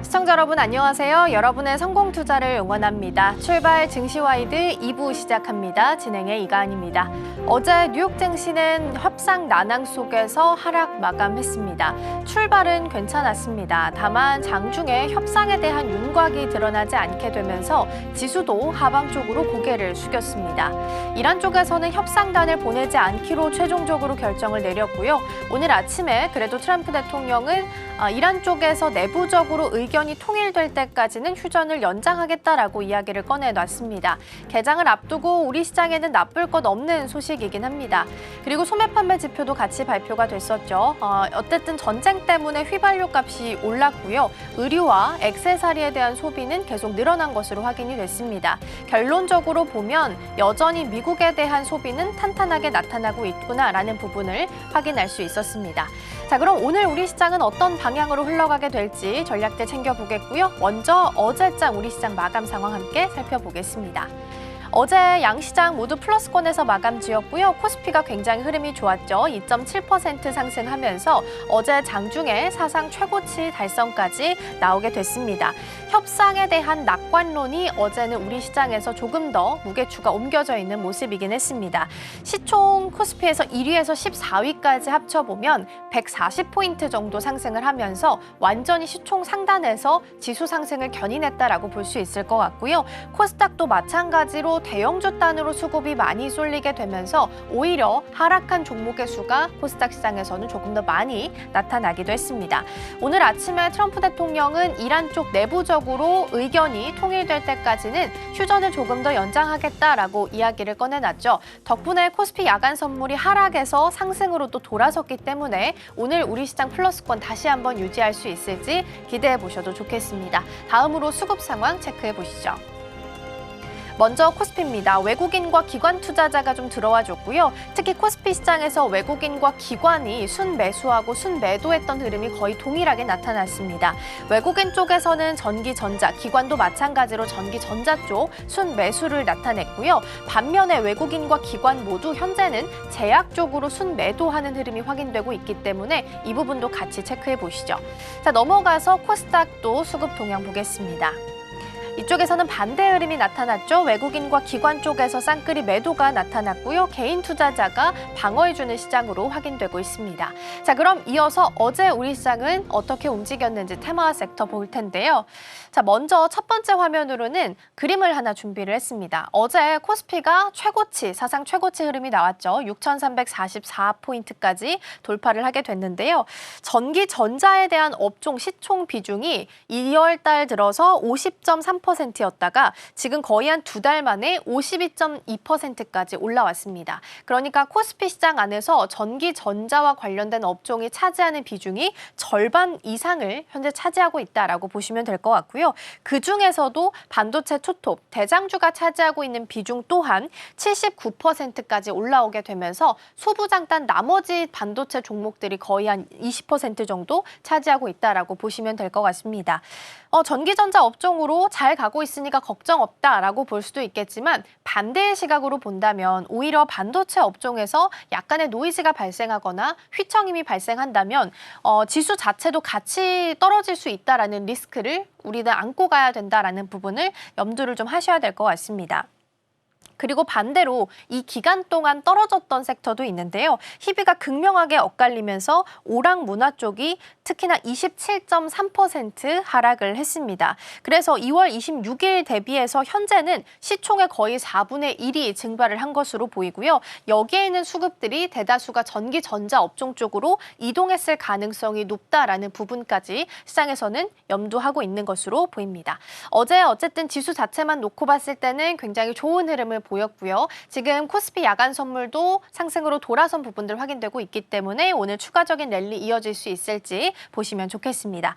시청자 여러분 안녕하세요. 여러분의 성공 투자를 응원합니다. 출발 증시와이드 2부 시작합니다. 진행의 이가은입니다. 어제 뉴욕 증시는 협상 난항 속에서 하락 마감했습니다. 출발은 괜찮았습니다. 다만 장중에 협상에 대한 윤곽이 드러나지 않게 되면서 지수도 하방 쪽으로 고개를 숙였습니다. 이란 쪽에서는 협상단을 보내지 않기로 최종적으로 결정을 내렸고요. 오늘 아침에 그래도 트럼프 대통령은 이란 쪽에서 내부적으로 의견이 통일될 때까지는 휴전을 연장하겠다라고 이야기를 꺼내놨습니다. 개장을 앞두고 우리 시장에는 나쁠 것 없는 소식이긴 합니다. 그리고 소매 판매 지표도 같이 발표가 됐었죠. 어쨌든 전쟁 때문에 휘발유 값이 올랐고요. 의류와 액세서리에 대한 소비는 계속 늘어난 것으로 확인이 됐습니다. 결론적으로 보면 여전히 미국에 대한 소비는 탄탄하게 나타나고 있구나라는 부분을 확인할 수 있었습니다. 자, 그럼 오늘 우리 시장은 어떤 방향으로 흘러가게 될지 전략들 챙겨보겠고요. 먼저 어제장 우리 시장 마감 상황 함께 살펴보겠습니다. 어제 양시장 모두 플러스권에서 마감 지었고요. 코스피가 굉장히 흐름이 좋았죠. 2.7% 상승하면서 어제 장중에 사상 최고치 달성까지 나오게 됐습니다. 협상에 대한 낙관론이 어제는 우리 시장에서 조금 더 무게추가 옮겨져 있는 모습이긴 했습니다. 시총 코스피에서 1위에서 14위까지 합쳐보면 140포인트 정도 상승을 하면서 완전히 시총 상단에서 지수 상승을 견인했다라고 볼 수 있을 것 같고요. 코스닥도 마찬가지로 대형주 단으로 수급이 많이 쏠리게 되면서 오히려 하락한 종목의 수가 코스닥 시장에서는 조금 더 많이 나타나기도 했습니다. 오늘 아침에 트럼프 대통령은 이란 쪽 내부적으로 의견이 통일될 때까지는 휴전을 조금 더 연장하겠다라고 이야기를 꺼내놨죠. 덕분에 코스피 야간 선물이 하락에서 상승으로 또 돌아섰기 때문에 오늘 우리 시장 플러스권 다시 한번 유지할 수 있을지 기대해 보셔도 좋겠습니다. 다음으로 수급 상황 체크해 보시죠. 먼저 코스피입니다. 외국인과 기관 투자자가 좀 들어와 줬고요. 특히 코스피 시장에서 외국인과 기관이 순매수하고 순매도했던 흐름이 거의 동일하게 나타났습니다. 외국인 쪽에서는 전기전자, 기관도 마찬가지로 전기전자 쪽 순매수를 나타냈고요. 반면에 외국인과 기관 모두 현재는 제약 쪽으로 순매도하는 흐름이 확인되고 있기 때문에 이 부분도 같이 체크해 보시죠. 자, 넘어가서 코스닥도 수급 동향 보겠습니다. 이쪽에서는 반대 흐름이 나타났죠. 외국인과 기관 쪽에서 쌍끌이 매도가 나타났고요. 개인 투자자가 방어해주는 시장으로 확인되고 있습니다. 자, 그럼 이어서 어제 우리 시장은 어떻게 움직였는지 테마 섹터 볼 텐데요. 자, 먼저 첫 번째 화면으로는 그림을 하나 준비를 했습니다. 어제 코스피가 최고치, 사상 최고치 흐름이 나왔죠. 6,344포인트까지 돌파를 하게 됐는데요. 전기전자에 대한 업종 시총 비중이 2월 달 들어서 50.3%였다가 지금 거의 한 두 달 만에 52.2%까지 올라왔습니다. 그러니까 코스피 시장 안에서 전기전자와 관련된 업종이 차지하는 비중이 절반 이상을 현재 차지하고 있다라고 보시면 될 것 같고요. 그중에서도 반도체 투톱, 대장주가 차지하고 있는 비중 또한 79%까지 올라오게 되면서 소부장단 나머지 반도체 종목들이 거의 한 20% 정도 차지하고 있다라고 보시면 될 것 같습니다. 전기전자 업종으로 잘 가고 있으니까 걱정 없다라고 볼 수도 있겠지만 반대의 시각으로 본다면 오히려 반도체 업종에서 약간의 노이즈가 발생하거나 휘청임이 발생한다면 지수 자체도 같이 떨어질 수 있다라는 리스크를 우리는 안고 가야 된다라는 부분을 염두를 좀 하셔야 될 것 같습니다. 그리고 반대로 이 기간 동안 떨어졌던 섹터도 있는데요. 희비가 극명하게 엇갈리면서 오락 문화 쪽이 특히나 27.3% 하락을 했습니다. 그래서 2월 26일 대비해서 현재는 시총의 거의 4분의 1이 증발을 한 것으로 보이고요. 여기에 있는 수급들이 대다수가 전기전자 업종 쪽으로 이동했을 가능성이 높다라는 부분까지 시장에서는 염두하고 있는 것으로 보입니다. 어제 어쨌든 지수 자체만 놓고 봤을 때는 굉장히 좋은 흐름을 보였고요. 지금 코스피 야간 선물도 상승으로 돌아선 부분들 확인되고 있기 때문에 오늘 추가적인 랠리 이어질 수 있을지 보시면 좋겠습니다.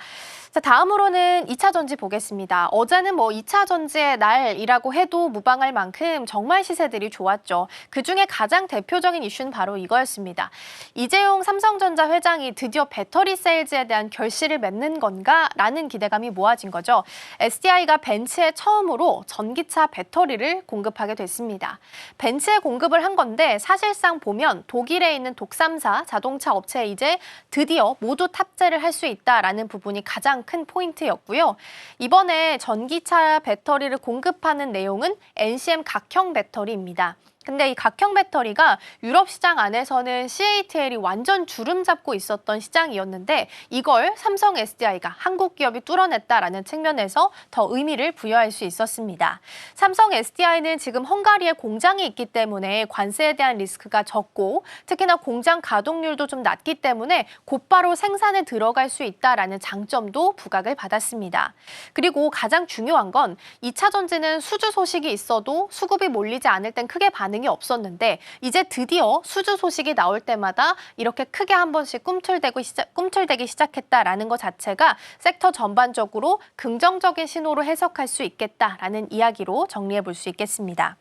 자, 다음으로는 2차 전지 보겠습니다. 어제는 2차 전지의 날이라고 해도 무방할 만큼 정말 시세들이 좋았죠. 그중에 가장 대표적인 이슈는 바로 이거였습니다. 이재용 삼성전자 회장이 드디어 배터리 세일즈에 대한 결실을 맺는 건가라는 기대감이 모아진 거죠. SDI가 벤츠에 처음으로 전기차 배터리를 공급하게 됐습니다. 있습니다. 벤츠에 공급을 한 건데 사실상 보면 독일에 있는 독3사 자동차 업체에 이제 드디어 모두 탑재를 할 수 있다라는 부분이 가장 큰 포인트였고요. 이번에 전기차 배터리를 공급하는 내용은 NCM 각형 배터리입니다. 근데 이 각형 배터리가 유럽 시장 안에서는 CATL이 완전 주름 잡고 있었던 시장이었는데 이걸 삼성 SDI가 한국 기업이 뚫어냈다라는 측면에서 더 의미를 부여할 수 있었습니다. 삼성 SDI는 지금 헝가리에 공장이 있기 때문에 관세에 대한 리스크가 적고 특히나 공장 가동률도 좀 낮기 때문에 곧바로 생산에 들어갈 수 있다라는 장점도 부각을 받았습니다. 그리고 가장 중요한 건 2차 전지는 수주 소식이 있어도 수급이 몰리지 않을 땐 크게 반응이 없었는데 이제 드디어 수주 소식이 나올 때마다 이렇게 크게 한 번씩 꿈틀대기 시작했다라는 것 자체가 섹터 전반적으로 긍정적인 신호로 해석할 수 있겠다라는 이야기로 정리해 볼 수 있겠습니다.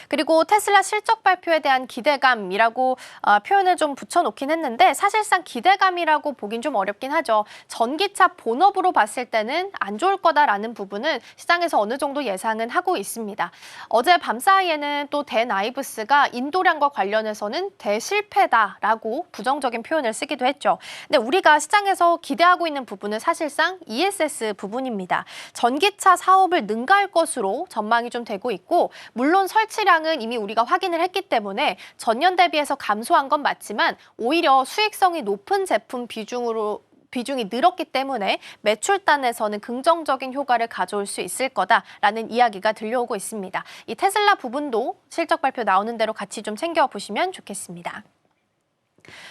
그리고 테슬라 실적 발표에 대한 기대감이라고 표현을 좀 붙여놓긴 했는데 사실상 기대감이라고 보긴 좀 어렵긴 하죠. 전기차 본업으로 봤을 때는 안 좋을 거다라는 부분은 시장에서 어느 정도 예상은 하고 있습니다. 어제 밤사이에는 또 대나이브스가 인도량과 관련해서는 대실패다라고 부정적인 표현을 쓰기도 했죠. 근데 우리가 시장에서 기대하고 있는 부분은 사실상 ESS 부분입니다. 전기차 사업을 능가할 것으로 전망이 좀 되고 있고 물론 설치량은 이미 우리가 확인을 했기 때문에 전년 대비해서 감소한 건 맞지만 오히려 수익성이 높은 제품 비중이 늘었기 때문에 매출단에서는 긍정적인 효과를 가져올 수 있을 거다라는 이야기가 들려오고 있습니다. 이 테슬라 부분도 실적 발표 나오는 대로 같이 좀 챙겨보시면 좋겠습니다.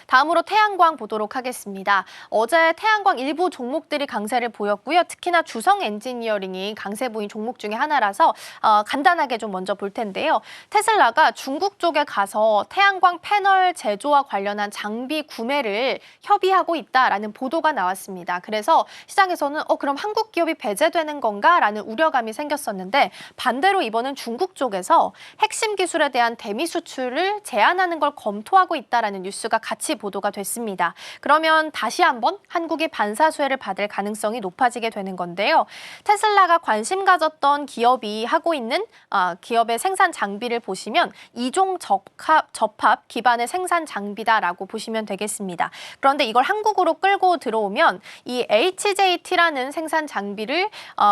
다음으로 태양광 보도록 하겠습니다. 어제 태양광 일부 종목들이 강세를 보였고요. 특히나 주성 엔지니어링이 강세 보인 종목 중에 하나라서 간단하게 좀 먼저 볼 텐데요. 테슬라가 중국 쪽에 가서 태양광 패널 제조와 관련한 장비 구매를 협의하고 있다라는 보도가 나왔습니다. 그래서 시장에서는 그럼 한국 기업이 배제되는 건가라는 우려감이 생겼었는데 반대로 이번은 중국 쪽에서 핵심 기술에 대한 대미 수출을 제한하는 걸 검토하고 있다라는 뉴스가 같이 보도가 됐습니다. 그러면 다시 한번 한국이 반사수혜를 받을 가능성이 높아지게 되는 건데요. 테슬라가 관심 가졌던 기업이 하고 있는 기업의 생산 장비를 보시면 이종 접합 기반의 생산 장비다라고 보시면 되겠습니다. 그런데 이걸 한국으로 끌고 들어오면 이 HJT라는 생산 장비를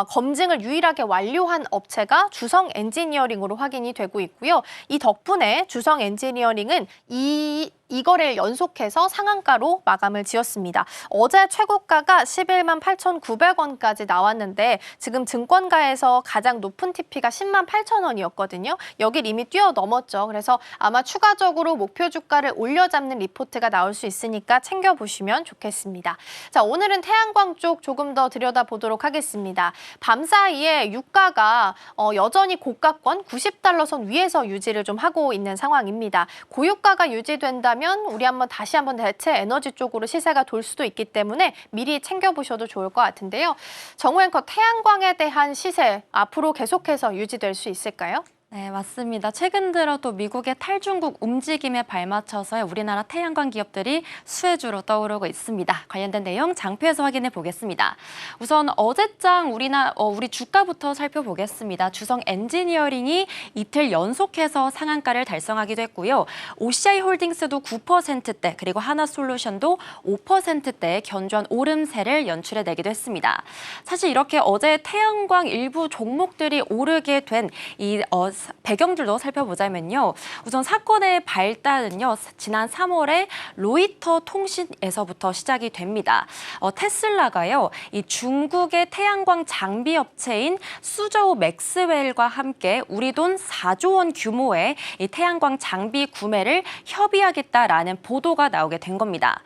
검증을 유일하게 완료한 업체가 주성 엔지니어링으로 확인이 되고 있고요. 이 덕분에 주성 엔지니어링은 이 거래를 연속해서 상한가로 마감을 지었습니다. 어제 최고가가 11만 8,900원까지 나왔는데 지금 증권가에서 가장 높은 TP가 10만 8천 원이었거든요. 여길 이미 뛰어넘었죠. 그래서 아마 추가적으로 목표 주가를 올려잡는 리포트가 나올 수 있으니까 챙겨보시면 좋겠습니다. 자, 오늘은 태양광 쪽 조금 더 들여다보도록 하겠습니다. 밤사이에 유가가 여전히 고가권 90달러 선 위에서 유지를 좀 하고 있는 상황입니다. 고유가가 유지된다면 우리 다시 한번 대체 에너지 쪽으로 시세가 돌 수도 있기 때문에 미리 챙겨보셔도 좋을 것 같은데요. 정우 앵커, 태양광에 대한 시세 앞으로 계속해서 유지될 수 있을까요? 네, 맞습니다. 최근 들어 또 미국의 탈중국 움직임에 발맞춰서 우리나라 태양광 기업들이 수혜주로 떠오르고 있습니다. 관련된 내용 장표에서 확인해 보겠습니다. 우선 어제장 우리 주가부터 살펴보겠습니다. 주성 엔지니어링이 이틀 연속해서 상한가를 달성하기도 했고요. OCI 홀딩스도 9%대 그리고 하나솔루션도 5%대 견조한 오름세를 연출해내기도 했습니다. 사실 이렇게 어제 태양광 일부 종목들이 오르게 된 배경들도 살펴보자면요. 우선 사건의 발단은요. 지난 3월에 로이터 통신에서부터 시작이 됩니다. 테슬라가요. 이 중국의 태양광 장비 업체인 수저우 맥스웰과 함께 우리 돈 4조 원 규모의 이 태양광 장비 구매를 협의하겠다라는 보도가 나오게 된 겁니다.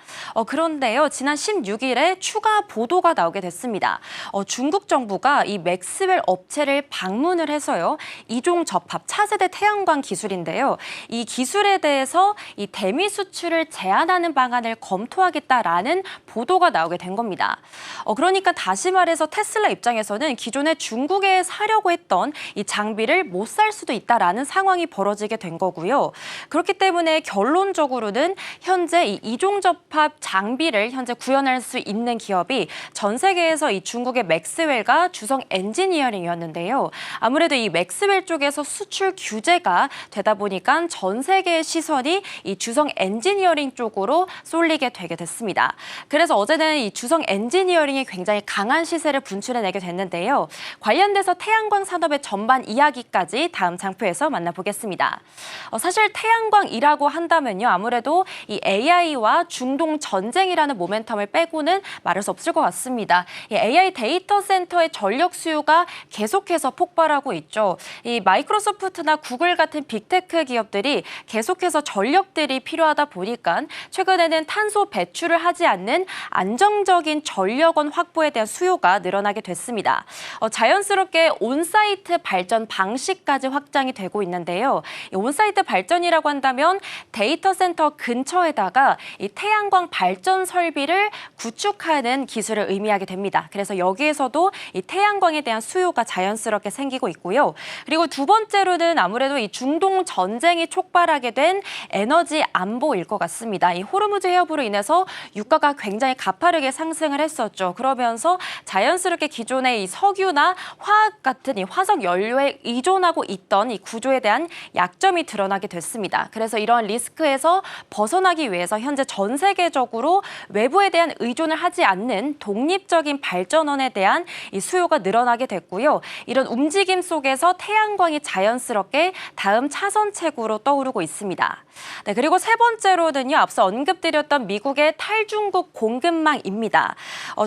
그런데요. 지난 16일에 추가 보도가 나오게 됐습니다. 중국 정부가 이 맥스웰 업체를 방문을 해서요. 이종 접합 차세대 태양광 기술인데요. 이 기술에 대해서 이 대미 수출을 제한하는 방안을 검토하겠다라는 보도가 나오게 된 겁니다. 그러니까 다시 말해서 테슬라 입장에서는 기존에 중국에 사려고 했던 이 장비를 못 살 수도 있다라는 상황이 벌어지게 된 거고요. 그렇기 때문에 결론적으로는 현재 이 이종 접합 장비를 현재 구현할 수 있는 기업이 전 세계에서 이 중국의 맥스웰과 주성 엔지니어링이었는데요. 아무래도 이 맥스웰 쪽에서 수출 규제가 되다 보니까 전 세계의 시선이 이 주성 엔지니어링 쪽으로 쏠리게 되게 됐습니다. 그래서 어제는 이 주성 엔지니어링이 굉장히 강한 시세를 분출해내게 됐는데요. 관련돼서 태양광 산업의 전반 이야기까지 다음 장표에서 만나보겠습니다. 사실 태양광이라고 한다면요, 아무래도 이 AI와 중동 전쟁이라는 모멘텀을 빼고는 말할 수 없을 것 같습니다. 이 AI 데이터 센터의 전력 수요가 계속해서 폭발하고 있죠. 이 마이크로소프트나 구글 같은 빅테크 기업들이 계속해서 전력들이 필요하다 보니까 최근에는 탄소 배출을 하지 않는 안정적인 전력원 확보에 대한 수요가 늘어나게 됐습니다. 자연스럽게 온사이트 발전 방식까지 확장이 되고 있는데요. 이 온사이트 발전이라고 한다면 데이터 센터 근처에다가 이 태양광 발전 설비를 구축하는 기술을 의미하게 됩니다. 그래서 여기에서도 이 태양광에 대한 수요가 자연스럽게 생기고 있고요. 그리고 두 번째로는 아무래도 이 중동 전쟁이 촉발하게 된 에너지 안보일 것 같습니다. 이 호르무즈 해협으로 인해서 유가가 굉장히 가파르게 상승을 했었죠. 그러면서 자연스럽게 기존의 이 석유나 화학 같은 이 화석 연료에 의존하고 있던 이 구조에 대한 약점이 드러나게 됐습니다. 그래서 이러한 리스크에서 벗어나기 위해서 현재 전 세계적으로 외부에 대한 의존을 하지 않는 독립적인 발전원에 대한 이 수요가 늘어나게 됐고요. 이런 움직임 속에서 태양광이 자연스럽게 다음 차선책으로 떠오르고 있습니다. 네, 그리고 세 번째로는요, 앞서 언급드렸던 미국의 탈중국 공급망입니다.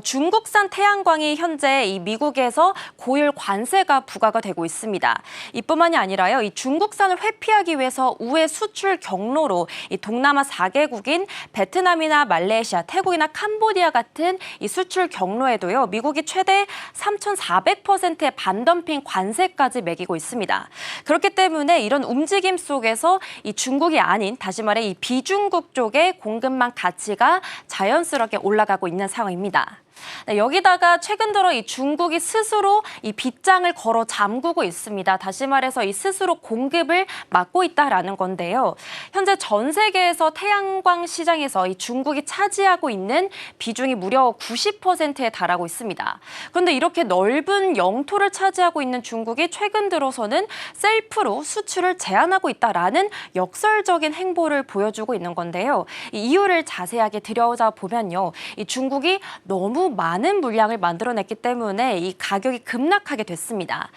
중국산 태양광이 현재 이 미국에서 고율 관세가 부과가 되고 있습니다. 이뿐만이 아니라요, 이 중국산을 회피하기 위해서 우회 수출 경로로 이 동남아 4개국인 베트남이나 말레이시아, 태국이나 캄보디아 같은 이 수출 경로에도요, 미국이 최대 3,400%의 반덤핑 관세까지 매기고 있습니다. 그렇기 때문에 이런 움직임 속에서 이 중국이 아닌, 다시 말해 이 비중국 쪽의 공급망 가치가 자연스럽게 올라가고 있는 상황입니다. 네, 여기다가 최근 들어 이 중국이 스스로 이 빗장을 걸어 잠그고 있습니다. 다시 말해서 이 스스로 공급을 막고 있다라는 건데요. 현재 전 세계에서 태양광 시장에서 이 중국이 차지하고 있는 비중이 무려 90%에 달하고 있습니다. 그런데 이렇게 넓은 영토를 차지하고 있는 중국이 최근 들어서는 셀프로 수출을 제한하고 있다라는 역설적인 행보를 보여주고 있는 건데요. 이 이유를 자세하게 들여다보면요, 이 중국이 너무 많은 물량을 만들어냈기 때문에 이 가격이 급락하게 됐습니다.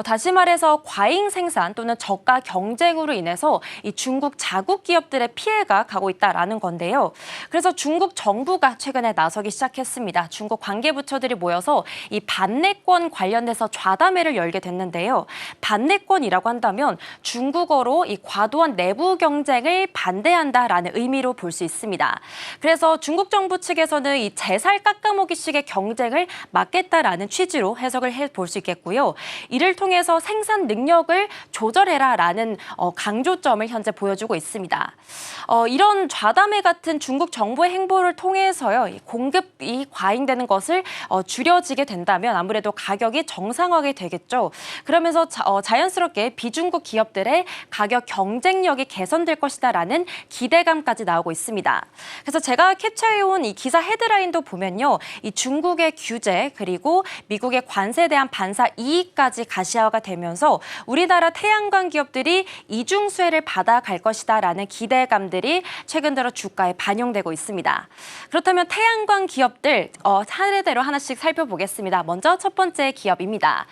다시 말해서 과잉 생산 또는 저가 경쟁으로 인해서 이 중국 자국 기업들의 피해가 가고 있다라는 건데요. 그래서 중국 정부가 최근에 나서기 시작했습니다. 중국 관계부처들이 모여서 이 반내권 관련해서 좌담회를 열게 됐는데요. 반내권이라고 한다면 중국어로 이 과도한 내부 경쟁을 반대한다라는 의미로 볼 수 있습니다. 그래서 중국 정부 측에서는 이 제살 깎아먹기 식의 경쟁을 막겠다라는 취지로 해석을 해볼 수 있겠고요. 이를 통해서 생산 능력을 조절해라라는 강조점을 현재 보여주고 있습니다. 이런 좌담회 같은 중국 정부의 행보를 통해서요, 공급이 과잉되는 것을 줄여지게 된다면 아무래도 가격이 정상화하게 되겠죠. 그러면서 자연스럽게 비중국 기업들의 가격 경쟁력이 개선될 것이다라는 기대감까지 나오고 있습니다. 그래서 제가 캡처해온 이 기사 헤드라인도 보면요, 이 중국의 규제 그리고 미국의 관세에 대한 반사 이익까지 가시화가 되면서 우리나라 태양광 기업들이 이중 수혜를 받아갈 것이다라는 기대감들이 최근 들어 주가에 반영되고 있습니다. 그렇다면 태양광 기업들 차례대로 하나씩 살펴보겠습니다. 먼저 첫 번째 기업입니다.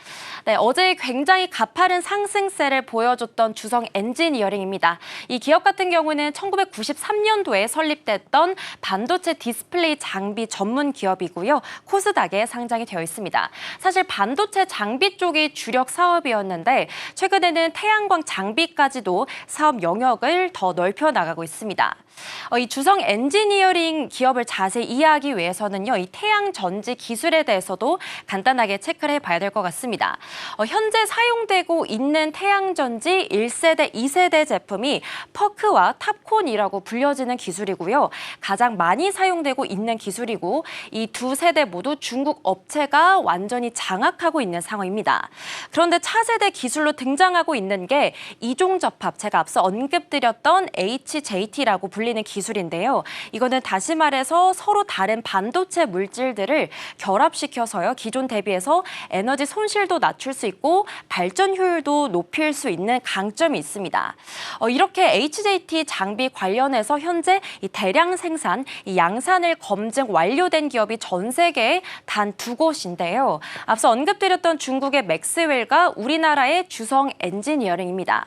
네, 어제 굉장히 가파른 상승세를 보여줬던 주성 엔지니어링입니다. 이 기업 같은 경우는 1993년도에 설립됐던 반도체 디스플레이 장비 전문 기업이고요. 코스닥에 상장이 되어 있습니다. 사실 반도체 장비 쪽이 주력 사업이었는데 최근에는 태양광 장비까지도 사업 영역을 더 넓혀 나가고 있습니다. 이 주성 엔지니어링 기업을 자세히 이해하기 위해서는요, 이 태양 전지 기술에 대해서도 간단하게 체크를 해봐야 될 것 같습니다. 현재 사용되고 있는 태양 전지 1세대, 2세대 제품이 퍼크와 탑콘이라고 불려지는 기술이고요. 가장 많이 사용되고 있는 기술이고 이 두 두 세대 모두 중국 업체가 완전히 장악하고 있는 상황입니다. 그런데 차세대 기술로 등장하고 있는 게 이종접합, 제가 앞서 언급드렸던 HJT라고 불리는 기술인데요. 이거는 다시 말해서 서로 다른 반도체 물질들을 결합시켜서요. 기존 대비해서 에너지 손실도 낮출 수 있고 발전 효율도 높일 수 있는 강점이 있습니다. 이렇게 HJT 장비 관련해서 현재 이 대량 생산, 이 양산을 검증 완료된 기업이 전 세계에 단 2곳인데요. 앞서 언급드렸던 중국의 맥스웰과 우리나라의 주성 엔지니어링입니다.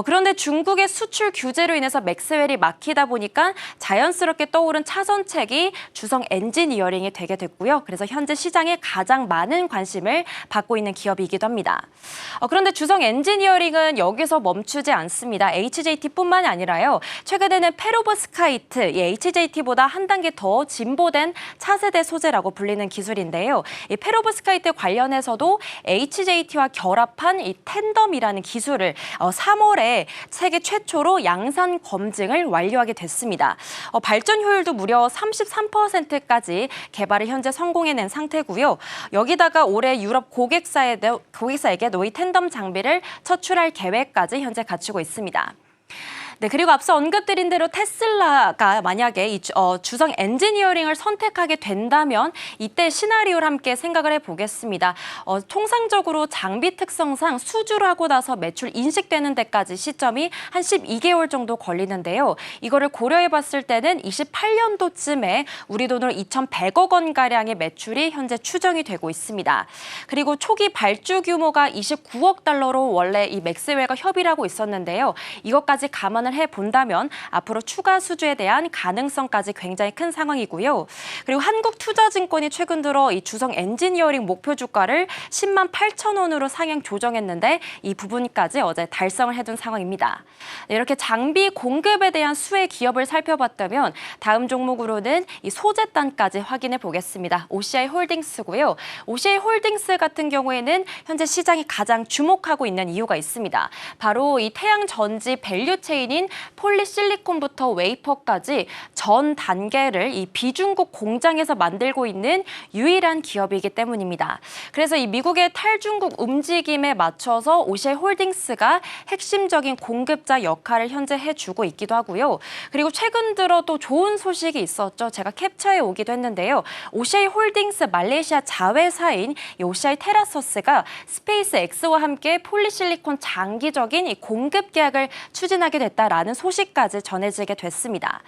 그런데 중국의 수출 규제로 인해서 맥스웰이 막히다 보니까 자연스럽게 떠오른 차선책이 주성 엔지니어링이 되게 됐고요. 그래서 현재 시장에 가장 많은 관심을 받고 있는 기업이기도 합니다. 그런데 주성 엔지니어링은 여기서 멈추지 않습니다. HJT뿐만이 아니라요. 최근에는 페로브스카이트, 이 HJT보다 한 단계 더 진보된 차세대 소재라고 불리는 기술인데요. 이 페로브스카이트 관련해서도 HJT와 결합한 이 텐덤이라는 기술을 3월에 세계 최초로 양산 검증을 완료하게 됐습니다. 발전 효율도 무려 33%까지 개발을 현재 성공해낸 상태고요. 여기다가 올해 유럽 고객사에게도 이 텐덤 장비를 처출할 계획까지 현재 갖추고 있습니다. 네, 그리고 앞서 언급드린 대로 테슬라가 만약에 이 주성 엔지니어링을 선택하게 된다면 이때 시나리오를 함께 생각을 해보겠습니다. 통상적으로 장비 특성상 수주를 하고 나서 매출 인식되는 데까지 시점이 한 12개월 정도 걸리는데요. 이거를 고려해봤을 때는 28년도쯤에 우리 돈으로 2,100억 원가량의 매출이 현재 추정이 되고 있습니다. 그리고 초기 발주 규모가 29억 달러로 원래 이 맥스웰과 협의를 하고 있었는데요. 이것까지 감안을 해본다면 앞으로 추가 수주에 대한 가능성까지 굉장히 큰 상황이고요. 그리고 한국투자증권이 최근 들어 이 주성 엔지니어링 목표 주가를 10만 8천 원으로 상향 조정했는데 이 부분까지 어제 달성을 해둔 상황입니다. 이렇게 장비 공급에 대한 수혜 기업을 살펴봤다면 다음 종목으로는 이 소재단까지 확인해 보겠습니다. OCI 홀딩스고요. OCI 홀딩스 같은 경우에는 현재 시장이 가장 주목하고 있는 이유가 있습니다. 바로 이 태양 전지 밸류 체인인 폴리실리콘부터 웨이퍼까지 전 단계를 이 비중국 공장에서 만들고 있는 유일한 기업이기 때문입니다. 그래서 이 미국의 탈중국 움직임에 맞춰서 OCI 홀딩스가 핵심적인 공급자 역할을 현재 해주고 있기도 하고요. 그리고 최근 들어 또 좋은 소식이 있었죠. 제가 캡처해 오기도 했는데요. OCI 홀딩스 말레이시아 자회사인 이 OCI 테라서스가 스페이스 X와 함께 폴리실리콘 장기적인 이 공급 계약을 추진하게 됐다라는 소식까지 전해지게 됐습니다.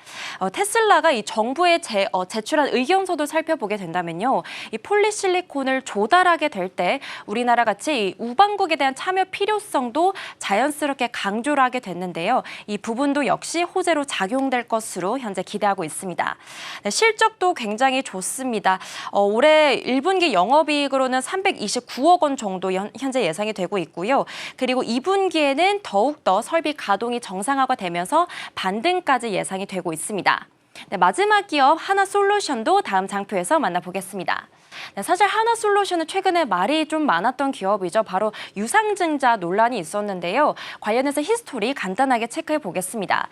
테슬라가 이 정부에 제출한 의견서도 살펴보게 된다면요. 이 폴리실리콘을 조달하게 될 때 우리나라 같이 이 우방국에 대한 참여 필요성도 자연스럽게 강조를 하게 됐는데요. 이 부분도 역시 호재로 작용될 것으로 현재 기대하고 있습니다. 네, 실적도 굉장히 좋습니다. 올해 1분기 영업이익으로는 329억 원 정도 현재 예상이 되고 있고요. 그리고 2분기에는 더욱더 설비 가동이 정상화가 되면서 반등까지 예상이 되고 있습니다. 네, 마지막 기업 하나솔루션도 다음 장표에서 만나보겠습니다. 네, 사실 하나솔루션은 최근에 말이 좀 많았던 기업이죠. 바로 유상증자 논란이 있었는데요. 관련해서 히스토리 간단하게 체크해 보겠습니다.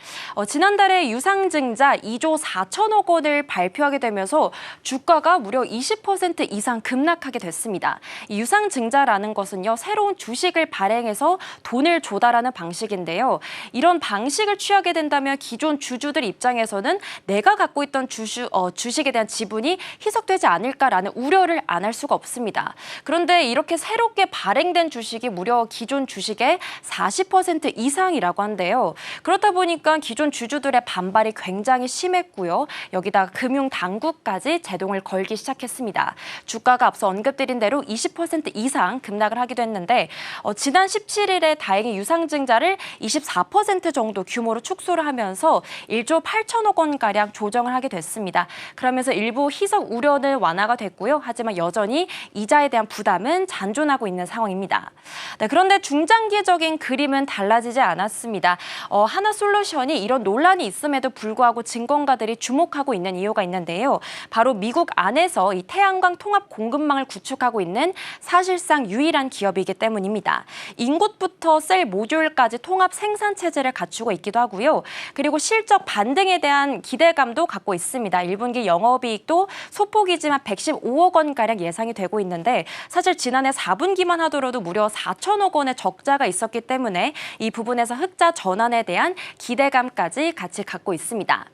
지난달에 유상증자 2조 4천억 원을 발표하게 되면서 주가가 무려 20% 이상 급락하게 됐습니다. 이 유상증자라는 것은요, 새로운 주식을 발행해서 돈을 조달하는 방식인데요. 이런 방식을 취하게 된다면 기존 주주들 입장에서는 내가 갖고 있던 주식에 대한 지분이 희석되지 않을까라는 우려를 안 할 수가 없습니다. 그런데 이렇게 새롭게 발행된 주식이 무려 기존 주식의 40% 이상이라고 한데요. 그렇다 보니까 기존 주주들의 반발이 굉장히 심했고요. 여기다가 금융당국까지 제동을 걸기 시작했습니다. 주가가 앞서 언급드린 대로 20% 이상 급락을 하기도 했는데 지난 17일에 다행히 유상증자를 24% 정도 규모로 축소를 하면서 1조 8천억 원가량 조정을 하게 됐습니다. 그러면서 일부 희석 우려는 완화가 됐고요. 하지만 여전히 이자에 대한 부담은 잔존하고 있는 상황입니다. 네, 그런데 중장기적인 그림은 달라지지 않았습니다. 하나솔루션이 이런 논란이 있음에도 불구하고 증권가들이 주목하고 있는 이유가 있는데요. 바로 미국 안에서 이 태양광 통합 공급망을 구축하고 있는 사실상 유일한 기업이기 때문입니다. 인곳부터 셀 모듈까지 통합 생산 체제를 갖추고 있기도 하고요. 그리고 실적 반등에 대한 기대 기대감도 갖고 있습니다. 1분기 영업이익도 소폭이지만 115억 원가량 예상이 되고 있는데 사실 지난해 4분기만 하더라도 무려 4천억 원의 적자가 있었기 때문에 이 부분에서 흑자 전환에 대한 기대감까지 같이 갖고 있습니다.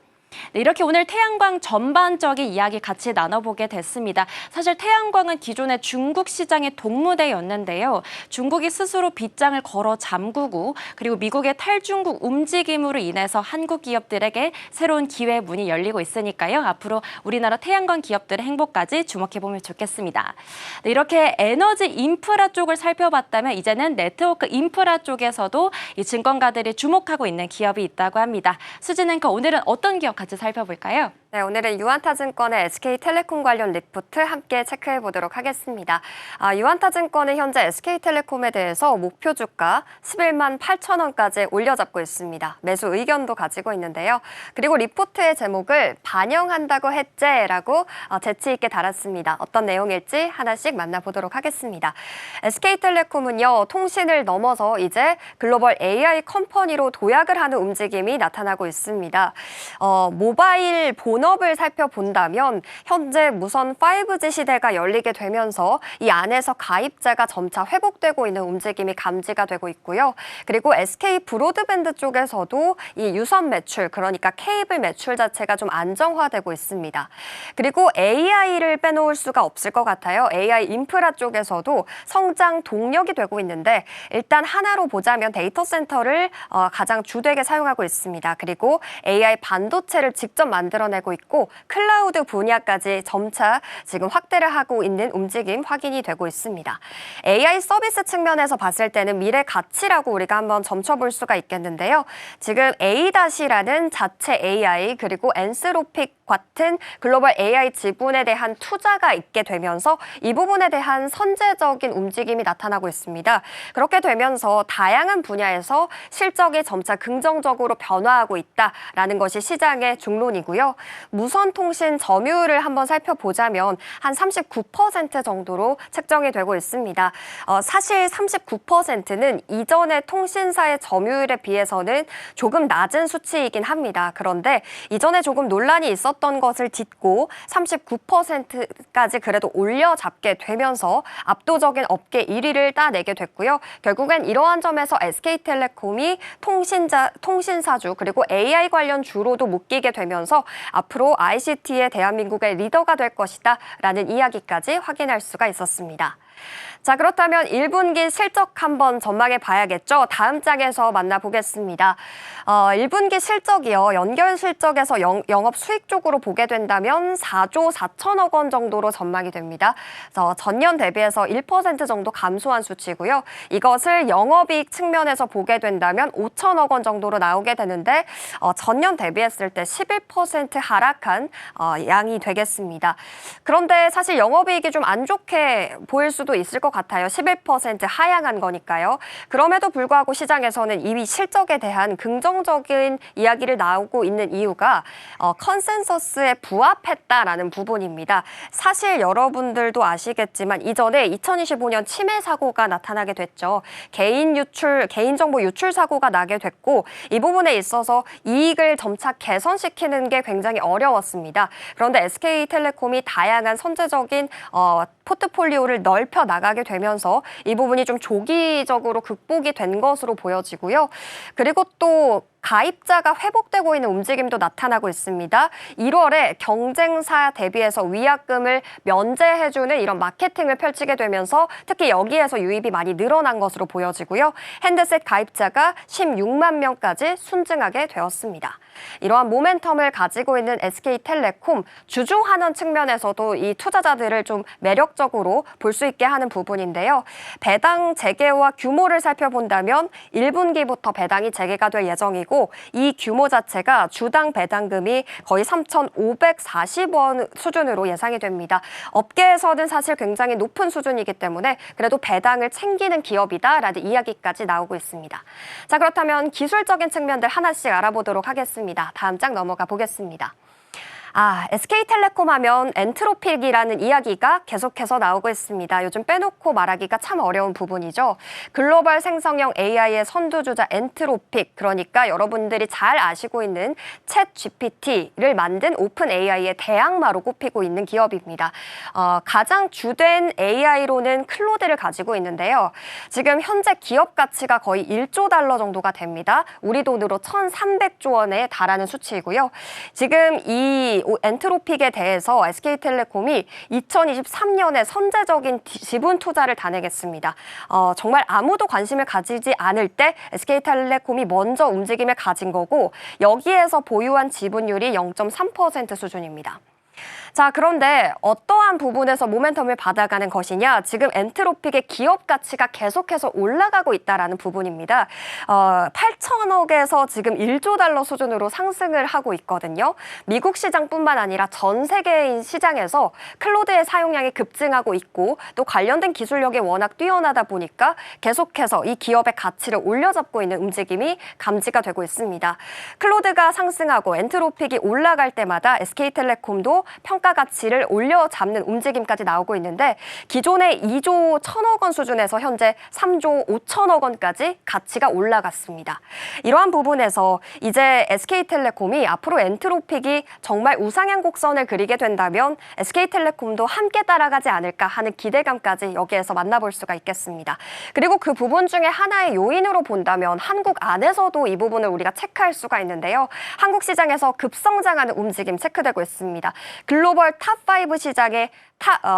네, 이렇게 오늘 태양광 전반적인 이야기 같이 나눠보게 됐습니다. 사실 태양광은 기존의 중국 시장의 동무대였는데요. 중국이 스스로 빗장을 걸어 잠그고 그리고 미국의 탈중국 움직임으로 인해서 한국 기업들에게 새로운 기회 문이 열리고 있으니까요. 앞으로 우리나라 태양광 기업들의 행보까지 주목해보면 좋겠습니다. 네, 이렇게 에너지 인프라 쪽을 살펴봤다면 이제는 네트워크 인프라 쪽에서도 이 증권가들이 주목하고 있는 기업이 있다고 합니다. 수진 앵커, 오늘은 어떤 기업 같이 살펴볼까요? 네, 오늘은 유안타증권의 SK텔레콤 관련 리포트 함께 체크해 보도록 하겠습니다. 유안타증권은 현재 SK텔레콤에 대해서 목표 주가 11만 8천 원까지 올려잡고 있습니다. 매수 의견도 가지고 있는데요. 그리고 리포트의 제목을 반영한다고 했제라고 재치 있게 달았습니다. 어떤 내용일지 하나씩 만나보도록 하겠습니다. SK텔레콤은요, 통신을 넘어서 이제 글로벌 AI 컴퍼니로 도약을 하는 움직임이 나타나고 있습니다. 모바일 본업을 살펴본다면 현재 무선 5G 시대가 열리게 되면서 이 안에서 가입자가 점차 회복되고 있는 움직임이 감지가 되고 있고요. 그리고 SK 브로드밴드 쪽에서도 이 유선 매출, 그러니까 케이블 매출 자체가 좀 안정화되고 있습니다. 그리고 AI를 빼놓을 수가 없을 것 같아요. AI 인프라 쪽에서도 성장 동력이 되고 있는데 일단 하나로 보자면 데이터 센터를 가장 주되게 사용하고 있습니다. 그리고 AI 반도체를 직접 만들어내고 있고 클라우드 분야까지 점차 지금 확대를 하고 있는 움직임 확인이 되고 있습니다. AI 서비스 측면에서 봤을 때는 미래 가치라고 우리가 한번 점쳐볼 수가 있겠는데요. 지금 A-라는 자체 AI 그리고 엔스로픽 같은 글로벌 AI 지분에 대한 투자가 있게 되면서 이 부분에 대한 선제적인 움직임이 나타나고 있습니다. 그렇게 되면서 다양한 분야에서 실적이 점차 긍정적으로 변화하고 있다라는 것이 시장의 중론이고요. 무선통신 점유율을 한번 살펴보자면 한 39% 정도로 책정이 되고 있습니다. 사실 39%는 이전의 통신사의 점유율에 비해서는 조금 낮은 수치이긴 합니다. 그런데 이전에 조금 논란이 있었던 것을 딛고 39%까지 그래도 올려잡게 되면서 압도적인 업계 1위를 따내게 됐고요. 결국엔 이러한 점에서 SK텔레콤이 통신사주 그리고 AI 관련 주로도 묶이게 되면서 앞으로 ICT의 대한민국의 리더가 될 것이다 라는 이야기까지 확인할 수가 있었습니다. 자, 그렇다면 1분기 실적 한번 전망해 봐야겠죠. 다음 장에서 만나보겠습니다. 1분기 실적이요. 연결 실적에서 영업 수익 쪽으로 보게 된다면 4조 4천억 원 정도로 전망이 됩니다. 전년 대비해서 1% 정도 감소한 수치고요. 이것을 영업이익 측면에서 보게 된다면 5천억 원 정도로 나오게 되는데 전년 대비했을 때 11% 하락한 양이 되겠습니다. 그런데 사실 영업이익이 좀 안 좋게 보일 수도 있을 것 같아요. 11% 하향한 거니까요. 그럼에도 불구하고 시장에서는 이미 실적에 대한 긍정적인 이야기를 나오고 있는 이유가 컨센서스에 부합했다라는 부분입니다. 사실 여러분들도 아시겠지만 이전에 2025년 침해 사고가 나타나게 됐죠. 개인정보 유출 사고가 나게 됐고 이 부분에 있어서 이익을 점차 개선시키는 게 굉장히 어려웠습니다. 그런데 SK텔레콤이 다양한 선제적인 포트폴리오를 넓혀 나가게 되면서 이 부분이 좀 조기적으로 극복이 된 것으로 보여지고요. 그리고 또 가입자가 회복되고 있는 움직임도 나타나고 있습니다. 1월에 경쟁사 대비해서 위약금을 면제해주는 이런 마케팅을 펼치게 되면서 특히 여기에서 유입이 많이 늘어난 것으로 보여지고요. 핸드셋 가입자가 16만 명까지 순증하게 되었습니다. 이러한 모멘텀을 가지고 있는 SK텔레콤 주주환원 측면에서도 이 투자자들을 좀 매력적으로 볼 수 있게 하는 부분인데요. 배당 재개와 규모를 살펴본다면 1분기부터 배당이 재개가 될 예정이고 이 규모 자체가 주당 배당금이 거의 3,540원 수준으로 예상이 됩니다. 업계에서는 사실 굉장히 높은 수준이기 때문에 그래도 배당을 챙기는 기업이다라는 이야기까지 나오고 있습니다. 자, 그렇다면 기술적인 측면들 하나씩 알아보도록 하겠습니다. 다음 장 넘어가 보겠습니다. SK텔레콤 하면 엔트로픽이라는 이야기가 계속해서 나오고 있습니다. 요즘 빼놓고 말하기가 참 어려운 부분이죠. 글로벌 생성형 AI의 선두주자 엔트로픽, 그러니까 여러분들이 잘 아시고 있는 챗 GPT를 만든 오픈 AI의 대항마로 꼽히고 있는 기업입니다. 가장 주된 AI로는 클로드를 가지고 있는데요. 지금 현재 기업 가치가 거의 1조 달러 정도가 됩니다. 우리 돈으로 1,300조 원에 달하는 수치이고요. 지금 이 엔트로픽에 대해서 SK텔레콤이 2023년에 선제적인 지분 투자를 단행했습니다. 정말 아무도 관심을 가지지 않을 때 SK텔레콤이 먼저 움직임을 가진 거고 여기에서 보유한 지분율이 0.3% 수준입니다. 자, 그런데 어떠한 부분에서 모멘텀을 받아가는 것이냐? 지금 엔트로픽의 기업 가치가 계속해서 올라가고 있다는 부분입니다. 8천억에서 지금 1조 달러 수준으로 상승을 하고 있거든요. 미국 시장뿐만 아니라 전 세계인 시장에서 클로드의 사용량이 급증하고 있고 또 관련된 기술력이 워낙 뛰어나다 보니까 계속해서 이 기업의 가치를 올려잡고 있는 움직임이 감지가 되고 있습니다. 클로드가 상승하고 엔트로픽이 올라갈 때마다 SK텔레콤도 평가 가치를 올려잡는 움직임까지 나오고 있는데 기존의 2조 1천억 원 수준에서 현재 3조 5천억 원까지 가치가 올라갔습니다. 이러한 부분에서 이제 SK텔레콤이 앞으로 엔트로픽이 정말 우상향 곡선을 그리게 된다면 SK텔레콤도 함께 따라가지 않을까 하는 기대감까지 여기에서 만나볼 수가 있겠습니다. 그리고 그 부분 중에 하나의 요인으로 본다면 한국 안에서도 이 부분을 우리가 체크할 수가 있는데요. 한국 시장에서 급성장하는 움직임 체크되고 있습니다. 글로벌 탑5 시장에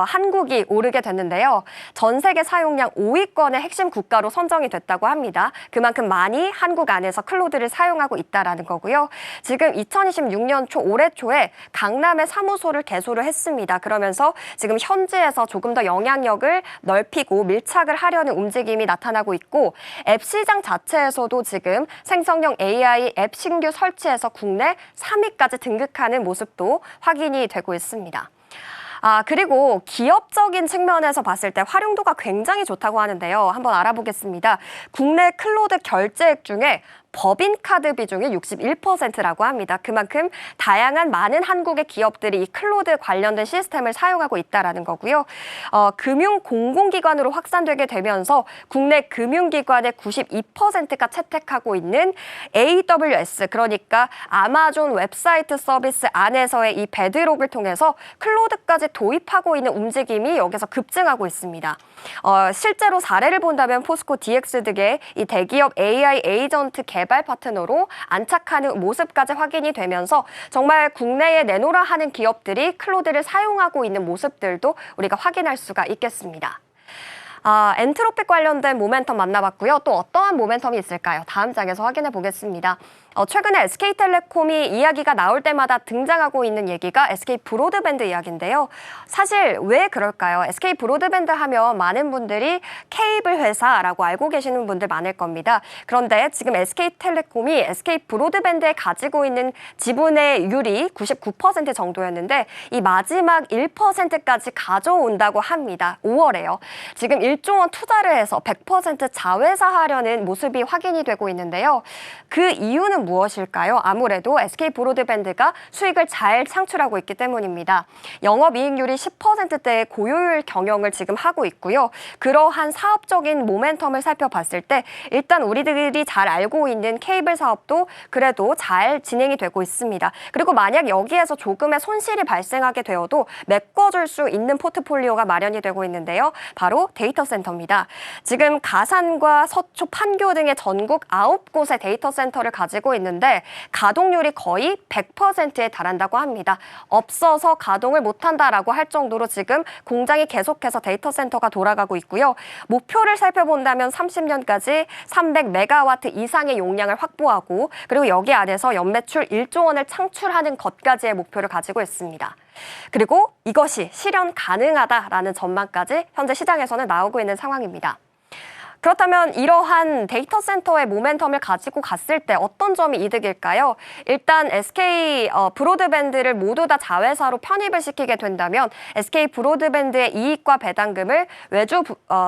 한국이 오르게 됐는데요. 전 세계 사용량 5위권의 핵심 국가로 선정이 됐다고 합니다. 그만큼 많이 한국 안에서 클로드를 사용하고 있다는 거고요. 지금 2026년 올해 초에 강남에 사무소를 개소를 했습니다. 그러면서 지금 현지에서 조금 더 영향력을 넓히고 밀착을 하려는 움직임이 나타나고 있고 앱 시장 자체에서도 지금 생성형 AI 앱 신규 설치에서 국내 3위까지 등극하는 모습도 확인이 되고 있습니다. 그리고 기업적인 측면에서 봤을 때 활용도가 굉장히 좋다고 하는데요. 한번 알아보겠습니다. 국내 클로드 결제액 중에 법인카드 비중이 61%라고 합니다. 그만큼 다양한 많은 한국의 기업들이 이 클로드 관련된 시스템을 사용하고 있다는 거고요. 금융 공공기관으로 확산되게 되면서 국내 금융기관의 92%가 채택하고 있는 AWS, 그러니까 아마존 웹사이트 서비스 안에서의 이 베드록을 통해서 클로드까지 도입하고 있는 움직임이 여기서 급증하고 있습니다. 실제로 사례를 본다면 포스코 DX 등의 이 대기업 AI 에이전트 개발 파트너로 안착하는 모습까지 확인이 되면서 정말 국내에 내놓으라 하는 기업들이 클로드를 사용하고 있는 모습들도 우리가 확인할 수가 있겠습니다. 엔트로픽 관련된 모멘텀 만나봤고요. 또 어떠한 모멘텀이 있을까요? 다음 장에서 확인해 보겠습니다. 최근에 SK텔레콤이 이야기가 나올 때마다 등장하고 있는 얘기가 SK 브로드밴드 이야기인데요. 사실 왜 그럴까요? SK 브로드밴드 하면 많은 분들이 케이블 회사라고 알고 계시는 분들 많을 겁니다. 그런데 지금 SK텔레콤이 SK 브로드밴드에 가지고 있는 지분의 율이 99% 정도였는데 이 마지막 1%까지 가져온다고 합니다. 5월에요. 지금 1조 원 투자를 해서 100% 자회사하려는 모습이 확인이 되고 있는데요. 그 이유는 무엇일까요? 아무래도 SK 브로드밴드가 수익을 잘 창출하고 있기 때문입니다. 영업이익률이 10%대의 고효율 경영을 지금 하고 있고요. 그러한 사업적인 모멘텀을 살펴봤을 때 일단 우리들이 잘 알고 있는 케이블 사업도 그래도 잘 진행이 되고 있습니다. 그리고 만약 여기에서 조금의 손실이 발생하게 되어도 메꿔줄 수 있는 포트폴리오가 마련이 되고 있는데요. 바로 데이터 센터입니다. 지금 가산과 서초, 판교 등의 전국 9곳의 데이터 센터를 가지고 있는데 가동률이 거의 100%에 달한다고 합니다. 없어서 가동을 못한다라고 할 정도로 지금 공장이 계속해서 데이터 센터가 돌아가고 있고요. 목표를 살펴본다면 30년까지 300메가와트 이상의 용량을 확보하고 그리고 여기 안에서 연매출 1조 원을 창출하는 것까지의 목표를 가지고 있습니다. 그리고 이것이 실현 가능하다라는 전망까지 현재 시장에서는 나오고 있는 상황입니다. 그렇다면 이러한 데이터 센터의 모멘텀을 가지고 갔을 때 어떤 점이 이득일까요? 일단 SK 브로드밴드를 모두 다 자회사로 편입을 시키게 된다면 SK 브로드밴드의 이익과 배당금을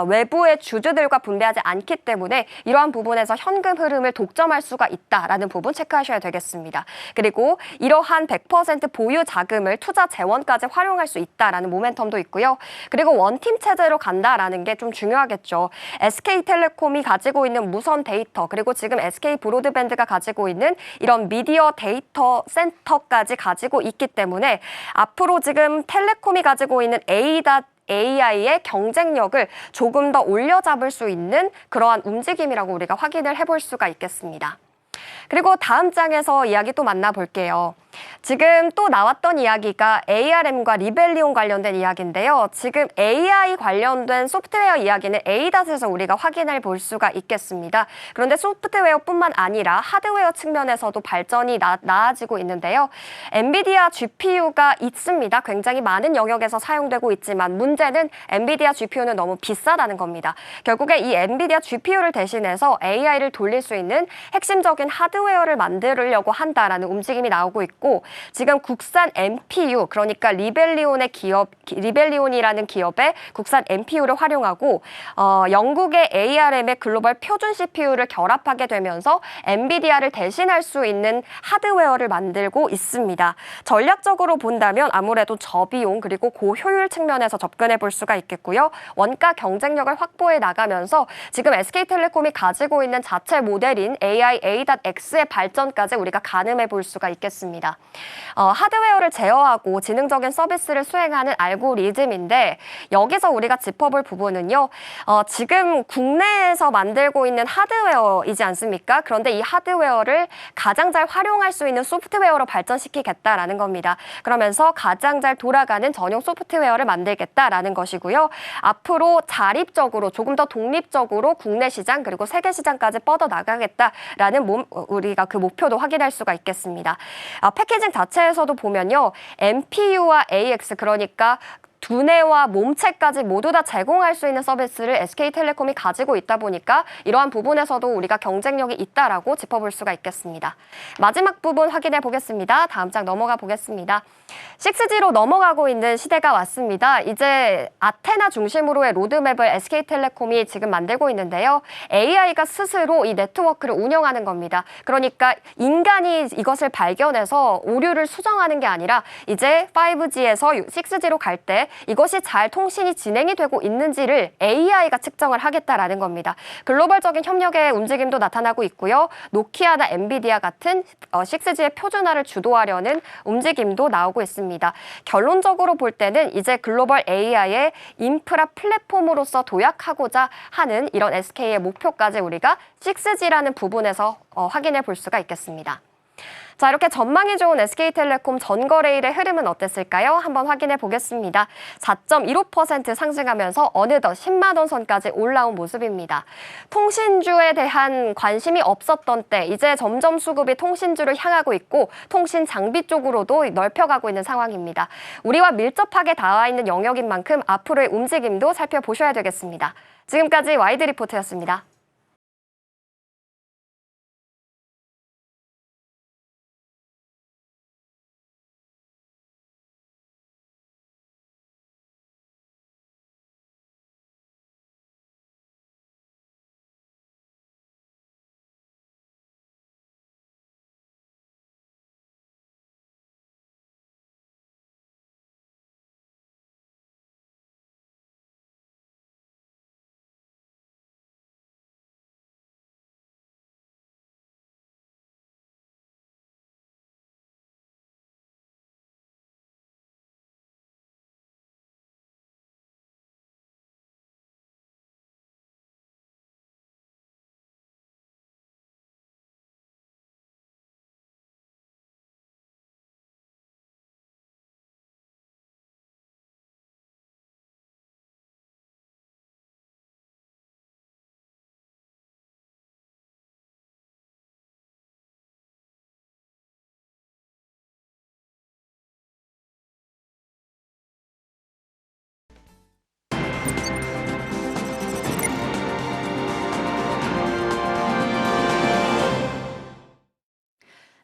외부의 주주들과 분배하지 않기 때문에 이러한 부분에서 현금 흐름을 독점할 수가 있다라는 부분 체크하셔야 되겠습니다. 그리고 이러한 100% 보유 자금을 투자 재원까지 활용할 수 있다라는 모멘텀도 있고요. 그리고 원팀 체제로 간다라는 게 좀 중요하겠죠. SK텔레콤이 가지고 있는 무선 데이터 그리고 지금 SK 브로드밴드가 가지고 있는 이런 미디어 데이터 센터까지 가지고 있기 때문에 앞으로 지금 텔레콤이 가지고 있는 AI의 경쟁력을 조금 더 올려잡을 수 있는 그러한 움직임이라고 우리가 확인을 해볼 수가 있겠습니다. 그리고 다음 장에서 이야기 또 만나볼게요. 지금 또 나왔던 이야기가 ARM과 리벨리온 관련된 이야기인데요. 지금 AI 관련된 소프트웨어 이야기는 ADAS에서 우리가 확인해 볼 수가 있겠습니다. 그런데 소프트웨어뿐만 아니라 하드웨어 측면에서도 발전이 나아지고 있는데요. 엔비디아 GPU가 있습니다. 굉장히 많은 영역에서 사용되고 있지만 문제는 엔비디아 GPU는 너무 비싸다는 겁니다. 결국에 이 엔비디아 GPU를 대신해서 AI를 돌릴 수 있는 핵심적인 하드웨어를 만들려고 한다라는 움직임이 나오고 있고 지금 국산 NPU 그러니까 리벨리온이라는 기업의 국산 NPU를 활용하고 영국의 ARM의 글로벌 표준 CPU를 결합하게 되면서 엔비디아를 대신할 수 있는 하드웨어를 만들고 있습니다. 전략적으로 본다면 아무래도 저비용 그리고 고효율 측면에서 접근해 볼 수가 있겠고요. 원가 경쟁력을 확보해 나가면서 지금 SK텔레콤이 가지고 있는 자체 모델인 AI A.X의 발전까지 우리가 가늠해 볼 수가 있겠습니다. 하드웨어를 제어하고 지능적인 서비스를 수행하는 알고리즘인데 여기서 우리가 짚어볼 부분은요. 지금 국내에서 만들고 있는 하드웨어이지 않습니까? 그런데 이 하드웨어를 가장 잘 활용할 수 있는 소프트웨어로 발전시키겠다라는 겁니다. 그러면서 가장 잘 돌아가는 전용 소프트웨어를 만들겠다라는 것이고요. 앞으로 자립적으로 조금 더 독립적으로 국내 시장 그리고 세계 시장까지 뻗어나가겠다라는 우리가 그 목표도 확인할 수가 있겠습니다. 패키징 자체에서도 보면요. NPU와 AX 그러니까 두뇌와 몸체까지 모두 다 제공할 수 있는 서비스를 SK텔레콤이 가지고 있다 보니까 이러한 부분에서도 우리가 경쟁력이 있다라고 짚어볼 수가 있겠습니다. 마지막 부분 확인해 보겠습니다. 다음 장 넘어가 보겠습니다. 6G로 넘어가고 있는 시대가 왔습니다. 이제 아테나 중심으로의 로드맵을 SK텔레콤이 지금 만들고 있는데요. AI가 스스로 이 네트워크를 운영하는 겁니다. 그러니까 인간이 이것을 발견해서 오류를 수정하는 게 아니라 이제 5G에서 6G로 갈 때 이것이 잘 통신이 진행이 되고 있는지를 AI가 측정을 하겠다라는 겁니다. 글로벌적인 협력의 움직임도 나타나고 있고요. 노키아나 엔비디아 같은 6G의 표준화를 주도하려는 움직임도 나오고 있습니다. 결론적으로 볼 때는 이제 글로벌 AI의 인프라 플랫폼으로서 도약하고자 하는 이런 SK의 목표까지 우리가 6G라는 부분에서 확인해 볼 수가 있겠습니다. 자, 이렇게 전망이 좋은 SK텔레콤 전거래일의 흐름은 어땠을까요? 한번 확인해 보겠습니다. 4.15% 상승하면서 어느덧 10만 원 선까지 올라온 모습입니다. 통신주에 대한 관심이 없었던 때 이제 점점 수급이 통신주를 향하고 있고 통신 장비 쪽으로도 넓혀가고 있는 상황입니다. 우리와 밀접하게 닿아 있는 영역인 만큼 앞으로의 움직임도 살펴보셔야 되겠습니다. 지금까지 와이드 리포트였습니다.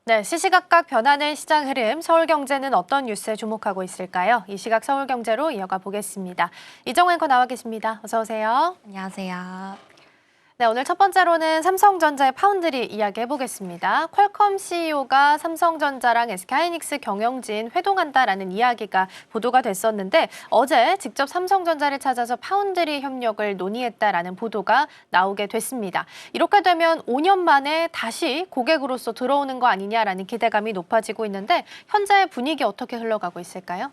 네, 시시각각 변하는 시장 흐름, 서울경제는 어떤 뉴스에 주목하고 있을까요? 이 시각 서울경제로 이어가 보겠습니다. 이정우 앵커 나와 계십니다. 어서 오세요. 안녕하세요. 네, 오늘 첫 번째로는 삼성전자의 파운드리 이야기해보겠습니다. 퀄컴 CEO가 삼성전자랑 SK하이닉스 경영진 회동한다라는 이야기가 보도가 됐었는데 어제 직접 삼성전자를 찾아서 파운드리 협력을 논의했다라는 보도가 나오게 됐습니다. 이렇게 되면 5년 만에 다시 고객으로서 들어오는 거 아니냐라는 기대감이 높아지고 있는데 현재 분위기 어떻게 흘러가고 있을까요?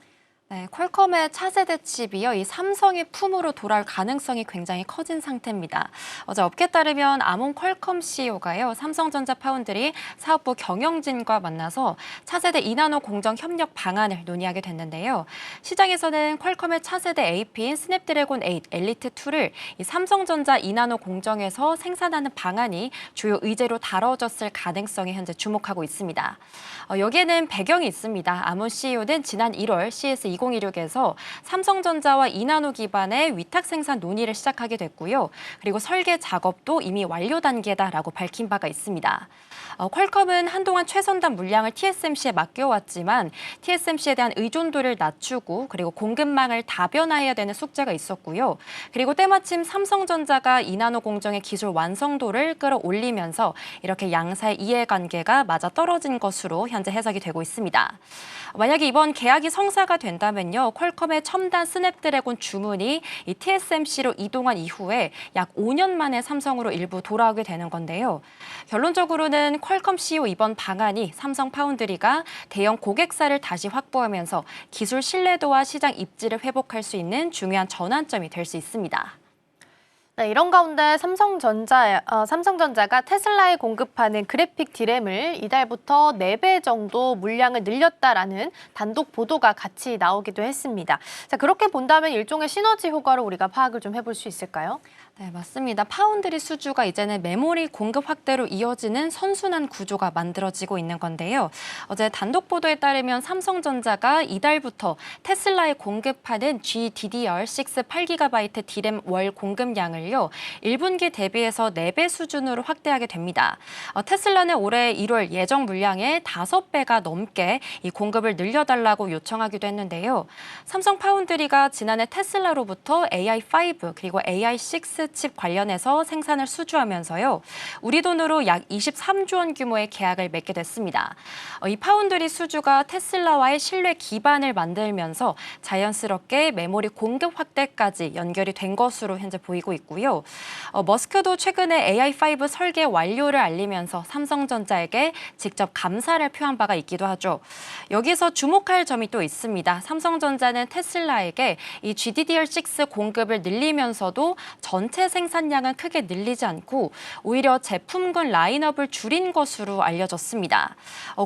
네, 퀄컴의 차세대 칩이요, 이 삼성의 품으로 돌아올 가능성이 굉장히 커진 상태입니다. 어제 업계에 따르면 아몬 퀄컴 CEO가요, 삼성전자 파운드리 사업부 경영진과 만나서 차세대 2나노 공정 협력 방안을 논의하게 됐는데요. 시장에서는 퀄컴의 차세대 AP인 스냅드래곤 8 엘리트2를 이 삼성전자 2나노 공정에서 생산하는 방안이 주요 의제로 다뤄졌을 가능성에 현재 주목하고 있습니다. 여기에는 배경이 있습니다. 아몬 CEO는 지난 1월 CS2016에서 삼성전자와 2나노 기반의 위탁 생산 논의를 시작하게 됐고요. 그리고 설계 작업도 이미 완료 단계다라고 밝힌 바가 있습니다. 퀄컴은 한동안 최선단 물량을 TSMC에 맡겨왔지만 TSMC에 대한 의존도를 낮추고 그리고 공급망을 다변화해야 되는 숙제가 있었고요. 그리고 때마침 삼성전자가 2나노 공정의 기술 완성도를 끌어올리면서 이렇게 양사의 이해관계가 맞아떨어진 것으로 현재 해석이 되고 있습니다. 만약에 이번 계약이 성사가 된다면요, 퀄컴의 첨단 스냅드래곤 주문이 이 TSMC로 이동한 이후에 약 5년 만에 삼성으로 일부 돌아오게 되는 건데요. 결론적으로는 퀄컴 CEO 이번 방안이 삼성 파운드리가 대형 고객사를 다시 확보하면서 기술 신뢰도와 시장 입지를 회복할 수 있는 중요한 전환점이 될 수 있습니다. 네, 이런 가운데 삼성전자가 테슬라에 공급하는 그래픽 D램을 이달부터 4배 정도 물량을 늘렸다라는 단독 보도가 같이 나오기도 했습니다. 자, 그렇게 본다면 일종의 시너지 효과로 우리가 파악을 좀 해볼 수 있을까요? 네, 맞습니다. 파운드리 수주가 이제는 메모리 공급 확대로 이어지는 선순환 구조가 만들어지고 있는 건데요. 어제 단독 보도에 따르면 삼성전자가 이달부터 테슬라에 공급하는 GDDR6 8GB D램 월 공급량을요, 1분기 대비해서 4배 수준으로 확대하게 됩니다. 테슬라는 올해 1월 예정 물량의 5배가 넘게 이 공급을 늘려달라고 요청하기도 했는데요. 삼성 파운드리가 지난해 테슬라로부터 AI5 그리고 AI6 칩 관련해서 생산을 수주하면서요, 우리 돈으로 약 23조 원 규모의 계약을 맺게 됐습니다. 이 파운드리 수주가 테슬라와의 신뢰 기반을 만들면서 자연스럽게 메모리 공급 확대까지 연결이 된 것으로 현재 보이고 있고요. 머스크도 최근에 AI5 설계 완료를 알리면서 삼성전자에게 직접 감사를 표한 바가 있기도 하죠. 여기서 주목할 점이 또 있습니다. 삼성전자는 테슬라에게 이 GDDR6 공급을 늘리면서도 전체 생산량은 크게 늘리지 않고 오히려 제품군 라인업을 줄인 것으로 알려졌습니다.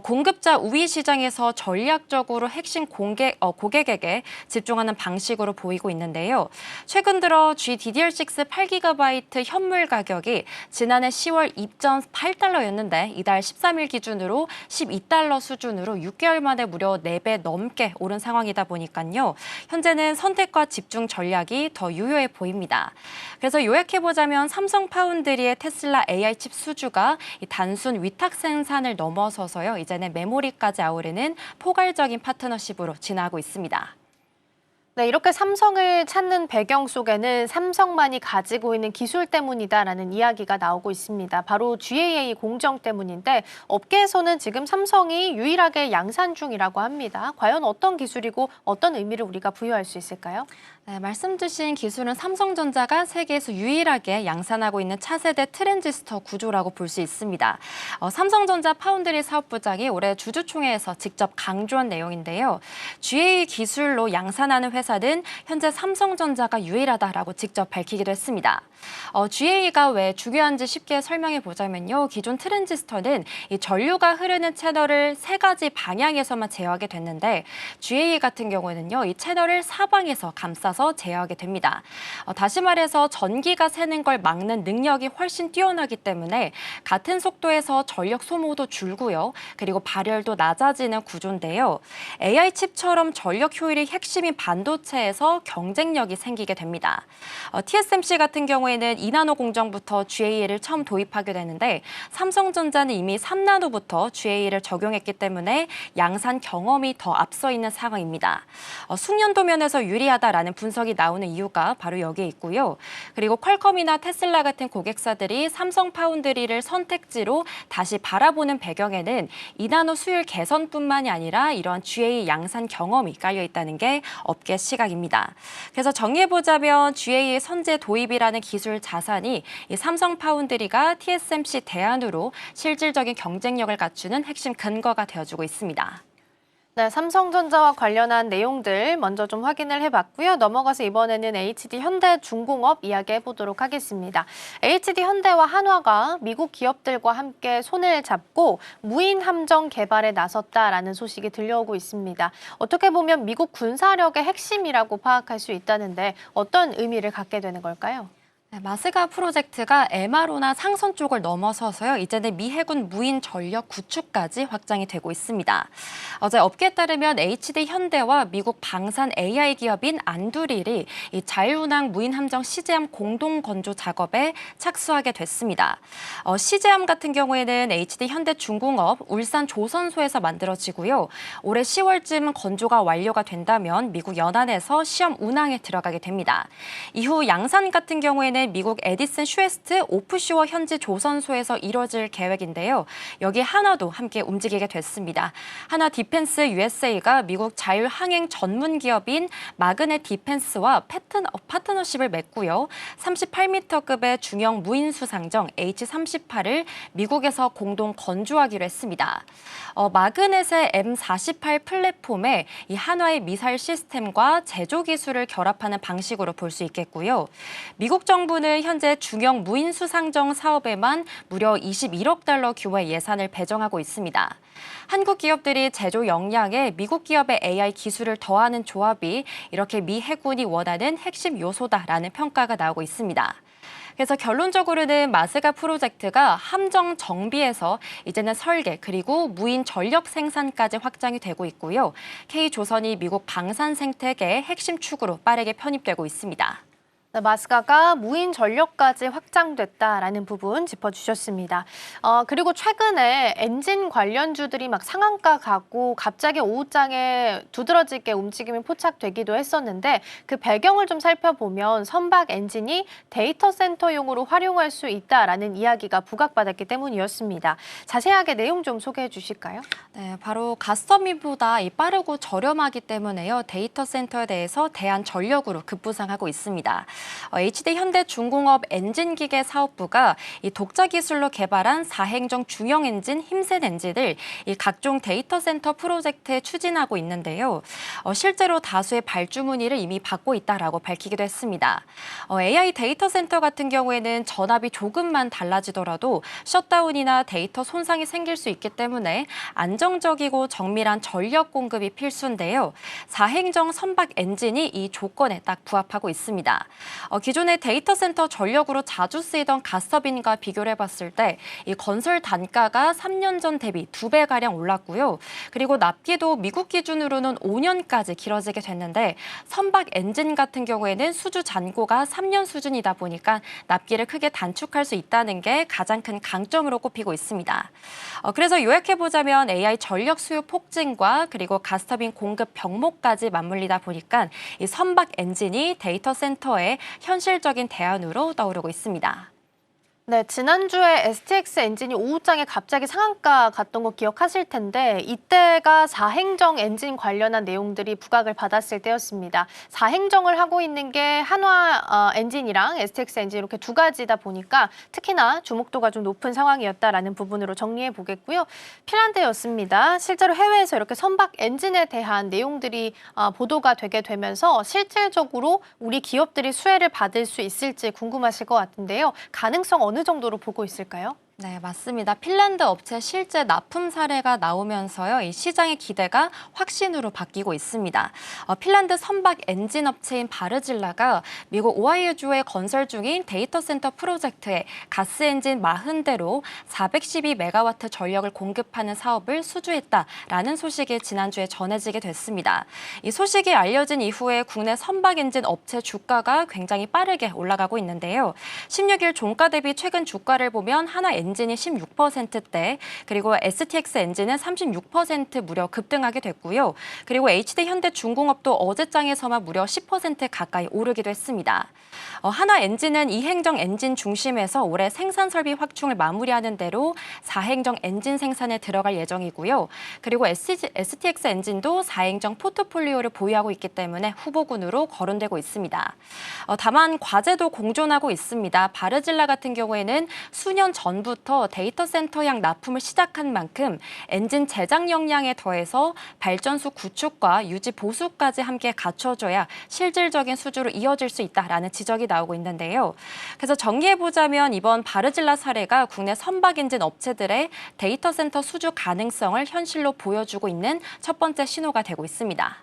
공급자 우위 시장에서 전략적으로 핵심 고객에게 집중하는 방식으로 보이고 있는데요. 최근 들어 GDDR6 8GB 현물 가격이 지난해 10월 2.8달러였는데 이달 13일 기준으로 12달러 수준으로 6개월 만에 무려 4배 넘게 오른 상황이다 보니까요. 현재는 선택과 집중 전략이 더 유효해 보입니다. 그래서 요약해보자면 삼성 파운드리의 테슬라 AI 칩 수주가 이 단순 위탁 생산을 넘어서서요, 이제는 메모리까지 아우르는 포괄적인 파트너십으로 진화하고 있습니다. 네, 이렇게 삼성을 찾는 배경 속에는 삼성만이 가지고 있는 기술 때문이다라는 이야기가 나오고 있습니다. 바로 GAA 공정 때문인데 업계에서는 지금 삼성이 유일하게 양산 중이라고 합니다. 과연 어떤 기술이고 어떤 의미를 우리가 부여할 수 있을까요? 네, 말씀 주신 기술은 삼성전자가 세계에서 유일하게 양산하고 있는 차세대 트랜지스터 구조라고 볼 수 있습니다. 삼성전자 파운드리 사업부장이 올해 주주총회에서 직접 강조한 내용인데요. GAA 기술로 양산하는 회사는 현재 삼성전자가 유일하다라고 직접 밝히기도 했습니다. GAA가 왜 중요한지 쉽게 설명해 보자면요. 기존 트랜지스터는 이 전류가 흐르는 채널을 3가지 방향에서만 제어하게 됐는데 GAA 같은 경우에는요, 이 채널을 사방에서 감싸서 따라서 제어하게 됩니다. 다시 말해서 전기가 새는 걸 막는 능력이 훨씬 뛰어나기 때문에 같은 속도에서 전력 소모도 줄고요. 그리고 발열도 낮아지는 구조인데요. AI 칩처럼 전력 효율이 핵심인 반도체에서 경쟁력이 생기게 됩니다. TSMC 같은 경우에는 2나노 공정부터 GAA를 처음 도입하게 되는데 삼성전자는 이미 3나노부터 GAA를 적용했기 때문에 양산 경험이 더 앞서 있는 상황입니다. 숙련도 면에서 유리하다라는 분석이 나오는 이유가 바로 여기에 있고요. 그리고 퀄컴이나 테슬라 같은 고객사들이 삼성 파운드리를 선택지로 다시 바라보는 배경에는 2나노 수율 개선뿐만이 아니라 이러한 GAA 양산 경험이 깔려 있다는 게 업계 시각입니다. 그래서 정리해보자면 GAA 선제 도입이라는 기술 자산이 이 삼성 파운드리가 TSMC 대안으로 실질적인 경쟁력을 갖추는 핵심 근거가 되어주고 있습니다. 네, 삼성전자와 관련한 내용들 먼저 좀 확인을 해봤고요. 넘어가서 이번에는 HD 현대중공업 이야기해보도록 하겠습니다. HD 현대와 한화가 미국 기업들과 함께 손을 잡고 무인 함정 개발에 나섰다라는 소식이 들려오고 있습니다. 어떻게 보면 미국 군사력의 핵심이라고 파악할 수 있다는데 어떤 의미를 갖게 되는 걸까요? 마스가 프로젝트가 MRO나 상선 쪽을 넘어서서요. 이제는 미 해군 무인 전력 구축까지 확장이 되고 있습니다. 어제 업계에 따르면 HD 현대와 미국 방산 AI 기업인 안두릴이 이 자율운항 무인 함정 CGM 공동 건조 작업에 착수하게 됐습니다. CGM 같은 경우에는 HD 현대중공업 울산 조선소에서 만들어지고요. 올해 10월쯤 건조가 완료가 된다면 미국 연안에서 시험 운항에 들어가게 됩니다. 이후 양산 같은 경우에는 미국 에디슨 슈에스트 오프쇼어 현지 조선소에서 이뤄질 계획인데요. 여기 한화도 함께 움직이게 됐습니다. 한화 디펜스 USA가 미국 자율항행 전문 기업인 마그넷 디펜스와 파트너십을 맺고요. 38m급의 중형 무인 수상정 H-38을 미국에서 공동 건조하기로 했습니다. 마그넷의 M48 플랫폼에 이 한화의 미사일 시스템과 제조 기술을 결합하는 방식으로 볼 수 있겠고요. 미국 정부는 현재 중형 무인 수상정 사업에만 무려 21억 달러 규모의 예산을 배정하고 있습니다. 한국 기업들이 제조 역량에 미국 기업의 AI 기술을 더하는 조합이 이렇게 미 해군이 원하는 핵심 요소다라는 평가가 나오고 있습니다. 그래서 결론적으로는 마스가 프로젝트가 함정 정비에서 이제는 설계 그리고 무인 전력 생산까지 확장이 되고 있고요. K조선이 미국 방산 생태계의 핵심 축으로 빠르게 편입되고 있습니다. 네, 마스가가 무인 전력까지 확장됐다라는 부분 짚어주셨습니다. 그리고 최근에 엔진 관련주들이 막 상한가 가고 갑자기 오후장에 두드러지게 움직임이 포착되기도 했었는데 그 배경을 좀 살펴보면 선박 엔진이 데이터 센터용으로 활용할 수 있다라는 이야기가 부각받았기 때문이었습니다. 자세하게 내용 좀 소개해 주실까요? 네, 바로 가스터빈보다 빠르고 저렴하기 때문에요. 데이터 센터에 대해서 대한 전력으로 급부상하고 있습니다. HD 현대중공업 엔진기계 사업부가 이 독자 기술로 개발한 4행정 중형 엔진 힘센 엔진을 이 각종 데이터 센터 프로젝트에 추진하고 있는데요. 실제로 다수의 발주 문의를 이미 받고 있다라고 밝히기도 했습니다. AI 데이터 센터 같은 경우에는 전압이 조금만 달라지더라도 셧다운이나 데이터 손상이 생길 수 있기 때문에 안정적이고 정밀한 전력 공급이 필수인데요. 4행정 선박 엔진이 이 조건에 딱 부합하고 있습니다. 기존의 데이터 센터 전력으로 자주 쓰이던 가스터빈과 비교를 해봤을 때 이 건설 단가가 3년 전 대비 2배가량 올랐고요. 그리고 납기도 미국 기준으로는 5년까지 길어지게 됐는데 선박 엔진 같은 경우에는 수주 잔고가 3년 수준이다 보니까 납기를 크게 단축할 수 있다는 게 가장 큰 강점으로 꼽히고 있습니다. 그래서 요약해보자면 AI 전력 수요 폭증과 그리고 가스터빈 공급 병목까지 맞물리다 보니까 이 선박 엔진이 데이터 센터의 현실적인 대안으로 떠오르고 있습니다. 네, 지난주에 STX 엔진이 오후장에 갑자기 상한가 갔던 거 기억하실 텐데 이때가 4행정 엔진 관련한 내용들이 부각을 받았을 때였습니다. 4행정을 하고 있는 게 한화 엔진이랑 STX 엔진 이렇게 두 가지다 보니까 특히나 주목도가 좀 높은 상황이었다라는 부분으로 정리해 보겠고요. 핀란드였습니다. 실제로 해외에서 이렇게 선박 엔진에 대한 내용들이 보도가 되게 되면서 실질적으로 우리 기업들이 수혜를 받을 수 있을지 궁금하실 것 같은데요. 가능성 어느 정도로 보고 있을까요? 네, 맞습니다. 핀란드 업체 실제 납품 사례가 나오면서요, 이 시장의 기대가 확신으로 바뀌고 있습니다. 핀란드 선박 엔진 업체인 바르질라가 미국 오하이오주에 건설 중인 데이터 센터 프로젝트에 가스 엔진 40대로 412메가와트 전력을 공급하는 사업을 수주했다라는 소식이 지난주에 전해지게 됐습니다. 이 소식이 알려진 이후에 국내 선박 엔진 업체 주가가 굉장히 빠르게 올라가고 있는데요. 16일 종가 대비 최근 주가를 보면 하나 엔진이 16%대, 그리고 STX 엔진은 36% 무려 급등하게 됐고요. 그리고 HD 현대중공업도 어제장에서만 무려 10% 가까이 오르기도 했습니다. 하나 엔진은 2행정 엔진 중심에서 올해 생산 설비 확충을 마무리하는 대로 4행정 엔진 생산에 들어갈 예정이고요. 그리고 STX 엔진도 4행정 포트폴리오를 보유하고 있기 때문에 후보군으로 거론되고 있습니다. 다만 과제도 공존하고 있습니다. 바르질라 같은 경우에는 수년 전부터 데이터 센터향 납품을 시작한 만큼 엔진 제작 역량에 더해서 발전소 구축과 유지 보수까지 함께 갖춰줘야 실질적인 수주로 이어질 수 있다라는 지적이 나오고 있는데요. 그래서 정리해보자면 이번 바르질라 사례가 국내 선박 엔진 업체들의 데이터 센터 수주 가능성을 현실로 보여주고 있는 첫 번째 신호가 되고 있습니다.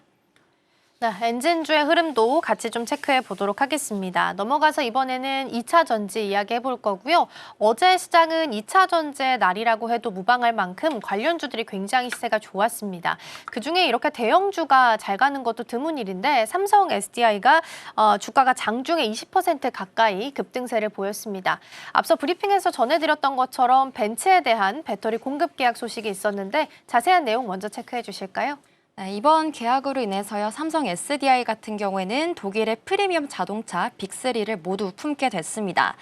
네, 엔진주의 흐름도 같이 좀 체크해 보도록 하겠습니다. 넘어가서 이번에는 2차 전지 이야기 해볼 거고요. 어제 시장은 2차 전지의 날이라고 해도 무방할 만큼 관련주들이 굉장히 시세가 좋았습니다. 그중에 이렇게 대형주가 잘 가는 것도 드문 일인데 삼성 SDI가 주가가 장중에 20% 가까이 급등세를 보였습니다. 앞서 브리핑에서 전해드렸던 것처럼 벤츠에 대한 배터리 공급 계약 소식이 있었는데 자세한 내용 먼저 체크해 주실까요? 네, 이번 계약으로 인해서요, 삼성 SDI 같은 경우에는 독일의 프리미엄 자동차 빅3를 모두 품게 됐습니다.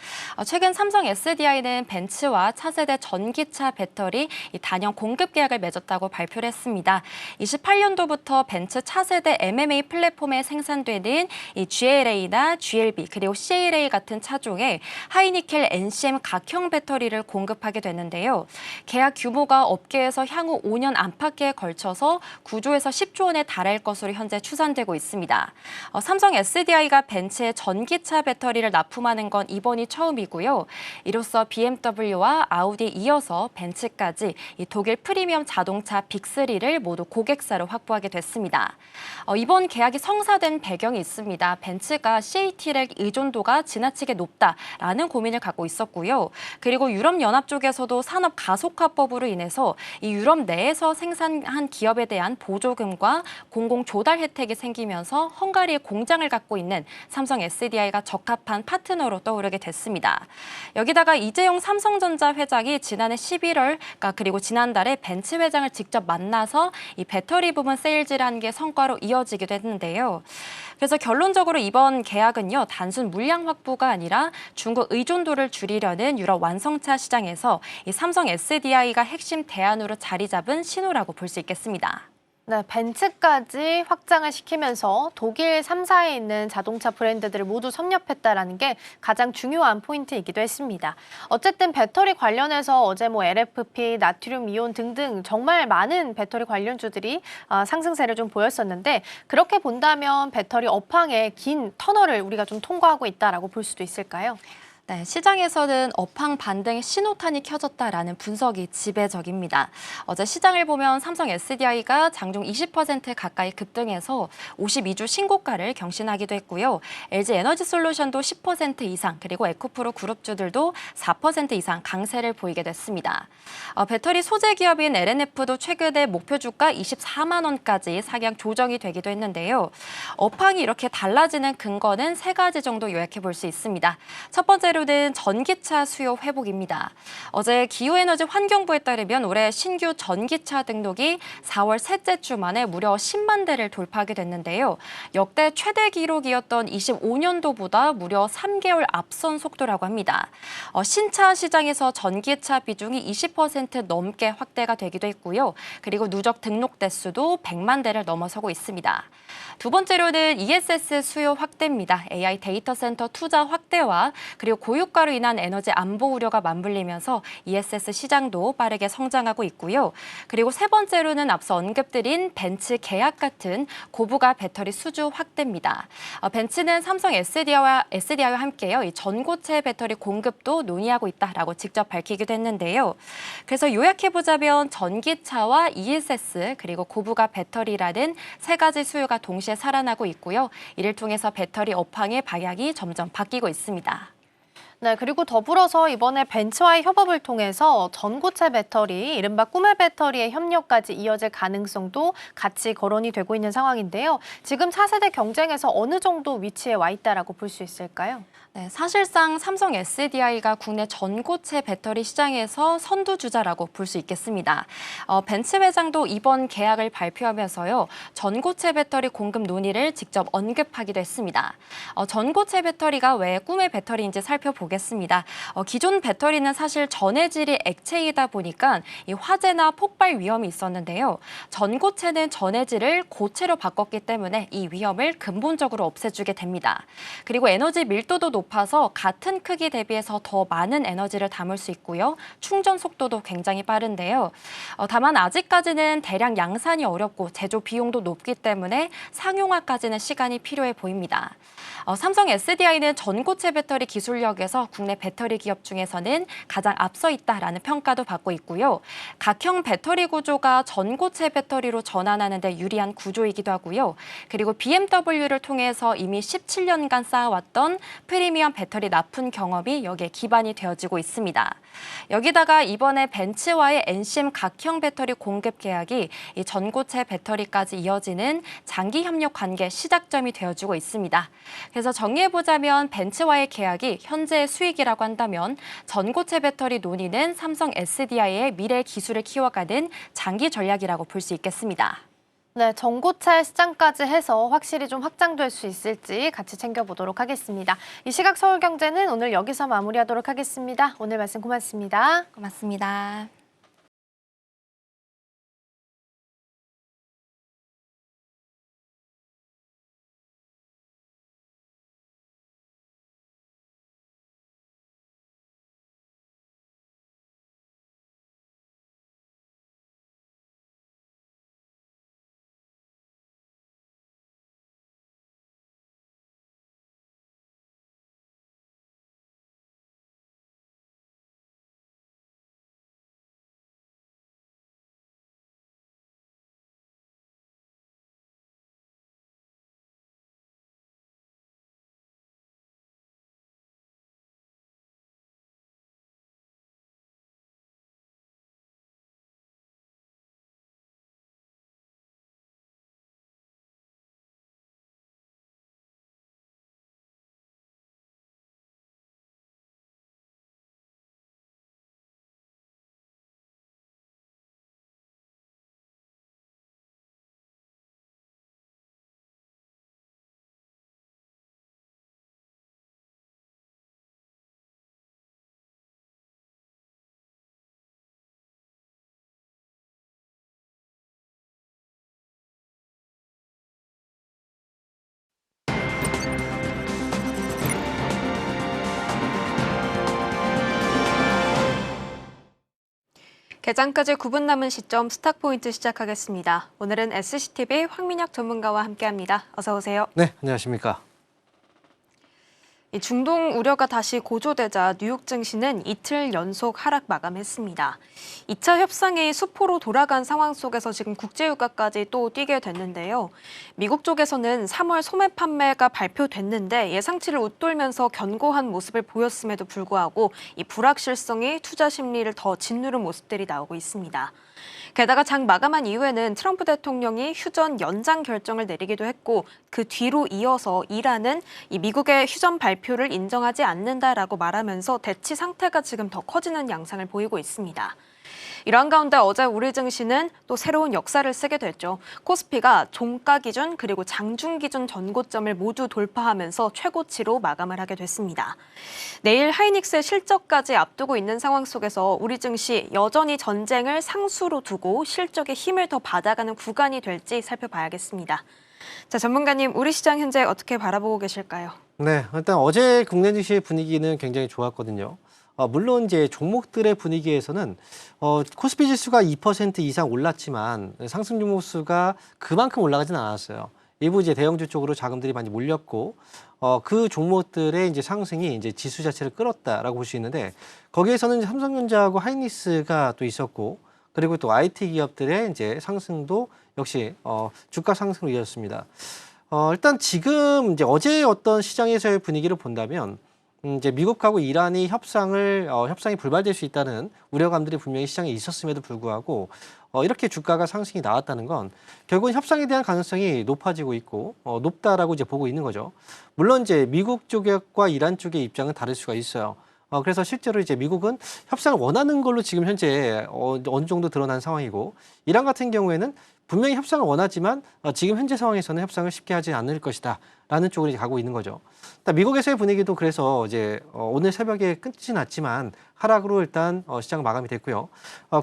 최근 삼성 SDI는 벤츠와 차세대 전기차 배터리 단연 공급 계약을 맺었다고 발표를 했습니다. 28년도부터 벤츠 차세대 MMA 플랫폼에 생산되는 이 GLA나 GLB 그리고 CLA 같은 차종에 하이니켈 NCM 각형 배터리를 공급하게 됐는데요. 계약 규모가 업계에서 향후 5년 안팎에 걸쳐서 9조에서 10조 원에 달할 것으로 현재 추산되고 있습니다. 삼성 SDI가 벤츠의 전기차 배터리를 납품하는 건 이번이 처음이고요. 이로써 BMW와 아우디에 이어서 벤츠까지 이 독일 프리미엄 자동차 빅3를 모두 고객사로 확보하게 됐습니다. 이번 계약이 성사된 배경이 있습니다. 벤츠가 CATL 의존도가 지나치게 높다라는 고민을 갖고 있었고요. 그리고 유럽연합 쪽에서도 산업 가속화법으로 인해서 이 유럽 내에서 생산한 기업에 대한 보조금과 공공 조달 혜택이 생기면서 헝가리에 공장을 갖고 있는 삼성 SDI가 적합한 파트너로 떠오르게 됐습니다. 여기다가 이재용 삼성전자 회장이 지난해 11월, 그리고 지난달에 벤츠 회장을 직접 만나서 이 배터리 부분 세일즈를 한 게 성과로 이어지기도 했는데요. 그래서 결론적으로 이번 계약은요, 단순 물량 확보가 아니라 중국 의존도를 줄이려는 유럽 완성차 시장에서 이 삼성 SDI가 핵심 대안으로 자리 잡은 신호라고 볼 수 있겠습니다. 네, 벤츠까지 확장을 시키면서 독일 3사에 있는 자동차 브랜드들을 모두 섭렵했다라는 게 가장 중요한 포인트이기도 했습니다. 어쨌든 배터리 관련해서 어제 LFP, 나트륨 이온 등등 정말 많은 배터리 관련주들이 상승세를 좀 보였었는데 그렇게 본다면 배터리 업황의 긴 터널을 우리가 좀 통과하고 있다라고 볼 수도 있을까요? 네, 시장에서는 업황 반등의 신호탄이 켜졌다라는 분석이 지배적입니다. 어제 시장을 보면 삼성 SDI가 장중 20% 가까이 급등해서 52주 신고가를 경신하기도 했고요. LG 에너지솔루션도 10% 이상, 그리고 에코프로 그룹주들도 4% 이상 강세를 보이게 됐습니다. 배터리 소재 기업인 LNF도 최근에 목표 주가 24만 원까지 상향 조정이 되기도 했는데요. 업황이 이렇게 달라지는 근거는 세 가지 정도 요약해 볼 수 있습니다. 첫 번째로 는 전기차 수요 회복입니다. 어제 기후에너지 환경부에 따르면 올해 신규 전기차 등록이 4월 셋째 주 만에 무려 10만 대를 돌파하게 됐는데요. 역대 최대 기록이었던 25년도보다 무려 3개월 앞선 속도라고 합니다. 신차 시장에서 전기차 비중이 20% 넘게 확대가 되기도 했고요. 그리고 누적 등록 대수도 100만 대를 넘어서고 있습니다. 두 번째로는 ESS 수요 확대입니다. AI 데이터 센터 투자 확대와 그리고 고유가로 인한 에너지 안보 우려가 맞물리면서 ESS 시장도 빠르게 성장하고 있고요. 그리고 세 번째로는 앞서 언급드린 벤츠 계약 같은 고부가 배터리 수주 확대입니다. 벤츠는 삼성 SDI와 함께요. 이 전고체 배터리 공급도 논의하고 있다라고 직접 밝히기도 했는데요. 그래서 요약해보자면 전기차와 ESS 그리고 고부가 배터리라는 세 가지 수요가 동시에 살아나고 있고요. 이를 통해서 배터리 업황의 방향이 점점 바뀌고 있습니다. 네, 그리고 더불어서 이번에 벤츠와의 협업을 통해서 전고체 배터리, 이른바 꿈의 배터리의 협력까지 이어질 가능성도 같이 거론이 되고 있는 상황인데요. 지금 차세대 경쟁에서 어느 정도 위치에 와 있다라고 볼 수 있을까요? 네, 사실상 삼성 SDI가 국내 전고체 배터리 시장에서 선두주자라고 볼 수 있겠습니다. 벤츠 회장도 이번 계약을 발표하면서요, 전고체 배터리 공급 논의를 직접 언급하기도 했습니다. 전고체 배터리가 왜 꿈의 배터리인지 살펴보겠습니다. 기존 배터리는 사실 전해질이 액체이다 보니까 이 화재나 폭발 위험이 있었는데요. 전고체는 전해질을 고체로 바꿨기 때문에 이 위험을 근본적으로 없애주게 됩니다. 그리고 에너지 밀도도 높아서 같은 크기 대비해서 더 많은 에너지를 담을 수 있고요. 충전 속도도 굉장히 빠른데요. 다만 아직까지는 대량 양산이 어렵고 제조 비용도 높기 때문에 상용화까지는 시간이 필요해 보입니다. 삼성 SDI는 전고체 배터리 기술력에서 국내 배터리 기업 중에서는 가장 앞서 있다라는 평가도 받고 있고요. 각형 배터리 구조가 전고체 배터리로 전환하는 데 유리한 구조이기도 하고요. 그리고 BMW를 통해서 이미 17년간 쌓아왔던 프리미엄 배터리 납품 경험이 여기에 기반이 되어지고 있습니다. 여기다가 이번에 벤츠와의 엔심 각형 배터리 공급 계약이 이 전고체 배터리까지 이어지는 장기 협력 관계 시작점이 되어주고 있습니다. 그래서 정리해보자면 벤츠와의 계약이 현재의 수익이라고 한다면 전고체 배터리 논의는 삼성 SDI의 미래 기술을 키워가는 장기 전략이라고 볼 수 있겠습니다. 네, 전고체 시장까지 해서 확실히 좀 확장될 수 있을지 같이 챙겨보도록 하겠습니다. 이 시각 서울경제는 오늘 여기서 마무리하도록 하겠습니다. 오늘 말씀 고맙습니다. 고맙습니다. 개장까지 9분 남은 시점 스탁포인트 시작하겠습니다. 오늘은 SCTV 황민혁 전문가와 함께합니다. 어서 오세요. 네, 안녕하십니까. 이 중동 우려가 다시 고조되자 뉴욕 증시는 이틀 연속 하락 마감했습니다. 2차 협상이 수포로 돌아간 상황 속에서 지금 국제유가까지 또 뛰게 됐는데요. 미국 쪽에서는 3월 소매 판매가 발표됐는데 예상치를 웃돌면서 견고한 모습을 보였음에도 불구하고 이 불확실성이 투자 심리를 더 짓누른 모습들이 나오고 있습니다. 게다가 장 마감한 이후에는 트럼프 대통령이 휴전 연장 결정을 내리기도 했고 그 뒤로 이어서 이란은 이 미국의 휴전 발표를 인정하지 않는다라고 말하면서 대치 상태가 지금 더 커지는 양상을 보이고 있습니다. 이러한 가운데 어제 우리 증시는 또 새로운 역사를 쓰게 됐죠. 코스피가 종가 기준 그리고 장중 기준 전고점을 모두 돌파하면서 최고치로 마감을 하게 됐습니다. 내일 하이닉스의 실적까지 앞두고 있는 상황 속에서 우리 증시 여전히 전쟁을 상수로 두고 실적의 힘을 더 받아가는 구간이 될지 살펴봐야겠습니다. 자, 전문가님, 우리 시장 현재 어떻게 바라보고 계실까요? 네, 일단 어제 국내 증시의 분위기는 굉장히 좋았거든요. 물론 이제 종목들의 분위기에서는 코스피 지수가 2% 이상 올랐지만 상승 종목 수가 그만큼 올라가지는 않았어요. 일부 이제 대형주 쪽으로 자금들이 많이 몰렸고 그 종목들의 이제 상승이 이제 지수 자체를 끌었다라고 볼 수 있는데 거기에서는 이제 삼성전자하고 하이닉스가 또 있었고 그리고 또 IT 기업들의 이제 상승도 역시 주가 상승으로 이어졌습니다. 일단 지금 이제 어제 어떤 시장에서의 분위기를 본다면 이제 미국하고 이란이 협상이 불발될 수 있다는 우려감들이 분명히 시장에 있었음에도 불구하고 이렇게 주가가 상승이 나왔다는 건 결국은 협상에 대한 가능성이 높아지고 있고 높다라고 이제 보고 있는 거죠. 물론 이제 미국 쪽과 이란 쪽의 입장은 다를 수가 있어요. 그래서 실제로 이제 미국은 협상을 원하는 걸로 지금 현재 어느 정도 드러난 상황이고 이란 같은 경우에는 분명히 협상을 원하지만 지금 현재 상황에서는 협상을 쉽게 하지 않을 것이다라는 쪽으로 이제 가고 있는 거죠. 미국에서의 분위기도 그래서 이제 오늘 새벽에 끝이 났지만 하락으로 일단 시장 마감이 됐고요.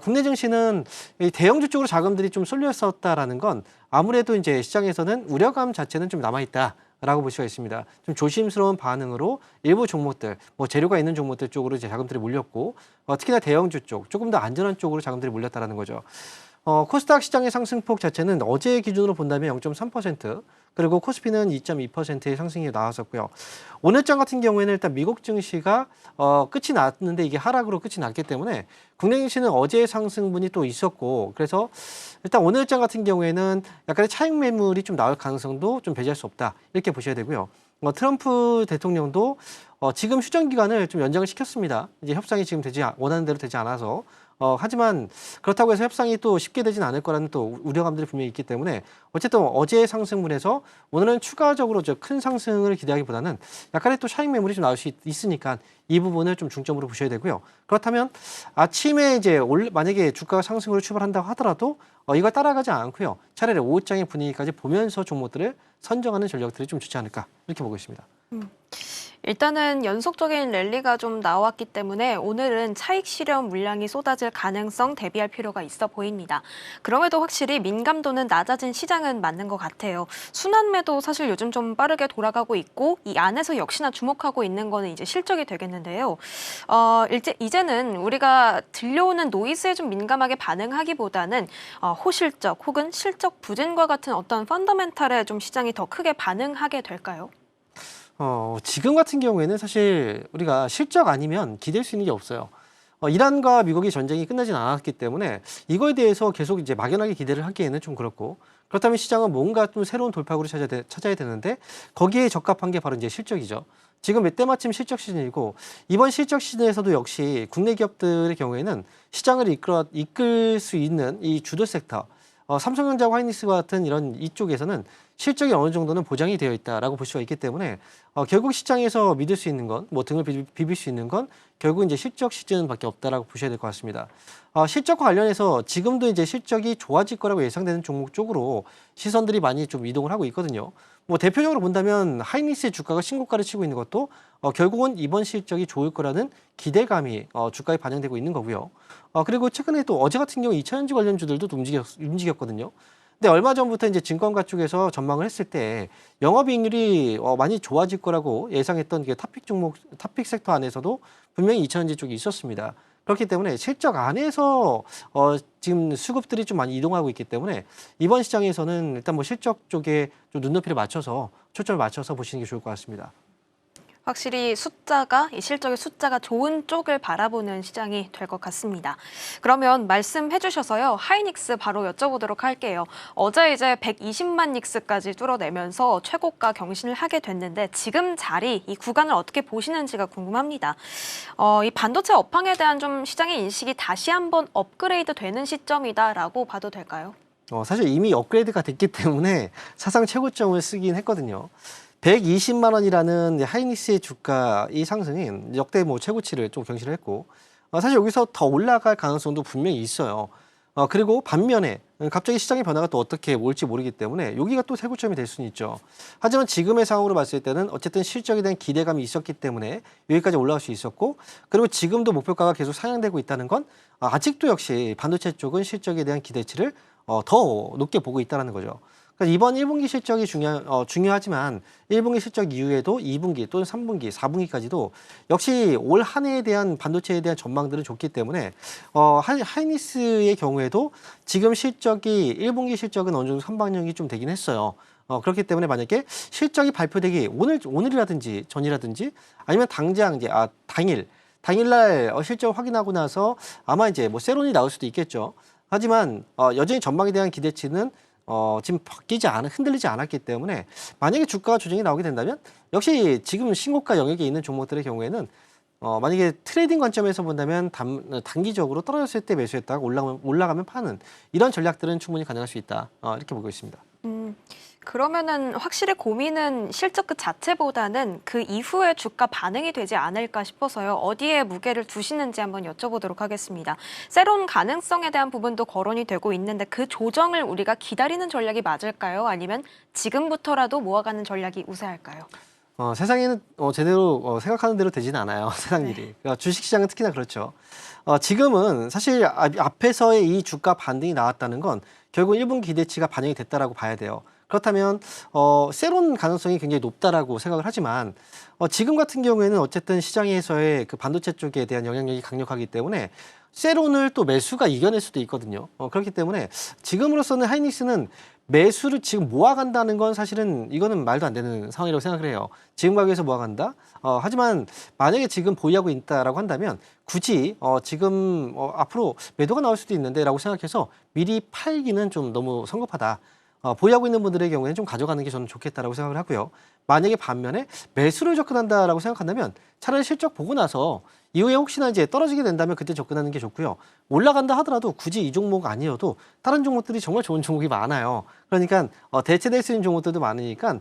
국내 증시는 이 대형주 쪽으로 자금들이 좀 쏠렸었다라는 건 아무래도 이제 시장에서는 우려감 자체는 좀 남아있다라고 볼 수가 있습니다. 좀 조심스러운 반응으로 일부 종목들, 뭐 재료가 있는 종목들 쪽으로 이제 자금들이 몰렸고 특히나 대형주 쪽, 조금 더 안전한 쪽으로 자금들이 몰렸다라는 거죠. 코스닥 시장의 상승폭 자체는 어제 기준으로 본다면 0.3%, 그리고 코스피는 2.2%의 상승이 나왔었고요. 오늘장 같은 경우에는 일단 미국 증시가 끝이 났는데 이게 하락으로 끝이 났기 때문에 국내 증시는 어제의 상승분이 또 있었고 그래서 일단 오늘장 같은 경우에는 약간의 차익 매물이 좀 나올 가능성도 좀 배제할 수 없다 이렇게 보셔야 되고요. 트럼프 대통령도 지금 휴전 기간을 좀 연장을 시켰습니다. 이제 협상이 지금 원하는 대로 되지 않아서 하지만 그렇다고 해서 협상이 또 쉽게 되진 않을 거라는 또 우려감들이 분명히 있기 때문에 어쨌든 어제의 상승분에서 오늘은 추가적으로 큰 상승을 기대하기보다는 약간의 또 차익 매물이 좀 나올 수 있으니까 이 부분을 좀 중점으로 보셔야 되고요. 그렇다면 아침에 이제 만약에 주가가 상승으로 출발한다고 하더라도 이걸 따라가지 않고요. 차라리 오후장의 분위기까지 보면서 종목들을 선정하는 전략들이 좀 좋지 않을까 이렇게 보고 있습니다. 일단은 연속적인 랠리가 좀 나왔기 때문에 오늘은 차익 실현 물량이 쏟아질 가능성 대비할 필요가 있어 보입니다. 그럼에도 확실히 민감도는 낮아진 시장은 맞는 것 같아요. 순환매도 사실 요즘 좀 빠르게 돌아가고 있고 이 안에서 역시나 주목하고 있는 거는 이제 실적이 되겠는데요. 이제는 우리가 들려오는 노이즈에 좀 민감하게 반응하기보다는 호실적 혹은 실적 부진과 같은 어떤 펀더멘탈에 좀 시장이 더 크게 반응하게 될까요? 지금 같은 경우에는 사실 우리가 실적 아니면 기댈 수 있는 게 없어요. 이란과 미국의 전쟁이 끝나진 않았기 때문에 이거에 대해서 계속 이제 막연하게 기대를 하기에는 좀 그렇고 그렇다면 시장은 뭔가 좀 새로운 돌파구를 찾아야 되는데 거기에 적합한 게 바로 이제 실적이죠. 지금 때마침 실적 시즌이고 이번 실적 시즌에서도 역시 국내 기업들의 경우에는 시장을 이끌 수 있는 이 주도 섹터 삼성전자와 하이닉스와 같은 이쪽에서는 실적이 어느 정도는 보장이 되어 있다라고 볼 수가 있기 때문에 결국 시장에서 믿을 수 있는 건, 뭐 등을 비빌 수 있는 건 결국 이제 실적 시즌밖에 없다라고 보셔야 될 것 같습니다. 실적과 관련해서 지금도 이제 실적이 좋아질 거라고 예상되는 종목 쪽으로 시선들이 많이 좀 이동을 하고 있거든요. 뭐 대표적으로 본다면 하이닉스의 주가가 신고가를 치고 있는 것도 결국은 이번 실적이 좋을 거라는 기대감이 주가에 반영되고 있는 거고요. 그리고 최근에 또 어제 같은 경우 2차전지 관련주들도 움직였거든요. 근데 얼마 전부터 이제 증권가 쪽에서 전망을 했을 때 영업이익률이 많이 좋아질 거라고 예상했던 게 탑픽 섹터 안에서도 분명히 2차전지 쪽이 있었습니다. 그렇기 때문에 실적 안에서 지금 수급들이 좀 많이 이동하고 있기 때문에 이번 시장에서는 일단 뭐 실적 쪽에 좀 눈높이를 맞춰서 초점을 맞춰서 보시는 게 좋을 것 같습니다. 확실히 이 실적의 숫자가 좋은 쪽을 바라보는 시장이 될 것 같습니다. 그러면 말씀해 주셔서요. 하이닉스 바로 여쭤보도록 할게요. 어제 이제 120만 닉스까지 뚫어내면서 최고가 경신을 하게 됐는데 지금 자리, 이 구간을 어떻게 보시는지가 궁금합니다. 이 반도체 업황에 대한 좀 시장의 인식이 다시 한번 업그레이드 되는 시점이다라고 봐도 될까요? 사실 이미 업그레이드가 됐기 때문에 사상 최고점을 쓰긴 했거든요. 120만 원이라는 하이닉스의 주가 이 상승이 역대 뭐 최고치를 좀 경신을 했고 사실 여기서 더 올라갈 가능성도 분명히 있어요. 그리고 반면에 갑자기 시장의 변화가 또 어떻게 올지 모르기 때문에 여기가 또 최고점이 될 수는 있죠. 하지만 지금의 상황으로 봤을 때는 어쨌든 실적에 대한 기대감이 있었기 때문에 여기까지 올라갈 수 있었고 그리고 지금도 목표가가 계속 상향되고 있다는 건 아직도 역시 반도체 쪽은 실적에 대한 기대치를 더 높게 보고 있다는 거죠. 그러니까 이번 1분기 실적이 중요하지만 1분기 실적 이후에도 2분기 또는 3분기, 4분기까지도 역시 올 한 해에 대한 반도체에 대한 전망들은 좋기 때문에 하이닉스의 경우에도 지금 실적이 1분기 실적은 어느 정도 선방영이 좀 되긴 했어요. 그렇기 때문에 만약에 실적이 발표되기 오늘이라든지 전이라든지 아니면 당장 이제 당일날 실적 확인하고 나서 아마 이제 뭐 세론이 나올 수도 있겠죠. 하지만 여전히 전망에 대한 기대치는 지금 흔들리지 않았기 때문에 만약에 주가 조정이 나오게 된다면 역시 지금 신고가 영역에 있는 종목들의 경우에는 만약에 트레이딩 관점에서 본다면 단기적으로 떨어졌을 때 매수했다가 올라가면 파는 이런 전략들은 충분히 가능할 수 있다. 이렇게 보고 있습니다. 그러면은 확실히 고민은 실적 그 자체보다는 그 이후에 주가 반응이 되지 않을까 싶어서요. 어디에 무게를 두시는지 한번 여쭤보도록 하겠습니다. 세론 가능성에 대한 부분도 거론이 되고 있는데 그 조정을 우리가 기다리는 전략이 맞을까요? 아니면 지금부터라도 모아가는 전략이 우세할까요? 세상에는 제대로 생각하는 대로 되지는 않아요. 세상 일이. 그러니까 주식시장은 특히나 그렇죠. 지금은 사실 앞에서의 이 주가 반등이 나왔다는 건 결국 1분기 기대치가 반영이 됐다라고 봐야 돼요. 그렇다면 세론 가능성이 굉장히 높다라고 생각을 하지만 지금 같은 경우에는 어쨌든 시장에서의 그 반도체 쪽에 대한 영향력이 강력하기 때문에 세론을 또 매수가 이겨낼 수도 있거든요. 그렇기 때문에 지금으로서는 하이닉스는 매수를 지금 모아간다는 건 사실은 이거는 말도 안 되는 상황이라고 생각을 해요. 지금 가격에서 모아간다. 하지만 만약에 지금 보유하고 있다라고 한다면 굳이 지금 앞으로 매도가 나올 수도 있는데라고 생각해서 미리 팔기는 좀 너무 성급하다. 보유하고 있는 분들의 경우에는 좀 가져가는 게 저는 좋겠다라고 생각을 하고요. 만약에 반면에 매수를 접근한다라고 생각한다면 차라리 실적 보고 나서 이후에 혹시나 이제 떨어지게 된다면 그때 접근하는 게 좋고요. 올라간다 하더라도 굳이 이 종목 아니어도 다른 종목들이 정말 좋은 종목이 많아요. 그러니까 대체될 수 있는 종목들도 많으니까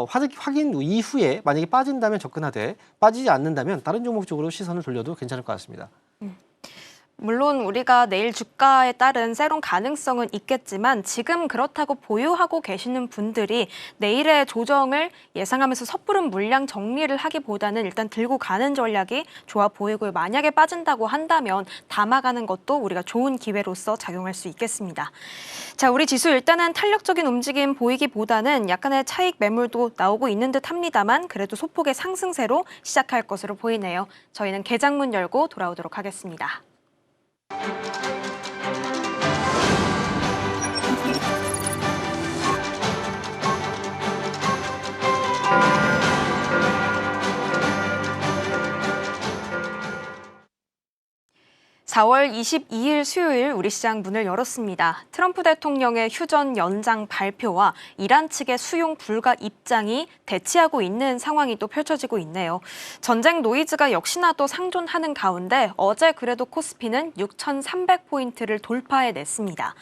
확인 이후에 만약에 빠진다면 접근하되 빠지지 않는다면 다른 종목 쪽으로 시선을 돌려도 괜찮을 것 같습니다. 물론 우리가 내일 주가에 따른 세론 가능성은 있겠지만 지금 그렇다고 보유하고 계시는 분들이 내일의 조정을 예상하면서 섣부른 물량 정리를 하기보다는 일단 들고 가는 전략이 좋아 보이고요. 만약에 빠진다고 한다면 담아가는 것도 우리가 좋은 기회로서 작용할 수 있겠습니다. 자, 우리 지수 일단은 탄력적인 움직임 보이기보다는 약간의 차익 매물도 나오고 있는 듯 합니다만 그래도 소폭의 상승세로 시작할 것으로 보이네요. 저희는 개장문 열고 돌아오도록 하겠습니다. (4월 22일) 수요일 우리 시장 문을 열었습니다. 트럼프 대통령의 휴전 연장 발표와 이란 측의 수용 불가 입장이 대치하고 있는 상황이 또 펼쳐지고 있네요. 전쟁 노이즈가 역시나 또 상존하는 가운데 어제 그래도 코스피는 6,300포인트를 돌파해냈습니다.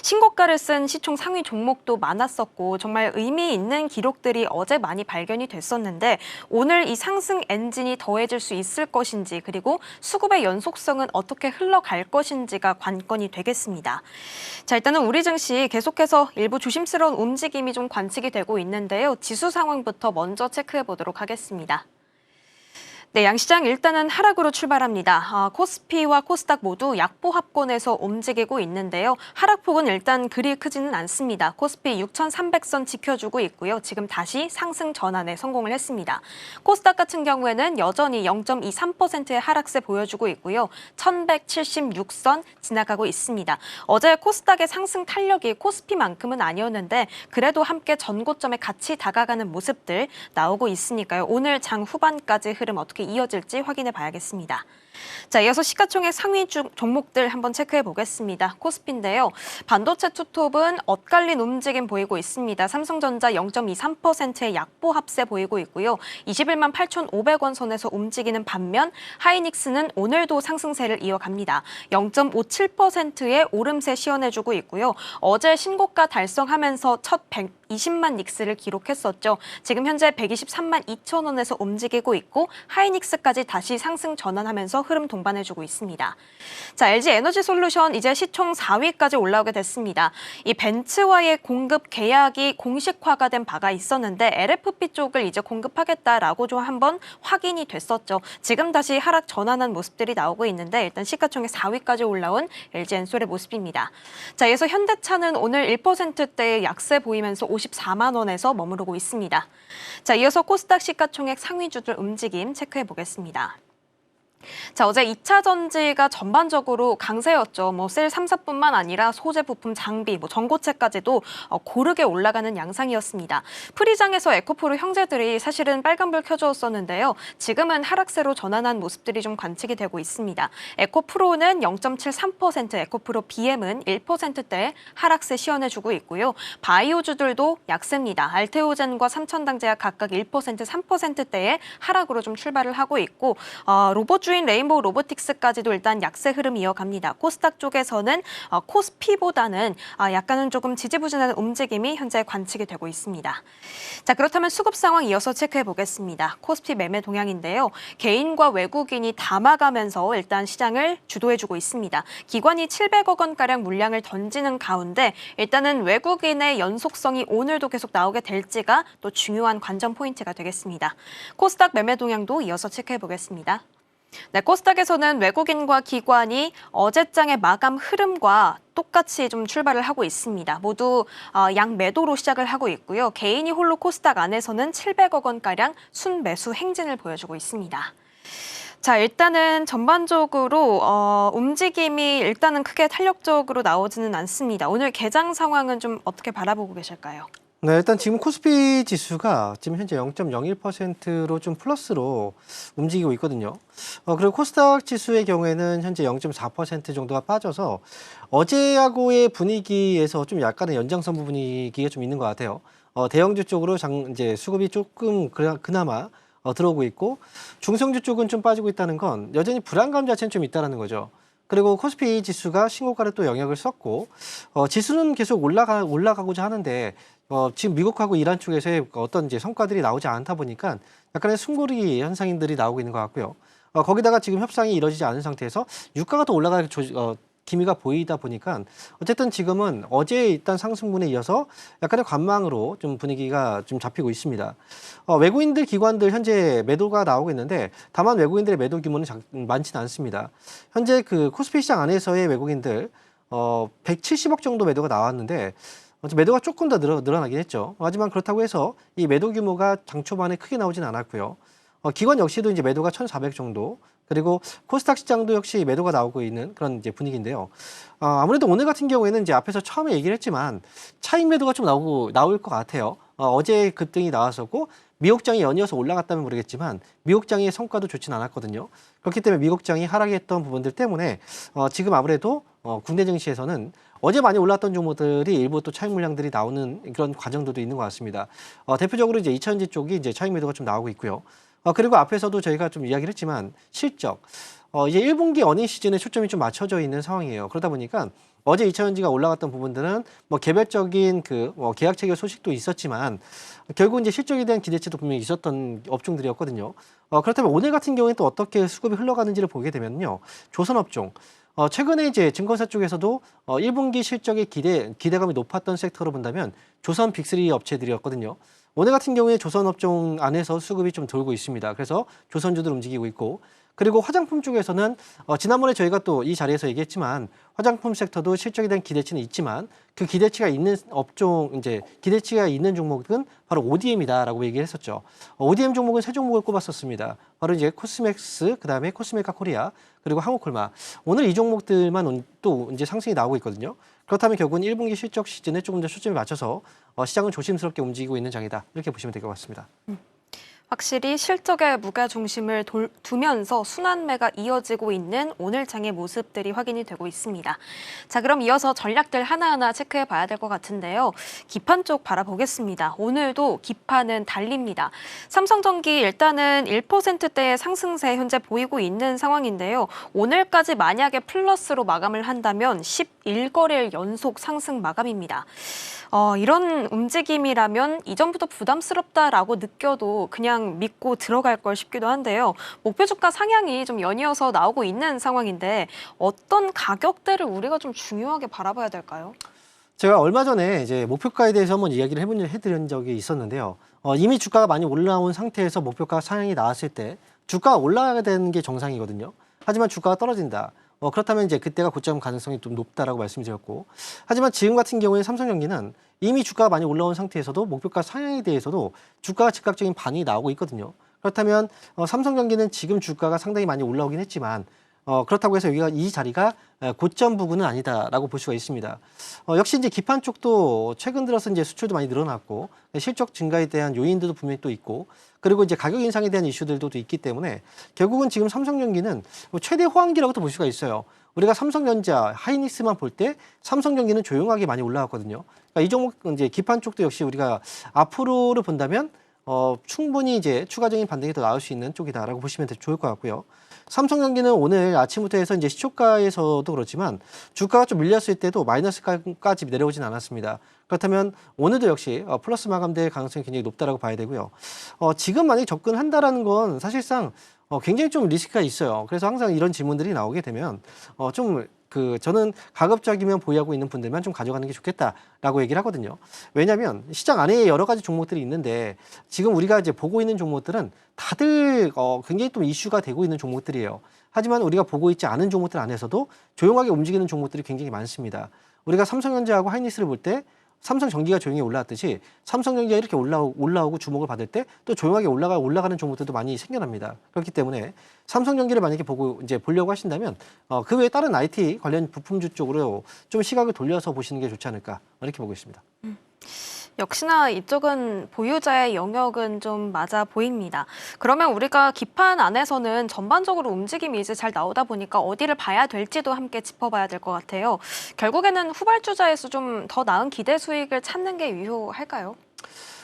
신고가를 쓴 시총 상위 종목도 많았었고 정말 의미 있는 기록들이 어제 많이 발견이 됐었는데 오늘 이 상승 엔진이 더해질 수 있을 것인지 그리고 수급의 연속성은 어떻게 흘러갈 것인지가 관건이 되겠습니다. 자, 일단은 우리 증시 계속해서 일부 조심스러운 움직임이 좀 관측이 되고 있는데요. 지수 상황부터 먼저 체크해 보도록 하겠습니다. 네, 양시장 일단은 하락으로 출발합니다. 코스피와 코스닥 모두 약보합권에서 움직이고 있는데요. 하락폭은 일단 그리 크지는 않습니다. 코스피 6,300선 지켜주고 있고요. 지금 다시 상승 전환에 성공을 했습니다. 코스닥 같은 경우에는 여전히 0.23%의 하락세 보여주고 있고요. 1,176선 지나가고 있습니다. 어제 코스닥의 상승 탄력이 코스피만큼은 아니었는데 그래도 함께 전고점에 같이 다가가는 모습들 나오고 있으니까요. 오늘 장 후반까지 흐름 어떻게 이어질지 확인해 봐야겠습니다. 자, 이어서 시가총액 상위 종목들 한번 체크해 보겠습니다. 코스피인데요. 반도체 투톱은 엇갈린 움직임 보이고 있습니다. 삼성전자 0.23%의 약보 합세 보이고 있고요. 21만 8,500원 선에서 움직이는 반면 하이닉스는 오늘도 상승세를 이어갑니다. 0.57%의 오름세 시연해주고 있고요. 어제 신고가 달성하면서 첫 120만 닉스를 기록했었죠. 지금 현재 123만 2천 원에서 움직이고 있고 하이닉스까지 다시 상승 전환하면서 흐름 동반해주고 있습니다. 자, LG 에너지솔루션 이제 시총 4위까지 올라오게 됐습니다. 이 벤츠와의 공급 계약이 공식화가 된 바가 있었는데 LFP 쪽을 이제 공급하겠다라고 좀 한번 확인이 됐었죠. 지금 다시 하락 전환한 모습들이 나오고 있는데 일단 시가총액 4위까지 올라온 LG엔솔의 모습입니다. 자, 이어서 현대차는 오늘 1%대의 약세 보이면서 54만 원에서 머무르고 있습니다. 자, 이어서 코스닥 시가총액 상위주들 움직임 체크해 보겠습니다. 자, 어제 2차 전지가 전반적으로 강세였죠. 셀 3사뿐만 아니라 소재, 부품, 장비, 전고체까지도 고르게 올라가는 양상이었습니다. 프리장에서 에코프로 형제들이 사실은 빨간불 켜주었었는데요. 지금은 하락세로 전환한 모습들이 좀 관측이 되고 있습니다. 에코프로는 0.73%, 에코프로 BM은 1%대 하락세 시연해주고 있고요. 바이오주들도 약세입니다. 알테오젠과 삼천당제약 각각 1%, 3%대의 하락으로 좀 출발을 하고 있고 로봇주인 레인보우 로보틱스까지도 일단 약세 흐름 이어갑니다. 코스닥 쪽에서는 코스피보다는 약간은 조금 지지부진한 움직임이 현재 관측이 되고 있습니다. 자, 그렇다면 수급 상황 이어서 체크해 보겠습니다. 코스피 매매 동향인데요. 개인과 외국인이 담아가면서 일단 시장을 주도해주고 있습니다. 기관이 700억 원가량 물량을 던지는 가운데 일단은 외국인의 연속성이 오늘도 계속 나오게 될지가 또 중요한 관전 포인트가 되겠습니다. 코스닥 매매 동향도 이어서 체크해 보겠습니다. 네, 코스닥에서는 외국인과 기관이 어제장의 마감 흐름과 똑같이 좀 출발을 하고 있습니다. 모두 양매도로 시작을 하고 있고요. 개인이 홀로 코스닥 안에서는 700억 원가량 순매수 행진을 보여주고 있습니다. 자, 일단은 전반적으로 움직임이 일단은 크게 탄력적으로 나오지는 않습니다. 오늘 개장 상황은 좀 어떻게 바라보고 계실까요? 네, 일단 지금 코스피 지수가 지금 현재 0.01%로 좀 플러스로 움직이고 있거든요. 그리고 코스닥 지수의 경우에는 현재 0.4% 정도가 빠져서 어제하고의 분위기에서 좀 약간의 연장선 분위기가 좀 있는 것 같아요. 대형주 쪽으로 이제 수급이 조금 그나마 들어오고 있고 중성주 쪽은 좀 빠지고 있다는 건 여전히 불안감 자체는 좀 있다는 거죠. 그리고 코스피 지수가 신고가를 또 영향을 썼고 지수는 계속 올라가고자 하는데 지금 미국하고 이란 쪽에서의 어떤 이제 성과들이 나오지 않다 보니까 약간의 숨고르기 현상들이 나오고 있는 것 같고요. 거기다가 지금 협상이 이루어지지 않은 상태에서 유가가 더 올라갈 기미가 보이다 보니까 어쨌든 지금은 어제 일단 상승분에 이어서 약간의 관망으로 좀 분위기가 좀 잡히고 있습니다. 외국인들 기관들 현재 매도가 나오고 있는데 다만 외국인들의 매도 규모는 많지는 않습니다. 현재 그 코스피 시장 안에서의 외국인들 170억 정도 매도가 나왔는데 매도가 조금 더 늘어나긴 했죠. 하지만 그렇다고 해서 이 매도 규모가 장 초반에 크게 나오진 않았고요. 기관 역시도 이제 매도가 1,400 정도. 그리고 코스닥 시장도 역시 매도가 나오고 있는 그런 이제 분위기인데요. 아무래도 오늘 같은 경우에는 이제 앞에서 처음에 얘기를 했지만 차익 매도가 좀 나올 것 같아요. 어제 급등이 나왔었고 미국장이 연이어서 올라갔다면 모르겠지만 미국장의 성과도 좋진 않았거든요. 그렇기 때문에 미국장이 하락했던 부분들 때문에 지금 아무래도 국내 증시에서는 어제 많이 올랐던 종목들이 일부 또 차익 물량들이 나오는 그런 과정들도 있는 것 같습니다. 대표적으로 이제 이천지 쪽이 이제 차익 매도가 좀 나오고 있고요. 그리고 앞에서도 저희가 좀 이야기를 했지만 실적, 이제 1분기 어닝 시즌에 초점이 좀 맞춰져 있는 상황이에요. 그러다 보니까 어제 이차전지가 올라갔던 부분들은 개별적인 계약 체결 소식도 있었지만 결국 이제 실적에 대한 기대치도 분명히 있었던 업종들이었거든요. 그렇다면 오늘 같은 경우에 또 어떻게 수급이 흘러가는지를 보게 되면요. 조선업종. 최근에 이제 증권사 쪽에서도 1분기 실적의 기대감이 높았던 섹터로 본다면 조선 빅3 업체들이었거든요. 오늘 같은 경우에 조선업종 안에서 수급이 좀 돌고 있습니다. 그래서 조선주들 움직이고 있고 그리고 화장품 쪽에서는 지난번에 저희가 또 이 자리에서 얘기했지만 화장품 섹터도 실적에 대한 기대치는 있지만 그 기대치가 있는 기대치가 있는 종목은 바로 ODM이다라고 얘기를 했었죠. ODM 종목은 세 종목을 꼽았었습니다. 바로 이제 코스맥스, 그다음에 코스메카 코리아, 그리고 한국콜마. 오늘 이 종목들만 또 이제 상승이 나오고 있거든요. 그렇다면 결국은 1분기 실적 시즌에 조금 더 초점을 맞춰서 시장은 조심스럽게 움직이고 있는 장이다. 이렇게 보시면 될 것 같습니다. 확실히 실적에 무게 중심을 두면서 순환매가 이어지고 있는 오늘 장의 모습들이 확인이 되고 있습니다. 자, 그럼 이어서 전략들 하나하나 체크해 봐야 될 것 같은데요. 기판 쪽 바라보겠습니다. 오늘도 기판은 달립니다. 삼성전기 일단은 1%대의 상승세 현재 보이고 있는 상황인데요. 오늘까지 만약에 플러스로 마감을 한다면 11거래일 연속 상승 마감입니다. 이런 움직임이라면 이전부터 부담스럽다라고 느껴도 그냥 그냥 믿고 들어갈 걸 싶기도 한데요. 목표 주가 상향이 좀 연이어서 나오고 있는 상황인데 어떤 가격대를 우리가 좀 중요하게 바라봐야 될까요? 제가 얼마 전에 이제 목표가에 대해서 한번 이야기를 해드린 적이 있었는데요. 이미 주가가 많이 올라온 상태에서 목표가 상향이 나왔을 때 주가가 올라가야 되는 게 정상이거든요. 하지만 주가가 떨어진다. 그렇다면 이제 그때가 고점 가능성이 좀 높다라고 말씀드렸고, 하지만 지금 같은 경우에 삼성전기는 이미 주가가 많이 올라온 상태에서도 목표가 상향에 대해서도 주가가 즉각적인 반응이 나오고 있거든요. 그렇다면 삼성전기는 지금 주가가 상당히 많이 올라오긴 했지만 그렇다고 해서 여기가 이 자리가 고점 부근은 아니다라고 볼 수가 있습니다. 역시 이제 기판 쪽도 최근 들어서 이제 수출도 많이 늘어났고 실적 증가에 대한 요인들도 분명히 또 있고, 그리고 이제 가격 인상에 대한 이슈들도 또 있기 때문에 결국은 지금 삼성전기는 최대 호황기라고도 볼 수가 있어요. 우리가 삼성전자, 하이닉스만 볼 때 삼성전기는 조용하게 많이 올라왔거든요. 그러니까 이 종목 이제 기판 쪽도 역시 우리가 앞으로를 본다면 충분히 이제 추가적인 반등이 더 나올 수 있는 쪽이다라고 보시면 좋을 것 같고요. 삼성전기는 오늘 아침부터 해서 이제 시초가에서도 그렇지만 주가가 좀 밀렸을 때도 마이너스까지 내려오진 않았습니다. 그렇다면 오늘도 역시 플러스 마감될 가능성이 굉장히 높다라고 봐야 되고요. 지금 만약에 접근한다라는 건 사실상 굉장히 좀 리스크가 있어요. 그래서 항상 이런 질문들이 나오게 되면 저는 가급적이면 보유하고 있는 분들만 좀 가져가는 게 좋겠다라고 얘기를 하거든요. 왜냐하면 시장 안에 여러 가지 종목들이 있는데 지금 우리가 이제 보고 있는 종목들은 다들 굉장히 또 이슈가 되고 있는 종목들이에요. 하지만 우리가 보고 있지 않은 종목들 안에서도 조용하게 움직이는 종목들이 굉장히 많습니다. 우리가 삼성전자하고 하이닉스를 볼 때 삼성전기가 조용히 올라왔듯이 삼성전기가 이렇게 올라오고 주목을 받을 때 또 조용하게 올라가는 종목들도 많이 생겨납니다. 그렇기 때문에 삼성전기를 만약에 보려고 하신다면 그 외에 다른 IT 관련 부품주 쪽으로 좀 시각을 돌려서 보시는 게 좋지 않을까 이렇게 보고 있습니다. 역시나 이쪽은 보유자의 영역은 좀 맞아 보입니다. 그러면 우리가 기판 안에서는 전반적으로 움직임이 이제 잘 나오다 보니까 어디를 봐야 될지도 함께 짚어봐야 될 것 같아요. 결국에는 후발주자에서 좀 더 나은 기대 수익을 찾는 게 유효할까요?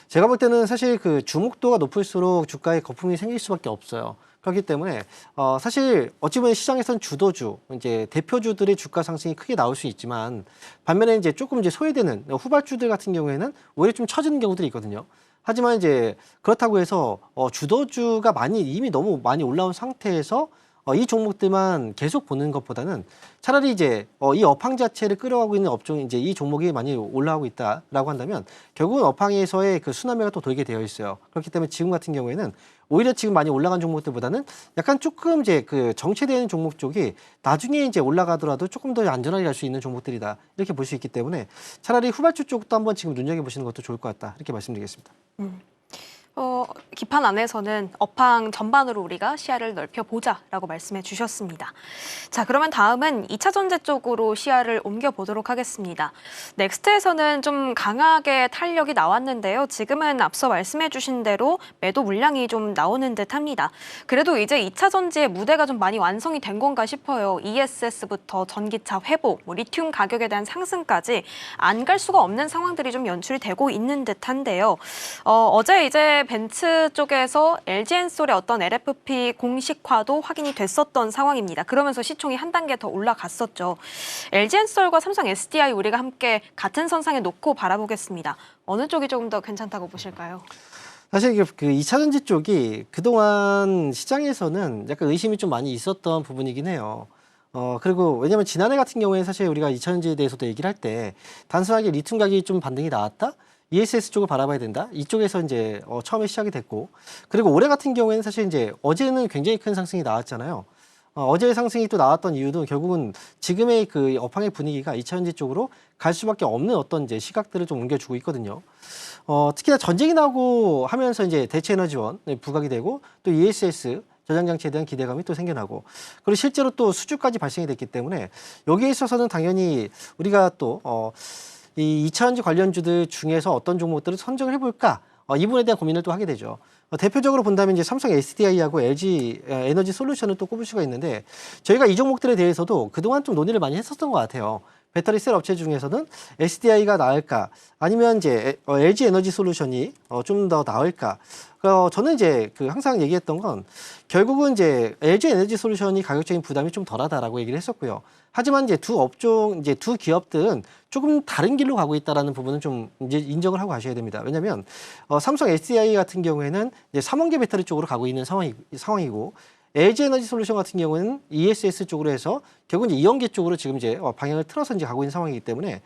제가 볼 때는 사실 그 주목도가 높을수록 주가에 거품이 생길 수밖에 없어요. 그렇기 때문에 사실 어찌 보면 시장에서는 주도주, 이제 대표주들의 주가 상승이 크게 나올 수 있지만 반면에 이제 조금 이제 소외되는 후발주들 같은 경우에는 오히려 좀 처지는 경우들이 있거든요. 하지만 이제 그렇다고 해서 주도주가 이미 너무 많이 올라온 상태에서 이 종목들만 계속 보는 것보다는 차라리 이제 이 업황 자체를 끌어가고 있는 업종이 이제 이 종목이 많이 올라가고 있다라고 한다면 결국은 업황에서의 그 순환매가 또 돌게 되어 있어요. 그렇기 때문에 지금 같은 경우에는 오히려 지금 많이 올라간 종목들보다는 약간 조금 이제 그 정체되는 종목 쪽이 나중에 이제 올라가더라도 조금 더 안전하게 갈 수 있는 종목들이다 이렇게 볼 수 있기 때문에 차라리 후발주 쪽도 한번 지금 눈여겨보시는 것도 좋을 것 같다 이렇게 말씀드리겠습니다. 기판 안에서는 업황 전반으로 우리가 시야를 넓혀보자라고 말씀해 주셨습니다. 자, 그러면 다음은 2차 전지 쪽으로 시야를 옮겨보도록 하겠습니다. 넥스트에서는 좀 강하게 탄력이 나왔는데요. 지금은 앞서 말씀해 주신 대로 매도 물량이 좀 나오는 듯합니다. 그래도 이제 2차 전지의 무대가 좀 많이 완성이 된 건가 싶어요. ESS부터 전기차 회복, 리튬 가격에 대한 상승까지 안 갈 수가 없는 상황들이 좀 연출이 되고 있는 듯한데요. 어제 이제 벤츠 쪽에서 LG엔솔의 어떤 LFP 공식화도 확인이 됐었던 상황입니다. 그러면서 시총이 한 단계 더 올라갔었죠. LG엔솔과 삼성 SDI 우리가 함께 같은 선상에 놓고 바라보겠습니다. 어느 쪽이 조금 더 괜찮다고 보실까요? 사실 그 2차 전지 쪽이 그동안 시장에서는 약간 의심이 좀 많이 있었던 부분이긴 해요. 그리고 왜냐면 지난해 같은 경우에 사실 우리가 2차 전지에 대해서도 얘기를 할 때 단순하게 리튬 가격이 좀 반등이 나왔다? ESS 쪽을 바라봐야 된다. 이쪽에서 이제 처음에 시작이 됐고, 그리고 올해 같은 경우에는 사실 이제 어제는 굉장히 큰 상승이 나왔잖아요. 어제의 상승이 또 나왔던 이유도 결국은 지금의 그 업황의 분위기가 2차 전지 쪽으로 갈 수밖에 없는 어떤 이제 시각들을 좀 옮겨주고 있거든요. 특히나 전쟁이 나고 하면서 이제 대체 에너지원 부각이 되고 또 ESS 저장 장치에 대한 기대감이 또 생겨나고, 그리고 실제로 또 수주까지 발생이 됐기 때문에 여기에 있어서는 당연히 우리가 또 이 2차 전지 관련주들 중에서 어떤 종목들을 선정을 해볼까? 이 부분에 대한 고민을 또 하게 되죠. 대표적으로 본다면 이제 삼성 SDI하고 LG 에너지 솔루션을 또 꼽을 수가 있는데 저희가 이 종목들에 대해서도 그동안 좀 논의를 많이 했었던 것 같아요. 배터리 셀 업체 중에서는 SDI가 나을까 아니면 이제 LG 에너지 솔루션이 좀 더 나을까? 저는 이제 항상 얘기했던 건 결국은 이제 LG 에너지 솔루션이 가격적인 부담이 좀 덜하다라고 얘기를 했었고요. 하지만 이제 두 기업들은 조금 다른 길로 가고 있다라는 부분은 좀 이제 인정을 하고 가셔야 됩니다. 왜냐하면 삼성 SDI 같은 경우에는 이제 3원계 배터리 쪽으로 가고 있는 상황이고 LG 에너지 솔루션 같은 경우는 ESS 쪽으로 해서 결국은 이제 2원계 쪽으로 지금 이제 방향을 틀어서 이제 가고 있는 상황이기 때문에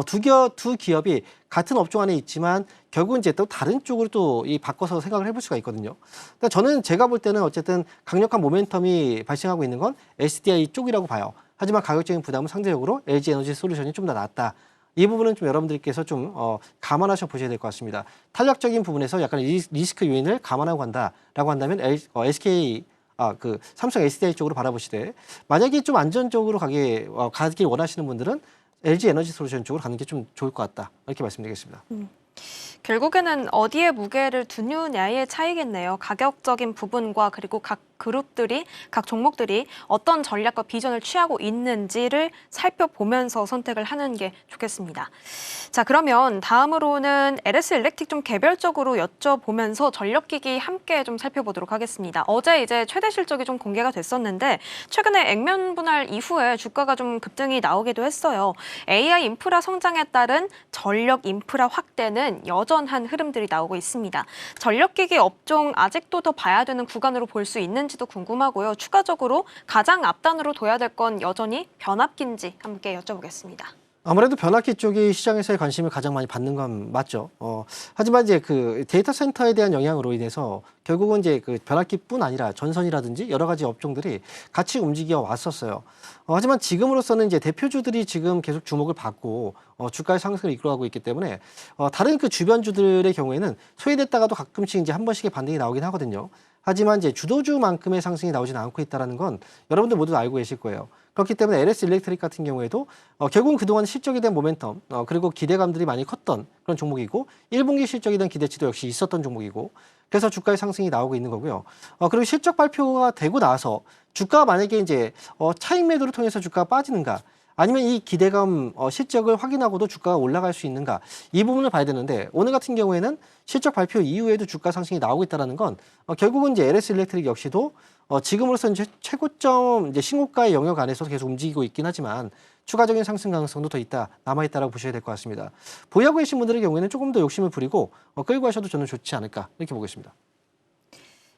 두 기업이 같은 업종 안에 있지만 결국은 이제 또 다른 쪽으로 또 바꿔서 생각을 해볼 수가 있거든요. 그러니까 저는 제가 볼 때는 어쨌든 강력한 모멘텀이 발생하고 있는 건 SDI 쪽이라고 봐요. 하지만 가격적인 부담은 상대적으로 LG 에너지 솔루션이 좀 더 낫다. 이 부분은 좀 여러분들께서 좀 감안하셔 보셔야 될 것 같습니다. 탄력적인 부분에서 약간 리스크 요인을 감안하고 간다라고 한다면 삼성 SDI 쪽으로 바라보시되 만약에 좀 안전적으로 가길 원하시는 분들은 LG 에너지 솔루션 쪽으로 가는 게 좀 좋을 것 같다. 이렇게 말씀드리겠습니다. 결국에는 어디에 무게를 두느냐의 차이겠네요. 가격적인 부분과 그리고 각 그룹들이, 각 종목들이 어떤 전략과 비전을 취하고 있는지를 살펴보면서 선택을 하는 게 좋겠습니다. 자, 그러면 다음으로는 LS 일렉틱 좀 개별적으로 여쭤보면서 전력기기 함께 좀 살펴보도록 하겠습니다. 어제 이제 최대 실적이 좀 공개가 됐었는데 최근에 액면 분할 이후에 주가가 좀 급등이 나오기도 했어요. AI 인프라 성장에 따른 전력 인프라 확대는 여전한 흐름들이 나오고 있습니다. 전력기기 업종 아직도 더 봐야 되는 구간으로 볼 수 있는지도 궁금하고요. 추가적으로 가장 앞단으로 둬야 될 건 여전히 변압기인지 함께 여쭤보겠습니다. 아무래도 변압기 쪽이 시장에서의 관심을 가장 많이 받는 건 맞죠. 하지만 이제 데이터 센터에 대한 영향으로 인해서 결국은 이제 변압기뿐 아니라 전선이라든지 여러 가지 업종들이 같이 움직여 왔었어요. 하지만 지금으로서는 이제 대표주들이 지금 계속 주목을 받고 주가의 상승을 이끌어가고 있기 때문에 다른 주변주들의 경우에는 소외됐다가도 가끔씩 이제 한 번씩의 반등이 나오긴 하거든요. 하지만 이제 주도주만큼의 상승이 나오지는 않고 있다는 건 여러분들 모두 알고 계실 거예요. 그렇기 때문에 LS 일렉트릭 같은 경우에도 결국은 그동안 실적에 대한 모멘텀 그리고 기대감들이 많이 컸던 그런 종목이고 1분기 실적에 대한 기대치도 역시 있었던 종목이고 그래서 주가의 상승이 나오고 있는 거고요. 그리고 실적 발표가 되고 나서 주가가 만약에 이제 차익 매도를 통해서 주가가 빠지는가 아니면 이 기대감 실적을 확인하고도 주가가 올라갈 수 있는가 이 부분을 봐야 되는데 오늘 같은 경우에는 실적 발표 이후에도 주가 상승이 나오고 있다는 건 결국은 이제 LS 일렉트릭 역시도 지금으로서 이제 최고점 이제 신고가의 영역 안에서 계속 움직이고 있긴 하지만 추가적인 상승 가능성도 더 남아 있다라고 보셔야 될 것 같습니다. 보유하고 계신 분들의 경우에는 조금 더 욕심을 부리고 끌고 하셔도 저는 좋지 않을까 이렇게 보고 있습니다.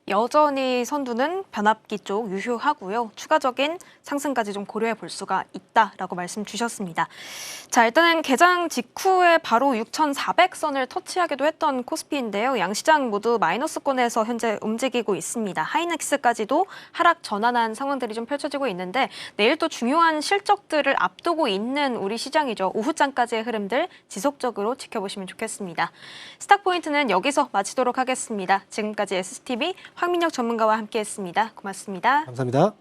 여전히 선두는 변압기 쪽 유효하고요. 추가적인 상승까지 좀 고려해 볼 수가 있다라고 말씀 주셨습니다. 자, 일단은 개장 직후에 바로 6,400선을 터치하기도 했던 코스피인데요. 양시장 모두 마이너스권에서 현재 움직이고 있습니다. 하이닉스까지도 하락 전환한 상황들이 좀 펼쳐지고 있는데 내일 또 중요한 실적들을 앞두고 있는 우리 시장이죠. 오후장까지의 흐름들 지속적으로 지켜보시면 좋겠습니다. 스탁포인트는 여기서 마치도록 하겠습니다. 지금까지 STV 황민혁 전문가와 함께했습니다. 고맙습니다. 감사합니다.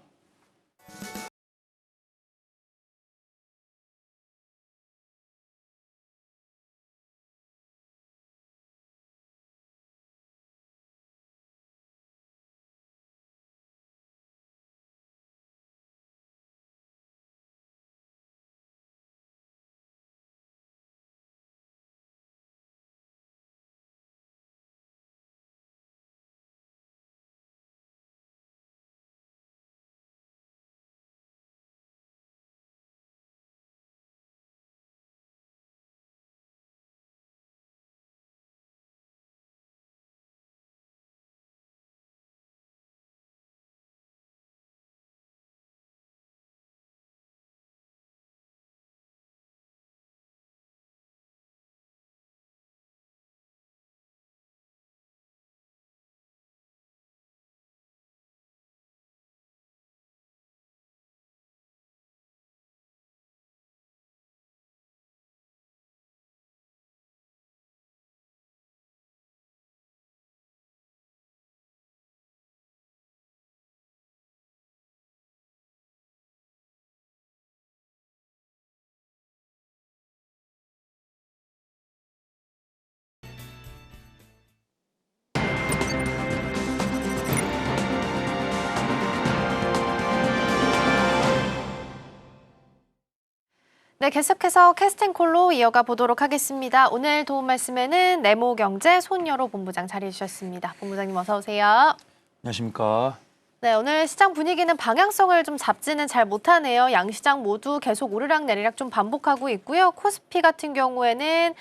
네, 계속해서 캐스팅콜로 이어가 보도록 하겠습니다. 오늘 도움 말씀에는 네모경제 손여로 본부장 자리해 주셨습니다. 본부장님 어서 오세요. 안녕하십니까. 네, 오늘 시장 분위기는 방향성을 좀 잡지는 잘 못하네요. 양시장 모두 계속 오르락 내리락 좀 반복하고 있고요. 코스피 같은 경우에는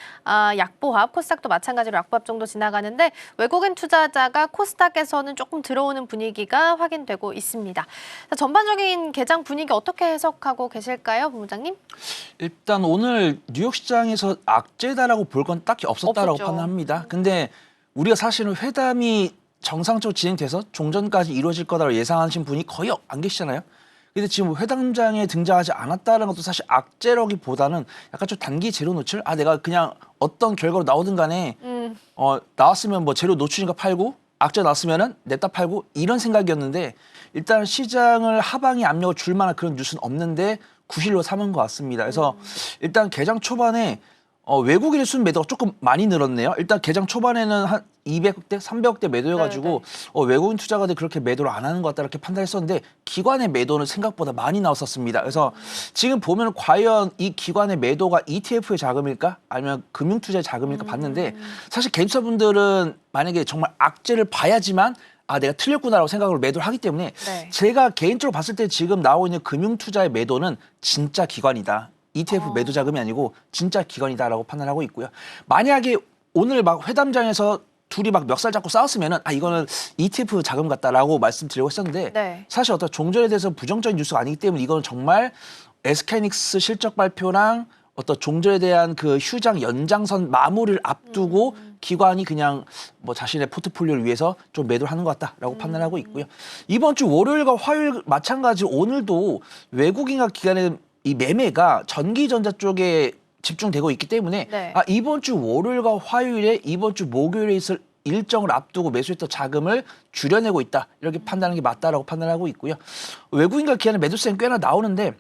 약보합, 코스닥도 마찬가지로 약보합 정도 지나가는데 외국인 투자자가 코스닥에서는 조금 들어오는 분위기가 확인되고 있습니다. 자, 전반적인 개장 분위기 어떻게 해석하고 계실까요, 본부장님? 일단 오늘 뉴욕 시장에서 악재다라고 볼 건 딱히 없었다라고 없었죠. 판단합니다. 근데 우리가 사실은 회담이 정상적으로 진행돼서 종전까지 이루어질 거다라고 예상하신 분이 거의 안 계시잖아요. 근데 지금 회담장에 등장하지 않았다는 것도 사실 악재라기보다는 약간 좀 단기 재료 노출? 내가 그냥 어떤 결과로 나오든 간에 나왔으면 뭐 재료 노출이니까 팔고 악재 나왔으면은 냈다 팔고 이런 생각이었는데 일단 시장을 하방에 압력을 줄 만한 그런 뉴스는 없는데 구실로 삼은 것 같습니다. 그래서 일단 개장 초반에 외국인의 순 매도가 조금 많이 늘었네요. 일단 개장 초반에는 한 200억대, 300억대 매도여가지고 외국인 투자가들이 그렇게 매도를 안 하는 것 같다 이렇게 판단했었는데 기관의 매도는 생각보다 많이 나왔었습니다. 그래서 지금 보면 과연 이 기관의 매도가 ETF의 자금일까 아니면 금융투자의 자금일까 봤는데 사실 개인투자분들은 만약에 정말 악재를 봐야지만 내가 틀렸구나라고 생각을 매도를 하기 때문에 네. 제가 개인적으로 봤을 때 지금 나오고 있는 금융투자의 매도는 진짜 기관이다. ETF 매도 자금이 아니고 진짜 기관이다라고 판단하고 있고요. 만약에 오늘 막 회담장에서 둘이 막 멱살 잡고 싸웠으면은 이거는 ETF 자금 같다라고 말씀드리고 했었는데 네. 사실 어떤 종전에 대해서 부정적인 뉴스가 아니기 때문에 이거는 정말 SK하이닉스 실적 발표랑 어떤 종전에 대한 그 휴장 연장선 마무리를 앞두고 기관이 그냥 뭐 자신의 포트폴리오를 위해서 좀 매도를 하는 것 같다라고 판단하고 있고요. 이번 주 월요일과 화요일 마찬가지로 오늘도 외국인과 기관의 이 매매가 전기전자 쪽에 집중되고 있기 때문에 네. 이번 주 월요일과 화요일에 이번 주 목요일에 있을 일정을 앞두고 매수했던 자금을 줄여내고 있다. 이렇게 판단하는 게 맞다라고 판단하고 있고요. 외국인과 기관의 매도세는 꽤나 나오는데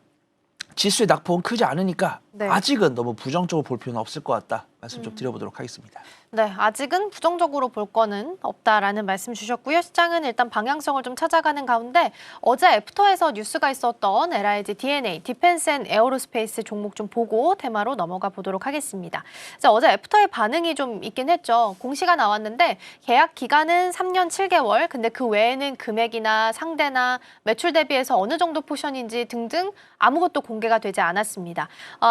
지수의 낙폭은 크지 않으니까 네. 아직은 너무 부정적으로 볼 필요는 없을 것 같다. 말씀 좀 드려보도록 하겠습니다. 네, 아직은 부정적으로 볼 거는 없다라는 말씀 주셨고요. 시장은 일단 방향성을 좀 찾아가는 가운데 어제 애프터에서 뉴스가 있었던 LIG DNA, 디펜스 앤 에어로스페이스 종목 좀 보고 테마로 넘어가 보도록 하겠습니다. 자, 어제 애프터의 반응이 좀 있긴 했죠. 공시가 나왔는데 계약 기간은 3년 7개월, 근데 그 외에는 금액이나 상대나 매출 대비해서 어느 정도 포션인지 등등 아무것도 공개가 되지 않았습니다.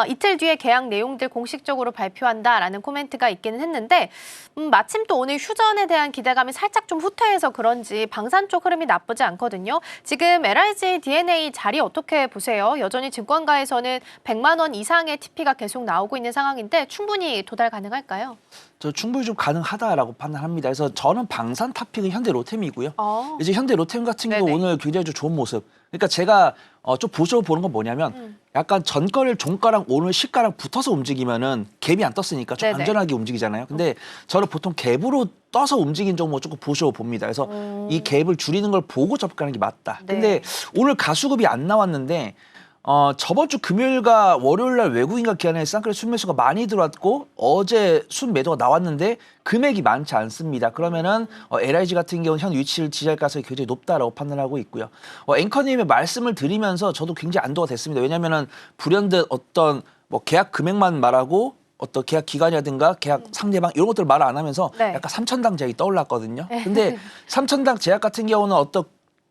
이틀 뒤에 계약 내용들 공식적으로 발표한다라는 코멘트가 있기는 했는데 마침 또 오늘 휴전에 대한 기대감이 살짝 좀 후퇴해서 그런지 방산 쪽 흐름이 나쁘지 않거든요. 지금 LIG DNA 자리 어떻게 보세요? 여전히 증권가에서는 100만 원 이상의 TP가 계속 나오고 있는 상황인데 충분히 도달 가능할까요? 저 충분히 좀 가능하다라고 판단합니다. 그래서 저는 방산 탑픽은 현대 로템이고요. 이제 현대 로템 같은 경우 네네. 오늘 굉장히 좀 좋은 모습. 그러니까 제가 좀 보시고 보는 건 뭐냐면 약간 전거래일 종가랑 오늘 시가랑 붙어서 움직이면은 갭이 안 떴으니까 좀 네네. 안전하게 움직이잖아요. 근데 저는 보통 갭으로 떠서 움직인 종목 조금 보시고 봅니다. 그래서 이 갭을 줄이는 걸 보고 접근하는 게 맞다. 네. 근데 오늘 가수급이 안 나왔는데 저번 주 금요일과 월요일 날 외국인과 기관의 쌍끌의 순매수가 많이 들어왔고 어제 순매도가 나왔는데 금액이 많지 않습니다. 그러면은 LIG 같은 경우는 현 위치를 지지할 가능성이 굉장히 높다라고 판단하고 있고요. 앵커님의 말씀을 드리면서 저도 굉장히 안도가 됐습니다. 왜냐하면은 불현듯 어떤 뭐 계약 금액만 말하고 어떤 계약 기간이라든가 계약 상대방 이런 것들 말을 안 하면서 네. 약간 삼천당 제약이 떠올랐거든요. 근데 삼천당 제약 같은 경우는 어떤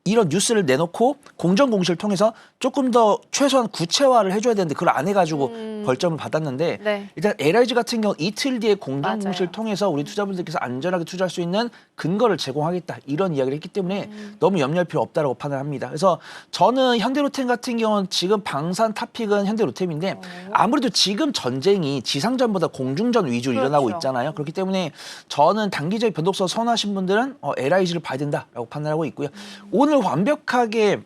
이런 뉴스를 내놓고 공정공시를 통해서 조금 더 최소한 구체화를 해줘야 되는데 그걸 안 해가지고 벌점을 받았는데 네. 일단 LIG 같은 경우 이틀 뒤에 공정공시를 맞아요. 통해서 우리 투자분들께서 안전하게 투자할 수 있는 근거를 제공하겠다 이런 이야기를 했기 때문에 너무 염려할 필요 없다라고 판단합니다. 그래서 저는 현대로템 같은 경우는 지금 방산 탑픽은 현대로템인데 아무래도 지금 전쟁이 지상전보다 공중전 위주로 일어나고 그렇죠. 있잖아요. 그렇기 때문에 저는 단기적 변동성 선호하신 분들은 LIG를 봐야 된다라고 판단하고 있고요. 오늘 완벽하게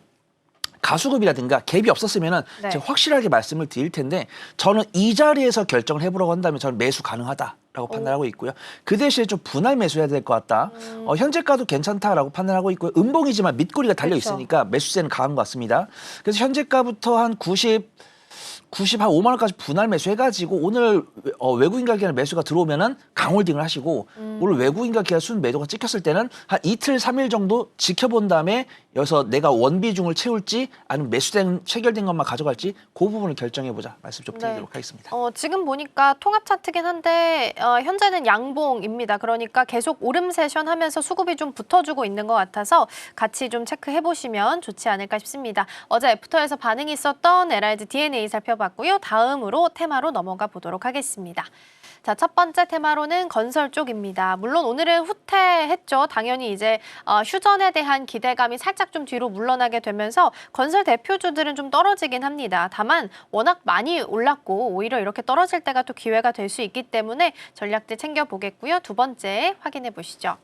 가수급이라든가 갭이 없었으면은 네. 제가 확실하게 말씀을 드릴 텐데 저는 이 자리에서 결정을 해보라고 한다면 저는 매수 가능하다라고 판단하고 있고요. 그 대신에 좀 분할 매수해야 될 것 같다. 현재가도 괜찮다라고 판단하고 있고요. 음봉이지만 밑꼬리가 달려 그렇죠. 있으니까 매수세는 강한 것 같습니다. 그래서 현재가부터 한 95만 원까지 분할 매수해가지고 오늘 외국인과 기관 매수가 들어오면은 강홀딩을 하시고 오늘 외국인과 기관 순 매도가 찍혔을 때는 한 이틀 3일 정도 지켜본 다음에 여기서 내가 원비중을 채울지 아니면 매수된 체결된 것만 가져갈지 그 부분을 결정해보자 말씀 좀 드리도록 하겠습니다. 지금 보니까 통합 차트긴 한데 현재는 양봉입니다. 그러니까 계속 오름 세션 하면서 수급이 좀 붙어주고 있는 것 같아서 같이 좀 체크해 보시면 좋지 않을까 싶습니다. 어제 애프터에서 반응이 있었던 LRD DNA 살펴봤고요. 다음으로 테마로 넘어가 보도록 하겠습니다. 자, 첫 번째 테마로는 건설 쪽입니다. 물론 오늘은 후퇴했죠. 당연히 이제 휴전에 대한 기대감이 살짝 좀 뒤로 물러나게 되면서 건설 대표주들은 좀 떨어지긴 합니다. 다만 워낙 많이 올랐고 오히려 이렇게 떨어질 때가 또 기회가 될 수 있기 때문에 전략들 챙겨보겠고요. 두 번째 확인해 보시죠.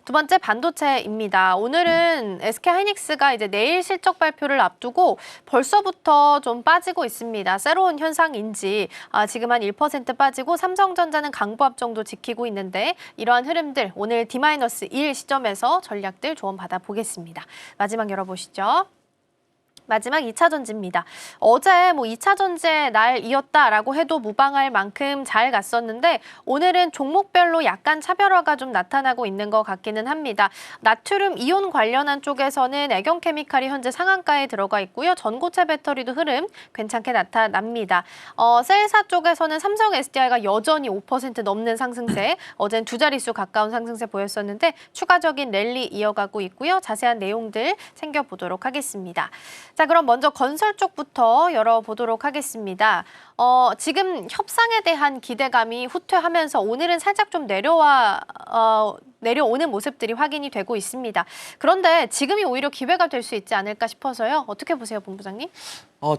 두 번째 반도체입니다. 오늘은 SK하이닉스가 이제 내일 실적 발표를 앞두고 벌써부터 좀 빠지고 있습니다. 새로운 현상인지 지금 한 1% 빠지고 삼성전자는 강보합 정도 지키고 있는데 이러한 흐름들 오늘 D-1 시점에서 전략들 조언 받아보겠습니다. 마지막 열어보시죠. 마지막 2차 전지입니다. 어제 뭐 2차 전지의 날이었다라고 해도 무방할 만큼 잘 갔었는데 오늘은 종목별로 약간 차별화가 좀 나타나고 있는 것 같기는 합니다. 나트륨 이온 관련한 쪽에서는 애경케미칼이 현재 상한가에 들어가 있고요. 전고체 배터리도 흐름 괜찮게 나타납니다. 셀사 쪽에서는 삼성 SDI가 여전히 5% 넘는 상승세, 어젠 두 자릿수 가까운 상승세 보였었는데 추가적인 랠리 이어가고 있고요. 자세한 내용들 챙겨보도록 하겠습니다. 자, 그럼 먼저 건설 쪽부터 열어보도록 하겠습니다. 지금 협상에 대한 기대감이 후퇴하면서 오늘은 살짝 좀 내려오는 모습들이 확인이 되고 있습니다. 그런데 지금이 오히려 기회가 될 수 있지 않을까 싶어서요. 어떻게 보세요, 본부장님?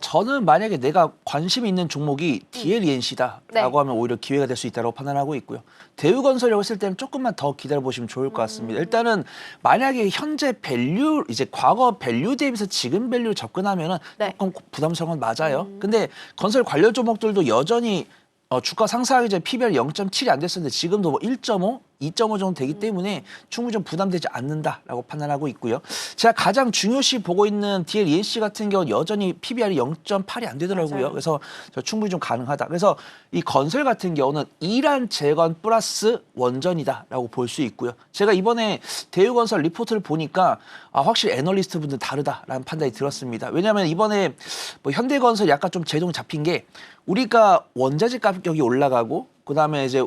저는 만약에 내가 관심이 있는 종목이 DLENC다라고 네. 하면 오히려 기회가 될 수 있다고 판단하고 있고요. 대우건설이라고 했을 때는 조금만 더 기다려 보시면 좋을 것 같습니다. 일단은 만약에 현재 밸류 이제 과거 밸류 대비해서 지금 밸류 접근하면은 네. 조금 부담스러운 건 맞아요. 근데 건설 관련 종목들도 여전히 주가 상승하기 전에 PBR 0.7이 안 됐었는데 지금도 뭐 1.5, 2.5 정도 되기 때문에 충분히 좀 부담되지 않는다라고 판단하고 있고요. 제가 가장 중요시 보고 있는 DLENC 같은 경우는 여전히 PBR이 0.8이 안 되더라고요. 맞아요. 그래서 저 충분히 좀 가능하다. 그래서 이 건설 같은 경우는 이란 재건 플러스 원전이다라고 볼 수 있고요. 제가 이번에 대우건설 리포트를 보니까 확실히 애널리스트 분들 다르다라는 판단이 들었습니다. 왜냐하면 이번에 뭐 현대건설 약간 좀 제동 잡힌 게 우리가 원자재 가격이 올라가고 그다음에 이제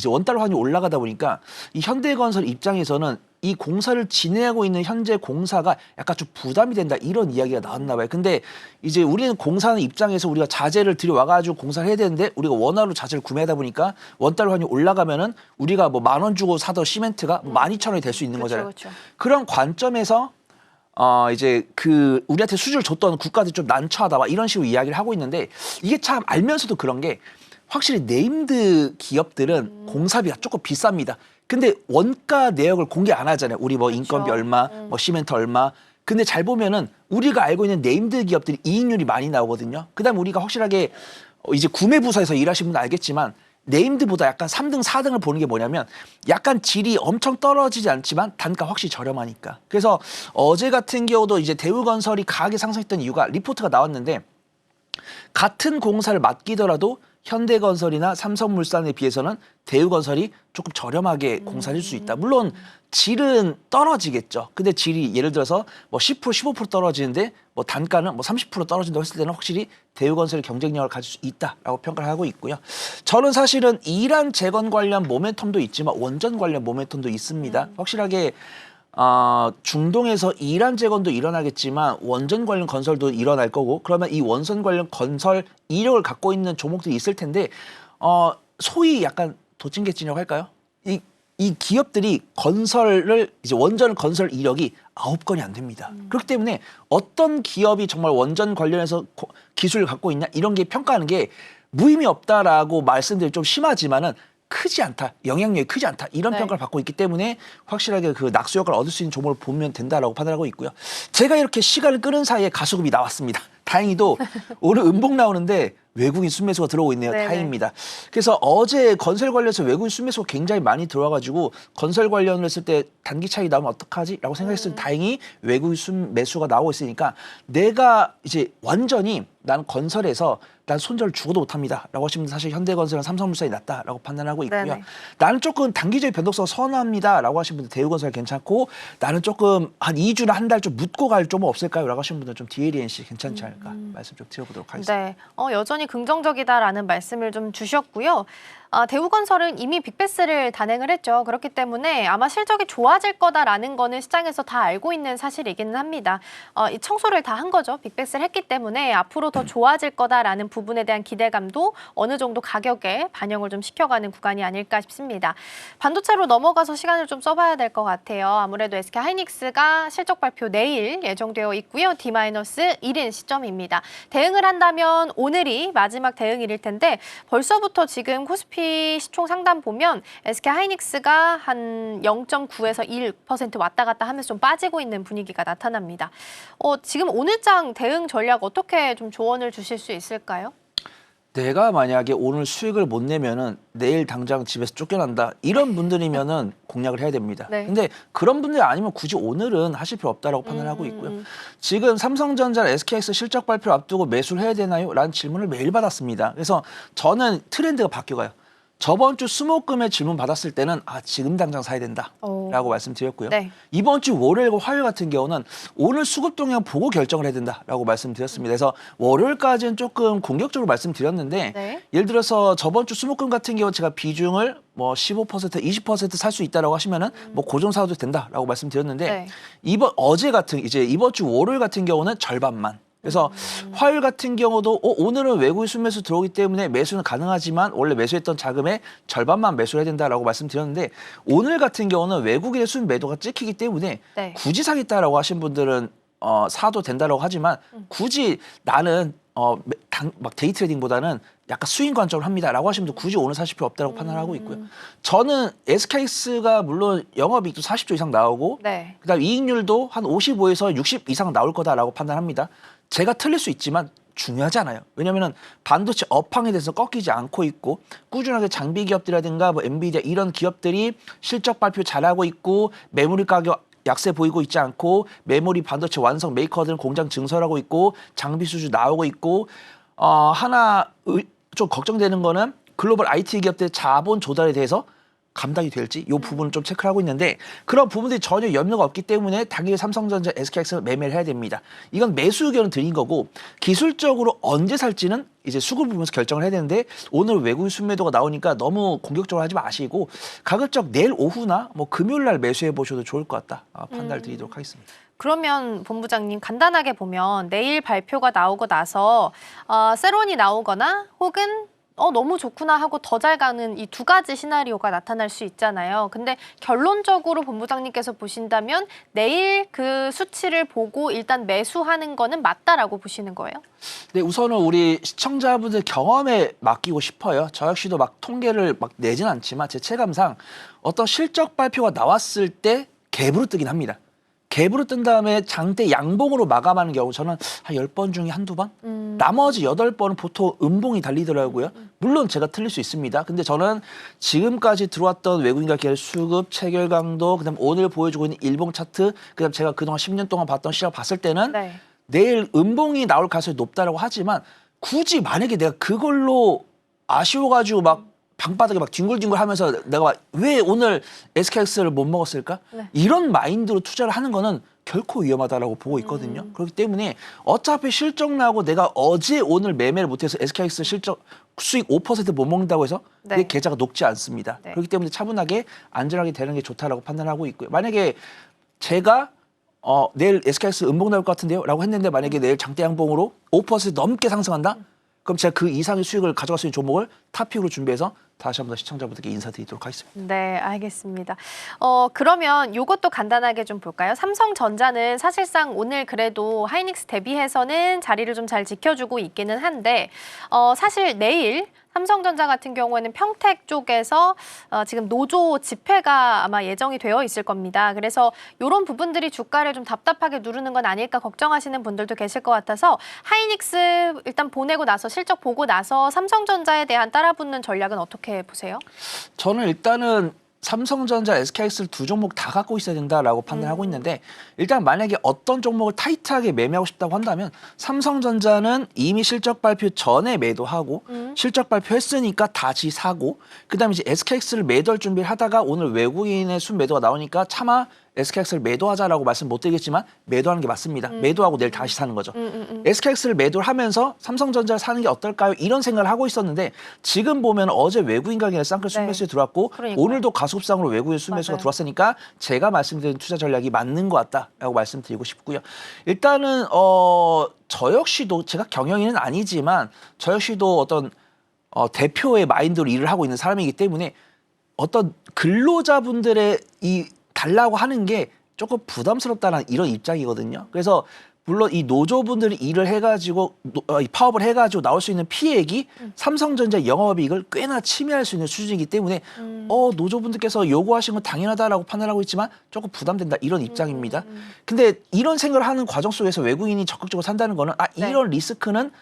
원달러 환율이 올라가다 보니까 이 현대건설 입장에서는 이 공사를 진행하고 있는 현재 공사가 약간 좀 부담이 된다 이런 이야기가 나왔나 봐요. 근데 이제 우리는 공사하는 입장에서 우리가 자재를 들여와가지고 공사를 해야 되는데 우리가 원화로 자재를 구매하다 보니까 원달러 환율이 올라가면은 우리가 뭐 10,000원 주고 사던 시멘트가 12,000원이 될 수 있는 거잖아요. 그렇죠. 그런 관점에서 이제 우리한테 수주를 줬던 국가들이 좀 난처하다 막 이런 식으로 이야기를 하고 있는데 이게 참 알면서도 그런 게 확실히 네임드 기업들은 공사비가 조금 비쌉니다. 근데 원가 내역을 공개 안 하잖아요. 우리 뭐 인건비 얼마, 뭐 시멘트 얼마. 근데 잘 보면은 우리가 알고 있는 네임드 기업들이 이익률이 많이 나오거든요. 그다음에 우리가 확실하게 이제 구매 부서에서 일하시는 분은 알겠지만 네임드보다 약간 3등, 4등을 보는 게 뭐냐면 약간 질이 엄청 떨어지지 않지만 단가 확실히 저렴하니까. 그래서 어제 같은 경우도 이제 대우건설이 강하게 상승했던 이유가 리포트가 나왔는데 같은 공사를 맡기더라도 현대건설이나 삼성물산에 비해서는 대우건설이 조금 저렴하게 공사를 해줄 수 있다. 물론 질은 떨어지겠죠. 근데 질이 예를 들어서 뭐 10%, 15% 떨어지는데 뭐 단가는 뭐 30% 떨어진다고 했을 때는 확실히 대우건설이 경쟁력을 가질 수 있다라고 평가를 하고 있고요. 저는 사실은 이란 재건 관련 모멘텀도 있지만 원전 관련 모멘텀도 있습니다. 확실하게 중동에서 이란 재건도 일어나겠지만 원전 관련 건설도 일어날 거고 그러면 이 원전 관련 건설 이력을 갖고 있는 종목들이 있을 텐데 소위 약간 도찐개찐이라고 할까요? 이 기업들이 건설을 이제 원전 건설 이력이 9건이 안 됩니다. 그렇기 때문에 어떤 기업이 정말 원전 관련해서 기술을 갖고 있냐 이런 게 평가하는 게 무의미 없다라고 말씀드리면 좀 심하지만은 크지 않다, 영향력이 크지 않다 이런 네. 평가를 받고 있기 때문에 확실하게 그 낙수 효과를 얻을 수 있는 종목을 보면 된다라고 판단하고 있고요. 제가 이렇게 시간을 끄는 사이에 가수급이 나왔습니다. 다행히도 오늘 음봉 나오는데 외국인 순매수가 들어오고 있네요. 네네. 다행입니다. 그래서 어제 건설 관련해서 외국인 순매수가 굉장히 많이 들어와가지고 건설 관련을 했을 때 단기 차익이 나오면 어떡하지? 라고 생각했을 때 다행히 외국인 순매수가 나오고 있으니까 내가 이제 완전히 난 건설에서 난 손절을 죽어도 못합니다라고 하시면 사실 현대건설은 삼성물산이 낫다라고 판단하고 있고요. 네네. 나는 조금 단기적인 변동성 선호합니다라고 하시는 분들 대우건설 괜찮고 나는 조금 한 2주나 한 달 좀 묻고 갈 좀 없을까요?라고 하시는 분들 좀 DLNC 괜찮지 않을까 말씀 좀 드려보도록 하겠습니다. 네, 여전히 긍정적이다라는 말씀을 좀 주셨고요. 대우건설은 이미 빅베스를 단행을 했죠. 그렇기 때문에 아마 실적이 좋아질 거다라는 거는 시장에서 다 알고 있는 사실이기는 합니다. 이 청소를 다 한 거죠. 빅베스를 했기 때문에 앞으로 더 좋아질 거다라는 부분에 대한 기대감도 어느 정도 가격에 반영을 좀 시켜가는 구간이 아닐까 싶습니다. 반도체로 넘어가서 시간을 좀 써봐야 될 것 같아요. 아무래도 SK하이닉스가 실적 발표 내일 예정되어 있고요. D-1인 시점입니다. 대응을 한다면 오늘이 마지막 대응일일 텐데 벌써부터 지금 코스피 시총 상담 보면 SK하이닉스가 한 0.9에서 1% 왔다 갔다 하면서 좀 빠지고 있는 분위기가 나타납니다. 지금 오늘장 대응 전략 어떻게 좀 조언을 주실 수 있을까요? 내가 만약에 오늘 수익을 못 내면은 내일 당장 집에서 쫓겨난다. 이런 분들이면은 공략을 해야 됩니다. 네. 근데 그런 분들이 아니면 굳이 오늘은 하실 필요 없다라고 판단하고 있고요. 지금 삼성전자, SK하이닉스 실적 발표를 앞두고 매수를 해야 되나요? 라는 질문을 매일 받았습니다. 그래서 저는 트렌드가 바뀌어가요. 저번 주 수목금에 질문 받았을 때는 지금 당장 사야 된다라고 말씀드렸고요. 네. 이번 주 월요일과 화요일 같은 경우는 오늘 수급 동향 보고 결정을 해야 된다라고 말씀드렸습니다. 그래서 월요일까지는 조금 공격적으로 말씀드렸는데 네. 예를 들어서 저번 주 수목금 같은 경우 제가 비중을 뭐 15%, 20% 살 수 있다라고 하시면은 뭐 고정 사도 된다라고 말씀드렸는데 네. 이번 주 월요일 같은 경우는 절반만. 그래서 화요일 같은 경우도 오늘은 외국인 순매수 들어오기 때문에 매수는 가능하지만 원래 매수했던 자금의 절반만 매수해야 된다라고 말씀드렸는데 오늘 같은 경우는 외국인의 순매도가 찍히기 때문에 네. 굳이 사겠다라고 하신 분들은 사도 된다라고 하지만 굳이 나는 막 데이 트레이딩보다는 약간 스윙 관점을 합니다라고 하시면 굳이 오늘 사실 필요 없다고 판단하고 있고요. 저는 SK하이닉스가 물론 영업이익도 40조 이상 나오고 네. 그다음 이익률도 한 55에서 60 이상 나올 거다라고 판단합니다. 제가 틀릴 수 있지만 중요하지 않아요. 왜냐하면 반도체 업황에 대해서 꺾이지 않고 있고 꾸준하게 장비 기업들이라든가 뭐 엔비디아 이런 기업들이 실적 발표 잘하고 있고 메모리 가격 약세 보이고 있지 않고 메모리 반도체 완성 메이커들은 공장 증설하고 있고 장비 수주 나오고 있고 하나 좀 걱정되는 거는 글로벌 IT 기업들의 자본 조달에 대해서 감당이 될지 이 부분을 좀 체크를 하고 있는데 그런 부분들이 전혀 염려가 없기 때문에 당일 삼성전자, SK하이닉스를 매매를 해야 됩니다. 이건 매수 의견을 드린 거고 기술적으로 언제 살지는 이제 수급을 보면서 결정을 해야 되는데 오늘 외국인 순매도가 나오니까 너무 공격적으로 하지 마시고 가급적 내일 오후나 뭐 금요일 날 매수해 보셔도 좋을 것 같다 판단을 드리도록 하겠습니다. 그러면 본부장님 간단하게 보면 내일 발표가 나오고 나서 세론이 나오거나 혹은 너무 좋구나 하고 더 잘 가는 이 두 가지 시나리오가 나타날 수 있잖아요. 근데 결론적으로 본부장님께서 보신다면 내일 그 수치를 보고 일단 매수하는 거는 맞다라고 보시는 거예요? 네, 우선은 우리 시청자분들 경험에 맡기고 싶어요. 저 역시도 막 통계를 막 내진 않지만 제 체감상 어떤 실적 발표가 나왔을 때 갭으로 뜨긴 합니다. 갭으로 뜬 다음에 장대 양봉으로 마감하는 경우 저는 한 10번 중에 한두 번? 나머지 8번은 보통 음봉이 달리더라고요. 물론 제가 틀릴 수 있습니다. 근데 저는 지금까지 들어왔던 외국인과 기업 수급, 체결 강도, 그다음 오늘 보여주고 있는 일봉 차트, 그다음 제가 그동안 10년 동안 봤던 시장 봤을 때는 네. 내일 음봉이 나올 가능성이 높다라고 하지만 굳이 만약에 내가 그걸로 아쉬워가지고 막 방바닥에 막 뒹굴뒹굴 하면서 내가 왜 오늘 SK하이닉스를 못 먹었을까? 네. 이런 마인드로 투자를 하는 거는 결코 위험하다라고 보고 있거든요. 그렇기 때문에 어차피 실적 나고 내가 어제 오늘 매매를 못해서 SK하이닉스 실적 수익 5% 못 먹는다고 해서 네. 내 계좌가 녹지 않습니다. 네. 그렇기 때문에 차분하게 안전하게 되는 게 좋다라고 판단하고 있고요. 만약에 제가 내일 SK하이닉스 음봉 나올 것 같은데요? 라고 했는데 만약에 내일 장대 양봉으로 5% 넘게 상승한다? 그럼 제가 그 이상의 수익을 가져갈 수 있는 종목을 탑픽으로 준비해서 다시 한번 시청자분들께 인사드리도록 하겠습니다. 네, 알겠습니다. 그러면 이것도 간단하게 좀 볼까요? 삼성전자는 사실상 오늘 그래도 하이닉스 대비해서는 자리를 좀 잘 지켜주고 있기는 한데 사실 내일 삼성전자 같은 경우에는 평택 쪽에서 지금 노조 집회가 아마 예정이 되어 있을 겁니다. 그래서 이런 부분들이 주가를 좀 답답하게 누르는 건 아닐까 걱정하시는 분들도 계실 것 같아서 하이닉스 일단 보내고 나서 실적 보고 나서 삼성전자에 대한 따라붙는 전략은 어떻게 보세요? 저는 일단은 삼성전자, SK하이닉스 두 종목 다 갖고 있어야 된다라고 판단하고 있는데 일단 만약에 어떤 종목을 타이트하게 매매하고 싶다고 한다면 삼성전자는 이미 실적 발표 전에 매도하고 실적 발표했으니까 다시 사고 그다음에 이제 SK하이닉스를 매도할 준비를 하다가 오늘 외국인의 순매도가 나오니까 차마 SK하이닉스를 매도하자라고 말씀 못 드리겠지만 매도하는 게 맞습니다. 매도하고 내일 다시 사는 거죠. SK하이닉스를 매도를 하면서 삼성전자를 사는 게 어떨까요? 이런 생각을 하고 있었는데 지금 보면 어제 외국인 가격에 쌍끌 순매수에 들어왔고 그러니까요. 오늘도 가속상으로 외국인 순매수가 맞아요. 들어왔으니까 제가 말씀드린 투자 전략이 맞는 것 같다라고 말씀드리고 싶고요. 일단은 저 역시도 제가 경영인은 아니지만 저 역시도 어떤 대표의 마인드로 일을 하고 있는 사람이기 때문에 어떤 근로자분들의 이 달라고 하는 게 조금 부담스럽다는 이런 입장이거든요. 그래서 물론 이 노조분들이 일을 해가지고 파업을 해가지고 나올 수 있는 피해액이 삼성전자 영업이익을 꽤나 침해할 수 있는 수준이기 때문에 노조분들께서 요구하신 건 당연하다라고 판단하고 있지만 조금 부담된다 이런 입장입니다. 근데 이런 생각을 하는 과정 속에서 외국인이 적극적으로 산다는 거는 이런 리스크는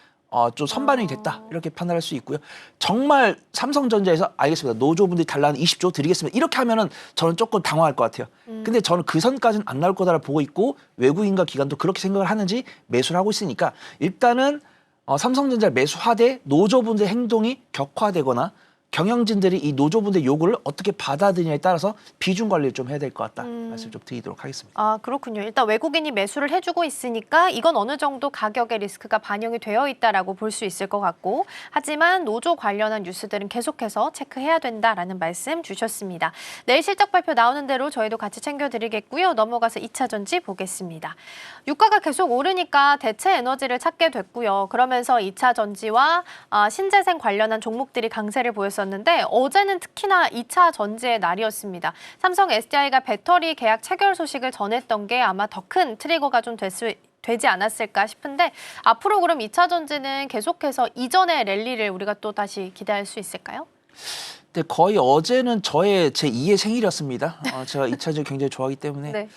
좀 선반영이 됐다 이렇게 판단할 수 있고요. 정말 삼성전자에서 알겠습니다. 노조분들이 달라는 20조 드리겠습니다. 이렇게 하면은 저는 조금 당황할 것 같아요. 근데 저는 그 선까지는 안 나올 거다라고 보고 있고 외국인과 기관도 그렇게 생각을 하는지 매수를 하고 있으니까 일단은 삼성전자 매수하되 노조분들의 행동이 격화되거나 경영진들이 이 노조분들의 요구를 어떻게 받아들이냐에 따라서 비중 관리를 좀 해야 될 것 같다 말씀 좀 드리도록 하겠습니다. 아, 그렇군요. 일단 외국인이 매수를 해주고 있으니까 이건 어느 정도 가격의 리스크가 반영이 되어 있다라고 볼 수 있을 것 같고 하지만 노조 관련한 뉴스들은 계속해서 체크해야 된다라는 말씀 주셨습니다. 내일 실적 발표 나오는 대로 저희도 같이 챙겨드리겠고요. 넘어가서 2차 전지 보겠습니다. 유가가 계속 오르니까 대체 에너지를 찾게 됐고요. 그러면서 2차 전지와 신재생 관련한 종목들이 강세를 보였었는데 어제는 특히나 2차 전지의 날이었습니다. 삼성 SDI가 배터리 계약 체결 소식을 전했던 게 아마 더 큰 트리거가 좀 되지 않았을까 싶은데 앞으로 그럼 2차 전지는 계속해서 이전의 랠리를 우리가 또 다시 기대할 수 있을까요? 네, 거의 어제는 제 2의 생일이었습니다. 제가 2차 전지 굉장히 좋아하기 때문에 네.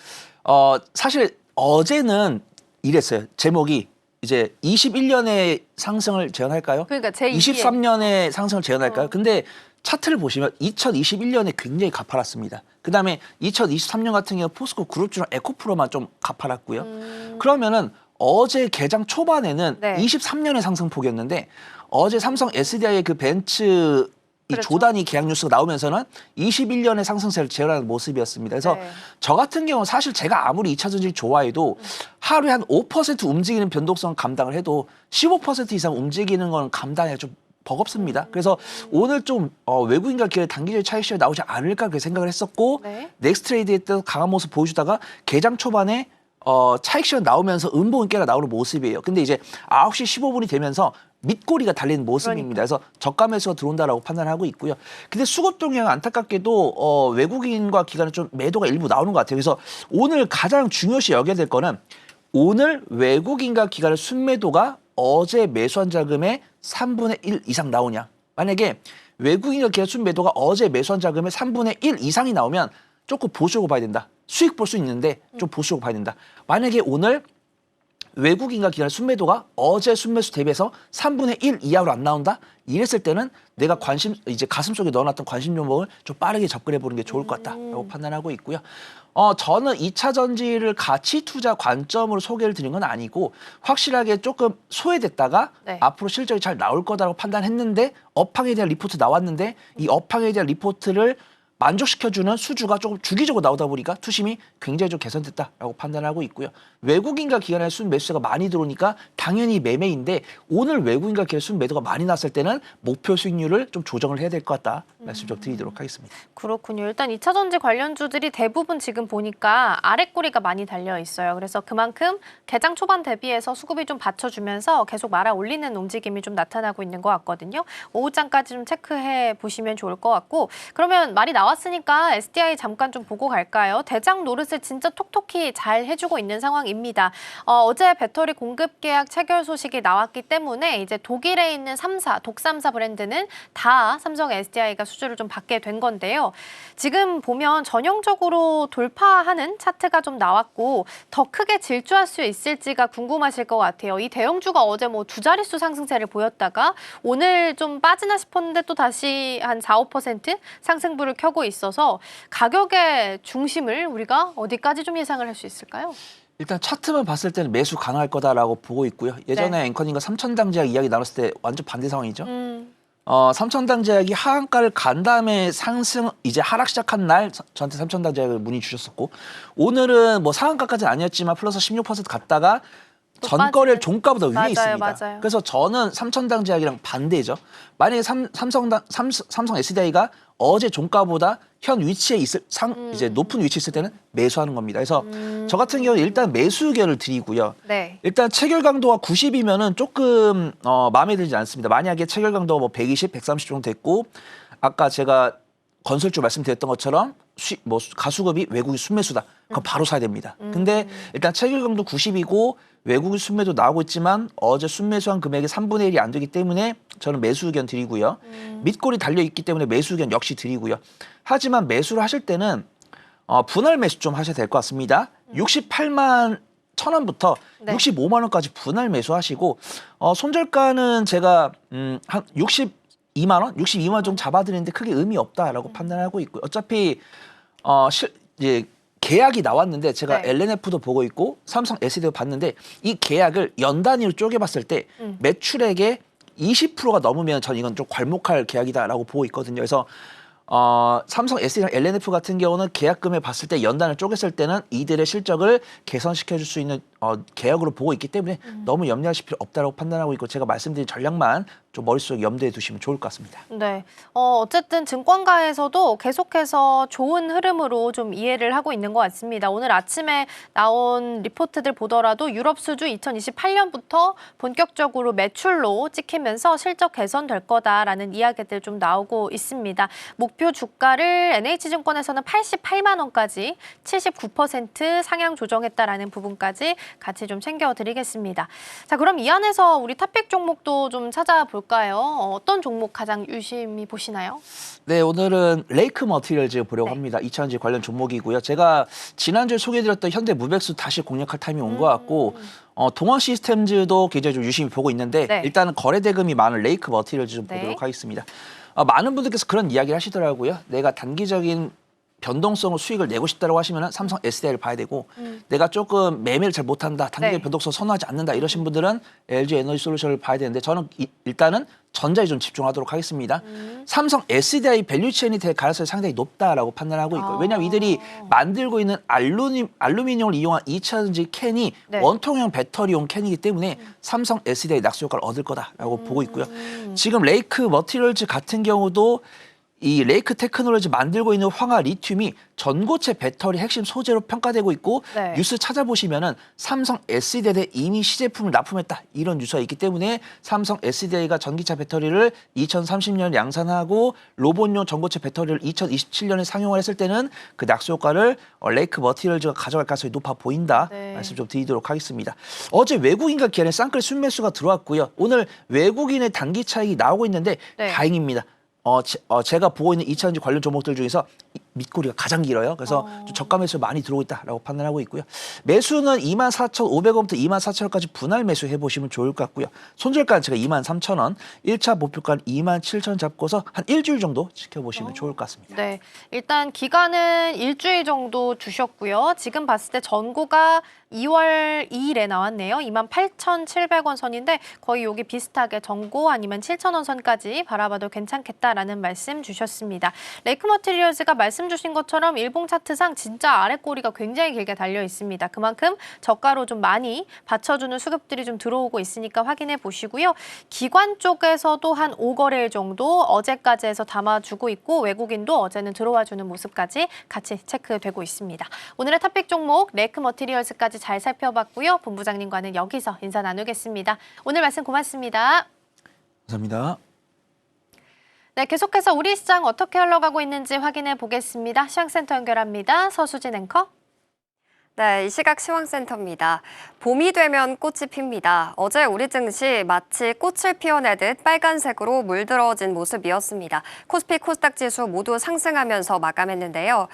사실 어제는 이랬어요. 제목이 이제 21년의 상승을 재현할까요? 그러니까 제2의 23년의 상승을 재현할까요? 근데 차트를 보시면 2021년에 굉장히 가팔랐습니다. 그다음에 2023년 같은 경우 포스코 그룹주랑 에코프로만 좀 가팔랐고요. 그러면은 어제 개장 초반에는 네. 23년의 상승폭이었는데 어제 삼성 SDI의 그 벤츠 이 그렇죠. 조단위 계약 뉴스가 나오면서는 21년의 상승세를 재현하는 모습이었습니다. 그래서 네. 저 같은 경우는 사실 제가 아무리 2차 전지를 좋아해도 하루에 한 5% 움직이는 변동성 감당을 해도 15% 이상 움직이는 건 감당이 좀 버겁습니다. 그래서 오늘 좀 외국인과 기관의 단기적 차익 시장이 나오지 않을까 그렇게 생각을 했었고 네. 넥스트레이드에 따라 강한 모습 보여주다가 개장 초반에 차익 시장 나오면서 음봉인께가 나오는 모습이에요. 근데 이제 9시 15분이 되면서 밑꼬리가 달리는 모습입니다. 그래서 저가 매수가 들어온다라고 판단하고 있고요. 근데 수급 동향 안타깝게도 외국인과 기관은 좀 매도가 일부 나오는 것 같아요. 그래서 오늘 가장 중요시 여겨야 될 거는 오늘 외국인과 기관의 순매도가 어제 매수한 자금의 3분의 1 이상 나오냐. 만약에 외국인과 기관 순매도가 어제 매수한 자금의 3분의 1 이상이 나오면 조금 보수적으로 봐야 된다. 수익 볼 수 있는데 좀 보수적으로 봐야 된다. 만약에 오늘 외국인과 기관의 순매도가 어제 순매수 대비해서 3분의 1 이하로 안 나온다? 이랬을 때는 내가 이제 가슴속에 넣어놨던 관심 종목을 좀 빠르게 접근해 보는 게 좋을 것 같다라고 판단하고 있고요. 저는 2차 전지를 가치 투자 관점으로 소개를 드린 건 아니고 확실하게 조금 소외됐다가 네. 앞으로 실적이 잘 나올 거다라고 판단했는데 업황에 대한 리포트 나왔는데 이 업황에 대한 리포트를 만족시켜주는 수주가 조금 주기적으로 나오다 보니까 투심이 굉장히 좀 개선됐다라고 판단하고 있고요. 외국인과 기관의 순매수가 많이 들어오니까 당연히 매매인데 오늘 외국인과 기관의 순매도가 많이 났을 때는 목표 수익률을 좀 조정을 해야 될 것 같다 말씀 좀 드리도록 하겠습니다. 그렇군요. 일단 2차 전지 관련주들이 대부분 지금 보니까 아랫꼬리가 많이 달려 있어요. 그래서 그만큼 개장 초반 대비해서 수급이 좀 받쳐주면서 계속 말아 올리는 움직임이 좀 나타나고 있는 것 같거든요. 오후장까지 좀 체크해 보시면 좋을 것 같고 그러면 말이 나왔으니까 SDI 잠깐 좀 보고 갈까요? 대장 노릇을 진짜 톡톡히 잘 해주고 있는 상황입니다. 어제 배터리 공급 계약 체결 소식이 나왔기 때문에 이제 독일에 있는 3사, 독3사 브랜드는 다 삼성 SDI가 수주를 좀 받게 된 건데요. 지금 보면 전형적으로 돌파하는 차트가 좀 나왔고 더 크게 질주할 수 있을지가 궁금하실 것 같아요. 이 대형주가 어제 뭐 두 자릿수 상승세를 보였다가 오늘 좀 빠지나 싶었는데 또 다시 한 4, 5% 상승부를 켜고 하고 있어서 가격의 중심을 우리가 어디까지 좀 예상을 할 수 있을까요? 일단 차트만 봤을 때는 매수 가능할 거다라고 보고 있고요. 예전에 앵커님과 삼천당 제약 이야기 나눴을 때 완전 반대 상황이죠. 삼천당 제약이 하한가를 간 다음에 상승 이제 하락 시작한 날 저한테 삼천당 제약을 문의 주셨었고, 오늘은 뭐 상한가까지는 아니었지만 플러스 16% 갔다가 전거래일 종가보다 위에 맞아요, 있습니다. 맞아요. 그래서 저는 삼천당 제약이랑 반대죠. 만약에 삼성 SDI가 어제 종가보다 현 위치에 있을 이제 높은 위치에 있을 때는 매수하는 겁니다. 그래서 저 같은 경우는 일단 매수 의견을 드리고요. 네. 일단 체결 강도가 90이면은 조금 마음에 들지 않습니다. 만약에 체결 강도가 뭐 120, 130 정도 됐고, 아까 제가 건설주 말씀드렸던 것처럼 가수급이 외국인 순매수다. 그럼 바로 사야 됩니다. 근데 일단 체결 강도 90이고 외국인 순매도 나오고 있지만 어제 순매수한 금액의 3분의 1이 안 되기 때문에 저는 매수 의견 드리고요. 밑골이 달려 있기 때문에 매수 의견 역시 드리고요. 하지만 매수를 하실 때는 분할 매수 좀 하셔야 될 것 같습니다. 68만 1,000원부터 네. 65만 원까지 분할 매수하시고, 손절가는 제가 한 62만 원, 62만 원 정도 잡아드리는데 크게 의미 없다라고 판단하고 있고요. 어차피 이제 계약이 나왔는데 제가 네. LNF도 보고 있고 삼성 SD도 봤는데 이 계약을 연 단위로 쪼개봤을 때 매출액의 20%가 넘으면 전 이건 좀 괄목할 계약이다라고 보고 있거든요. 그래서 삼성 SD랑 LNF 같은 경우는 계약금에 봤을 때 연단을 쪼갰을 때는 이들의 실적을 개선시켜줄 수 있는 계약으로 보고 있기 때문에 너무 염려하실 필요 없다고 판단하고 있고, 제가 말씀드린 전략만 좀 머릿속에 염두에 두시면 좋을 것 같습니다. 네. 어쨌든 증권가에서도 계속해서 좋은 흐름으로 좀 이해를 하고 있는 것 같습니다. 오늘 아침에 나온 리포트들 보더라도 유럽 수주 2028년부터 본격적으로 매출로 찍히면서 실적 개선될 거다라는 이야기들 좀 나오고 있습니다. 목표 주가를 NH증권에서는 88만 원까지 79% 상향 조정했다라는 부분까지 같이 좀 챙겨드리겠습니다. 자, 그럼 이 안에서 우리 탑픽 종목도 좀 찾아볼까요? 어떤 종목 가장 유심히 보시나요? 네, 오늘은 레이크 머티리얼즈 보려고 네. 합니다. 2000지 관련 종목이고요. 제가 지난주에 소개해드렸던 현대 무백수 다시 공략할 타이밍이 온 것 같고, 동원 시스템즈도 굉장히 좀 유심히 보고 있는데, 네. 일단은 거래 대금이 많은 레이크 머티리얼즈 좀 네. 보도록 하겠습니다. 많은 분들께서 그런 이야기를 하시더라고요. 내가 단기적인 변동성으로 수익을 내고 싶다고 하시면 삼성 SDI를 봐야 되고, 내가 조금 매매를 잘 못한다, 단기적인 네. 변동성 선호하지 않는다 이러신 분들은 LG 에너지 솔루션을 봐야 되는데, 저는 일단은 전자에 좀 집중하도록 하겠습니다. 삼성 SDI 밸류체인이 될 가능성이 상당히 높다라고 판단하고 있고요. 왜냐하면 이들이 만들고 있는 알루미늄을 이용한 2차전지 캔이 네. 원통형 배터리용 캔이기 때문에 삼성 SDI 낙수 효과를 얻을 거다라고 보고 있고요. 지금 레이크 머티리얼즈 같은 경우도 이 레이크 테크놀로지 만들고 있는 황화 리튬이 전고체 배터리 핵심 소재로 평가되고 있고, 네. 뉴스 찾아보시면은 삼성 SDI에 이미 시제품을 납품했다 이런 뉴스가 있기 때문에 삼성 SDI가 전기차 배터리를 2030년에 양산하고 로봇용 전고체 배터리를 2027년에 상용을 했을 때는 그 낙수 효과를 레이크 머티리얼즈가 가져갈 가능성이 높아 보인다. 네. 말씀 좀 드리도록 하겠습니다. 어제 외국인과 기관의 쌍끌 순매수가 들어왔고요. 오늘 외국인의 단기 차익이 나오고 있는데 네. 다행입니다. 제가 보고 있는 2차전지 관련 종목들 중에서 밑꼬리가 가장 길어요. 그래서 좀 저가 매수 많이 들어오고 있다라고 판단하고 있고요. 매수는 24,500원부터 24,000원까지 분할 매수해 보시면 좋을 것 같고요. 손절가는 제가 23,000원, 1차 목표가는 27,000원 잡고서 한 일주일 정도 지켜보시면 좋을 것 같습니다. 네, 일단 기간은 일주일 정도 주셨고요. 지금 봤을 때 전고가 2월 2일에 나왔네요. 28,700원 선인데 거의 여기 비슷하게 전고 아니면 7,000원 선까지 바라봐도 괜찮겠다라는 말씀 주셨습니다. 레이크 머티리얼즈가 말씀 주신 것처럼 일봉 차트상 진짜 아랫꼬리가 굉장히 길게 달려 있습니다. 그만큼 저가로 좀 많이 받쳐주는 수급들이 좀 들어오고 있으니까 확인해 보시고요. 기관 쪽에서도 한 5거래일 정도 어제까지 해서 담아주고 있고, 외국인도 어제는 들어와주는 모습까지 같이 체크되고 있습니다. 오늘의 탑픽 종목 레이크 머티리얼즈까지 잘 살펴봤고요. 본부장님과는 여기서 인사 나누겠습니다. 오늘 말씀 고맙습니다. 감사합니다. 네, 계속해서 우리 시장 어떻게 흘러가고 있는지 확인해 보겠습니다. 시황센터 연결합니다. 서수진 앵커. 네, 이 시각 시황센터입니다. 봄이 되면 꽃이 핍니다. 어제 우리 증시 마치 꽃을 피워내듯 빨간색으로 물들어진 모습이었습니다. 코스피, 코스닥 지수 모두 상승하면서 마감했는데요.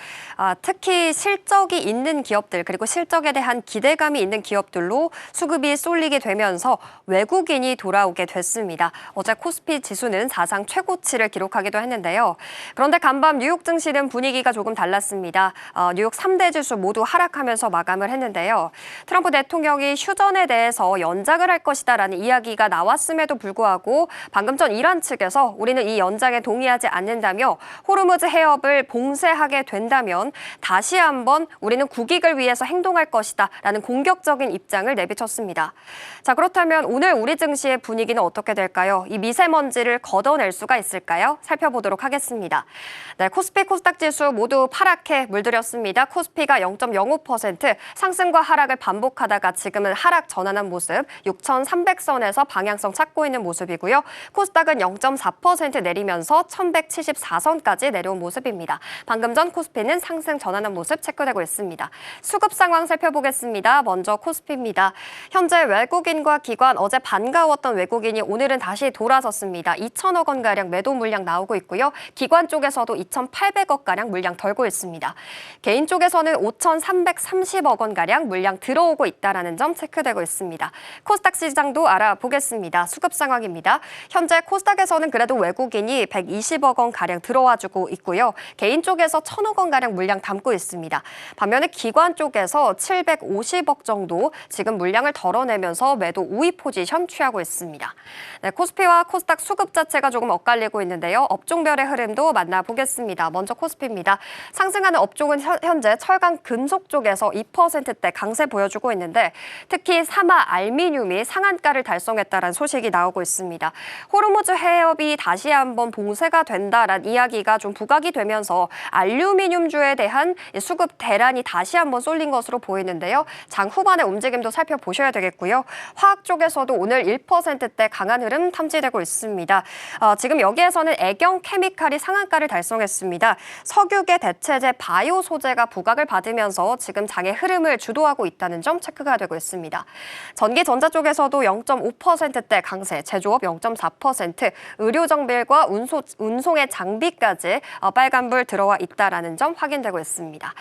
특히 실적이 있는 기업들 그리고 실적에 대한 기대감이 있는 기업들로 수급이 쏠리게 되면서 외국인이 돌아오게 됐습니다. 어제 코스피 지수는 사상 최고치를 기록하기도 했는데요. 그런데 간밤 뉴욕 증시는 분위기가 조금 달랐습니다. 뉴욕 3대 지수 모두 하락하면서 마감을 했는데요. 트럼프 대통령이 휴전에 대해서 연장을 할 것이다라는 이야기가 나왔음에도 불구하고 방금 전 이란 측에서 우리는 이 연장에 동의하지 않는다며 호르무즈 해협을 봉쇄하게 된다면 다시 한번 우리는 국익을 위해서 행동할 것이다라는 공격적인 입장을 내비쳤습니다. 자, 그렇다면 오늘 우리 증시의 분위기는 어떻게 될까요? 이 미세먼지를 걷어낼 수가 있을까요? 살펴보도록 하겠습니다. 네, 코스피, 코스닥 지수 모두 파랗게 물들였습니다. 코스피가 0.05%, 상승과 하락을 반복하다가 지금은 하락 전환한 모습, 6,300선에서 방향성 찾고 있는 모습이고요. 코스닥은 0.4% 내리면서 1,174선까지 내려온 모습입니다. 방금 전 코스피는 상승 전환한 모습 체크되고 있습니다. 수급 상황 살펴보겠습니다. 먼저 코스피입니다. 현재 외국인과 기관, 어제 반가웠던 외국인이 오늘은 다시 돌아섰습니다. 2천억 원가량 매도 물량 나오고 있고요. 기관 쪽에서도 2,800억가량 물량 덜고 있습니다. 개인 쪽에서는 5,330억 원가량 물량 들어오고 있다는 점 체크되고 있습니다. 코스닥 시장도 알아보겠습니다. 수급 상황입니다. 현재 코스닥에서는 그래도 외국인이 120억 원가량 들어와주고 있고요. 개인 쪽에서 1,000억 원가량 물량 담고 있습니다. 반면에 기관 쪽에서 750억 정도 지금 물량을 덜어내면서 매도 우위 포지션 취하고 있습니다. 네, 코스피와 코스닥 수급 자체가 조금 엇갈리고 있는데요. 업종별의 흐름도 만나보겠습니다. 먼저 코스피입니다. 상승하는 업종은 현재 철강 금속 쪽에서 2%대 강세 보여주고 있는데 특히 사마 알미늄이 상한가를 달성했다는 소식이 나오고 있습니다. 호르무즈 해협이 다시 한번 봉쇄가 된다라는 이야기가 좀 부각이 되면서 알루미늄주에 대한 수급 대란이 다시 한번 쏠린 것으로 보이는데요. 장 후반의 움직임도 살펴보셔야 되겠고요. 화학 쪽에서도 오늘 1%대 강한 흐름 탐지되고 있습니다. 지금 여기에서는 애경 케미칼이 상한가를 달성했습니다. 석유계 대체제 바이오 소재가 부각을 받으면서 지금 장의 흐름을 주도하고 있다는 점 체크가 되고 있습니다. 전기전자 쪽에서도 0.5%대 강세, 제조업 0.4%, 의료정밀과 운송의 장비까지 빨간불 들어와 있다는 점 확인되고 있습니다.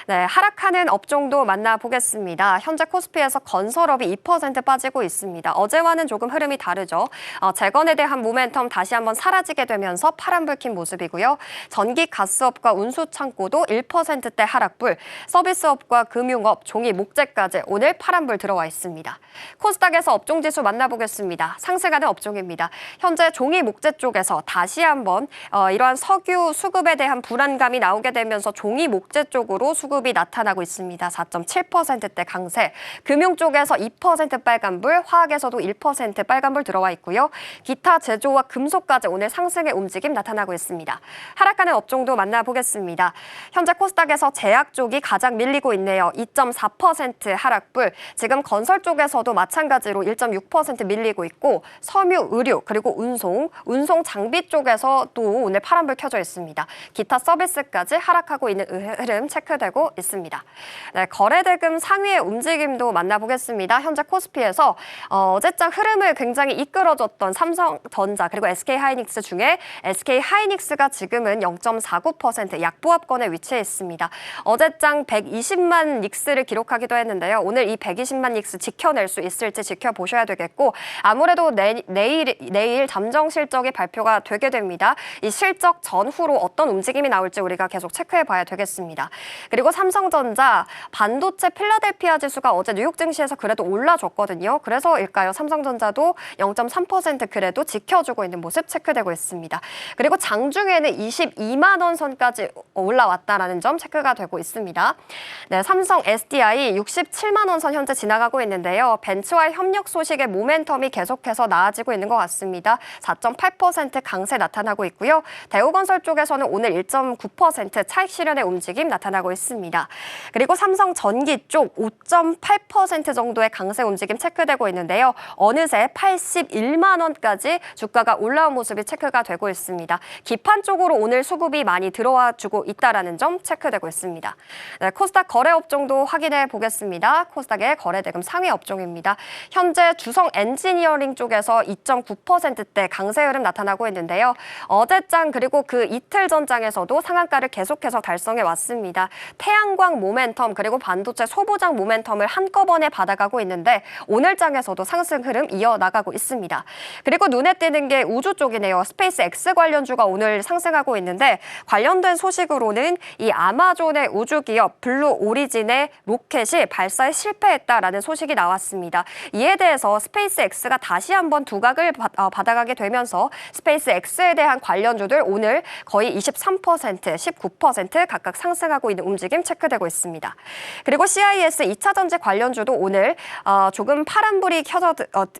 네, 하락하는 업종도 만나보겠습니다. 현재 코스피에서 건설업이 2% 빠지고 있습니다. 어제와는 조금 흐름이 다르죠. 재건에 대한 모멘텀 다시 한번 사라지게 되면서 파란불 킨 모습이고요. 전기, 가스업과 운수창고도 1%대 하락불, 서비스업과 금융업, 종이, 목재까지 오늘 파란불 들어와 있습니다. 코스닥에서 업종지수 만나보겠습니다. 상승하는 업종입니다. 현재 종이, 목재 쪽에서 다시 한번 이러한 석유 수급에 대한 불안감이 나오게 되면서 종이, 목재 쪽으로 수급이 나타나고 있습니다. 4.7%대 강세, 금융 쪽에서 2% 빨간불, 화학에서도 1% 빨간불 들어와 있고요. 기타 제조와 금속까지 오늘 상승의 움직임 나타나고 있습니다. 하락하는 업종도 만나보겠습니다. 현재 코스닥에서 제약 쪽이 가장 밀리고 있네요. 2.4% 하락불, 지금 건설 쪽에서도 마찬가지로 1.6% 밀리고 있고 섬유, 의류, 그리고 운송 장비 쪽에서 또 오늘 파란불 켜져 있습니다. 기타 서비스까지 하락하고 있는 흐름 체크되고 있습니다. 네, 거래대금 상위의 움직임도 만나보겠습니다. 현재 코스피에서 어제장 흐름을 굉장히 이끌어줬던 삼성전자 그리고 SK하이닉스 중에 SK하이닉스가 지금은 0.49% 약보합권에 위치해 있습니다. 어제장 120만 닉스를 기록하기도 했는데요. 오늘 이 120만 닉스 지켜낼 수 있을지 지켜보셔야 되겠고 아무래도 내일 잠정 실적이 발표가 되게 됩니다. 이 실적 전후로 어떤 움직임이 나올지 우리가 계속 체크해 봐야 되겠습니다. 그리고 삼성전자 반도체 필라델피아 지수가 어제 뉴욕 증시에서 그래도 올라줬거든요. 그래서일까요? 삼성전자도 0.3% 그래도 지켜주고 있는 모습 체크되고 있습니다. 그리고 장중에는 22만 원 선까지 올라왔다라는 점 체크가 되고 있습니다. 네, 삼성 SDI 67만 원 선 현재 지나가고 있는데요. 벤츠와의 협력 소식의 모멘텀이 계속해서 나아지고 있는 것 같습니다. 4.8% 강세 나타나고 있고요. 대우건설 쪽에서는 오늘 1.9% 차익 실현의 움직임 나타나고 있습니다. 그리고 삼성전기 쪽 5.8% 정도의 강세 움직임 체크되고 있는데요. 어느새 81만 원까지 주가가 올라온 모습이 체크가 되고 있습니다. 기판 쪽으로 오늘 수급이 많이 들어와 주고 있다는 점 체크되고 있습니다. 네, 코스닥 거래업종 업종도 확인해 보겠습니다. 코스닥의 거래대금 상위 업종입니다. 현재 주성 엔지니어링 쪽에서 2.9%대 강세 흐름 나타나고 있는데요. 어제장 그리고 그 이틀 전장에서도 상한가를 계속해서 달성해 왔습니다. 태양광 모멘텀 그리고 반도체 소부장 모멘텀을 한꺼번에 받아가고 있는데 오늘 장에서도 상승 흐름 이어나가고 있습니다. 그리고 눈에 띄는 게 우주 쪽이네요. 스페이스 X 관련주가 오늘 상승하고 있는데 관련된 소식으로는 이 아마존의 우주 기업 블루 오리진의 로켓이 발사에 실패했다라는 소식이 나왔습니다. 이에 대해서 스페이스 X가 다시 한번 두각을 받아가게 되면서 스페이스 X에 대한 관련주들 오늘 거의 23%, 19% 각각 상승하고 있는 움직임 체크되고 있습니다. 그리고 CIS 2차 전지 관련주도 오늘 조금 파란불이 켜져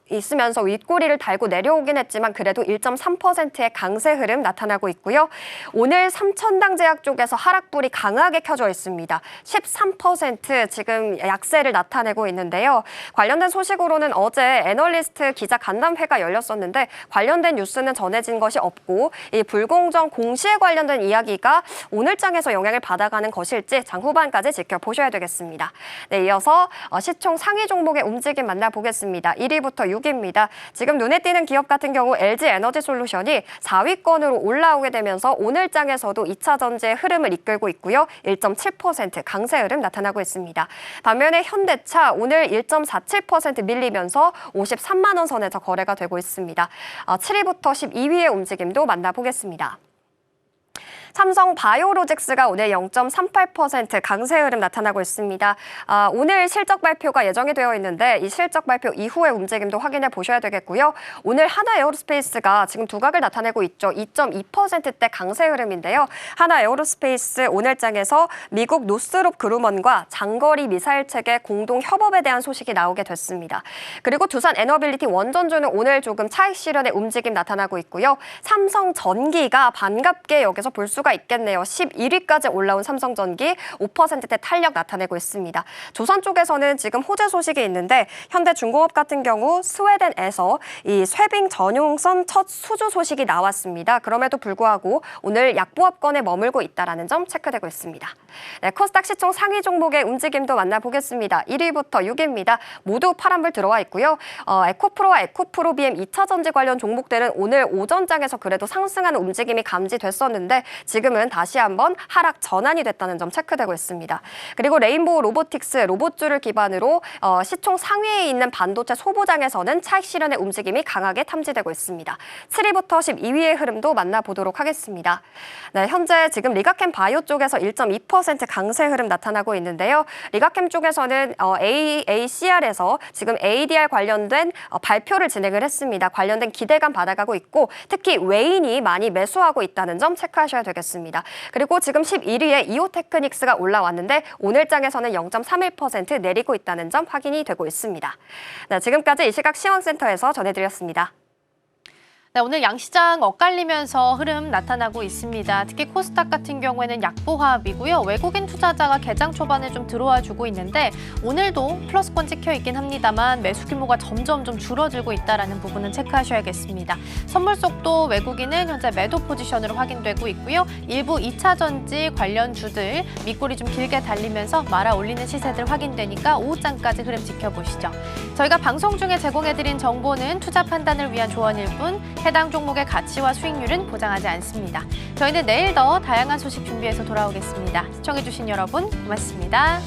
있으면서 윗꼬리를 달고 내려오긴 했지만 그래도 1.3%의 강세 흐름 나타나고 있고요. 오늘 삼천당제약 쪽에서 하락불이 강하게 켜져 있습니다. 13% 지금 약세를 나타내고 있는데요. 관련된 소식으로는 어제 애널리스트 기자 간담회가 열렸었는데 관련된 뉴스는 전해진 것이 없고 이 불공정 공시에 관련된 이야기가 오늘장에서 영향을 받아가는 것일지 장 후반까지 지켜보셔야 되겠습니다. 네, 이어서 시총 상위 종목의 움직임 만나보겠습니다. 1위부터 6위입니다. 지금 눈에 띄는 기업 같은 경우 LG에너지솔루션이 4위권으로 올라오게 되면서 오늘장에서도 2차 전지의 흐름을 이끌고 있고요. 1.7% 강세 흐름 나타나고 있습니다. 반면에 현대차 오늘 1.47% 밀리면서 53만 원 선에서 거래가 되고 있습니다. 7위부터 12위의 움직임도 만나보겠습니다. 삼성 바이오로직스가 오늘 0.38% 강세 흐름 나타나고 있습니다. 오늘 실적 발표가 예정이 되어 있는데 이 실적 발표 이후의 움직임도 확인해 보셔야 되겠고요. 오늘 하나에어로스페이스가 지금 두각을 나타내고 있죠. 2.2%대 강세 흐름인데요. 하나에어로스페이스 오늘장에서 미국 노스롭 그루먼과 장거리 미사일 체계 공동 협업에 대한 소식이 나오게 됐습니다. 그리고 두산 에너빌리티 원전주는 오늘 조금 차익 실현의 움직임 나타나고 있고요. 삼성전기가 반갑게 여기서 볼 수가 있겠네요. 11위까지 올라온 삼성전기 5%대 탄력 나타내고 있습니다. 조선 쪽에서는 지금 호재 소식이 있는데 현대중공업 같은 경우 스웨덴에서 이 쇠빙 전용선 첫 수주 소식이 나왔습니다. 그럼에도 불구하고 오늘 약보합권에 머물고 있다는 점 체크되고 있습니다. 네, 코스닥 시총 상위 종목의 움직임도 만나보겠습니다. 1위부터 6위입니다. 모두 파란불 들어와 있고요. 에코프로와 에코프로비엠 2차 전지 관련 종목들은 오늘 오전장에서 그래도 상승하는 움직임이 감지됐었는데 지금은 다시 한번 하락 전환이 됐다는 점 체크되고 있습니다. 그리고 레인보우 로보틱스 로봇주를 기반으로 시총 상위에 있는 반도체 소부장에서는 차익 실현의 움직임이 강하게 탐지되고 있습니다. 7위부터 12위의 흐름도 만나보도록 하겠습니다. 네, 현재 지금 리가캠 바이오 쪽에서 1.2% 강세 흐름 나타나고 있는데요. 리가캠 쪽에서는 AACR에서 지금 ADR 관련된 발표를 진행을 했습니다. 관련된 기대감 받아가고 있고 특히 외인이 많이 매수하고 있다는 점 체크하셔야 되겠습니다. 그리고 지금 11위에 이오테크닉스가 올라왔는데 오늘장에서는 0.31% 내리고 있다는 점 확인이 되고 있습니다. 네, 지금까지 이 시각 시황센터에서 전해드렸습니다. 네, 오늘 양시장 엇갈리면서 흐름 나타나고 있습니다. 특히 코스닥 같은 경우에는 약보합이고요. 외국인 투자자가 개장 초반에 좀 들어와 주고 있는데 오늘도 플러스권 찍혀 있긴 합니다만 매수 규모가 점점 좀 줄어들고 있다는 부분은 체크하셔야겠습니다. 선물 속도 외국인은 현재 매도 포지션으로 확인되고 있고요. 일부 2차 전지 관련주들 밑꼬리 좀 길게 달리면서 말아 올리는 시세들 확인되니까 오후장까지 흐름 지켜보시죠. 저희가 방송 중에 제공해드린 정보는 투자 판단을 위한 조언일 뿐 해당 종목의 가치와 수익률은 보장하지 않습니다. 저희는 내일 더 다양한 소식 준비해서 돌아오겠습니다. 시청해주신 여러분 고맙습니다.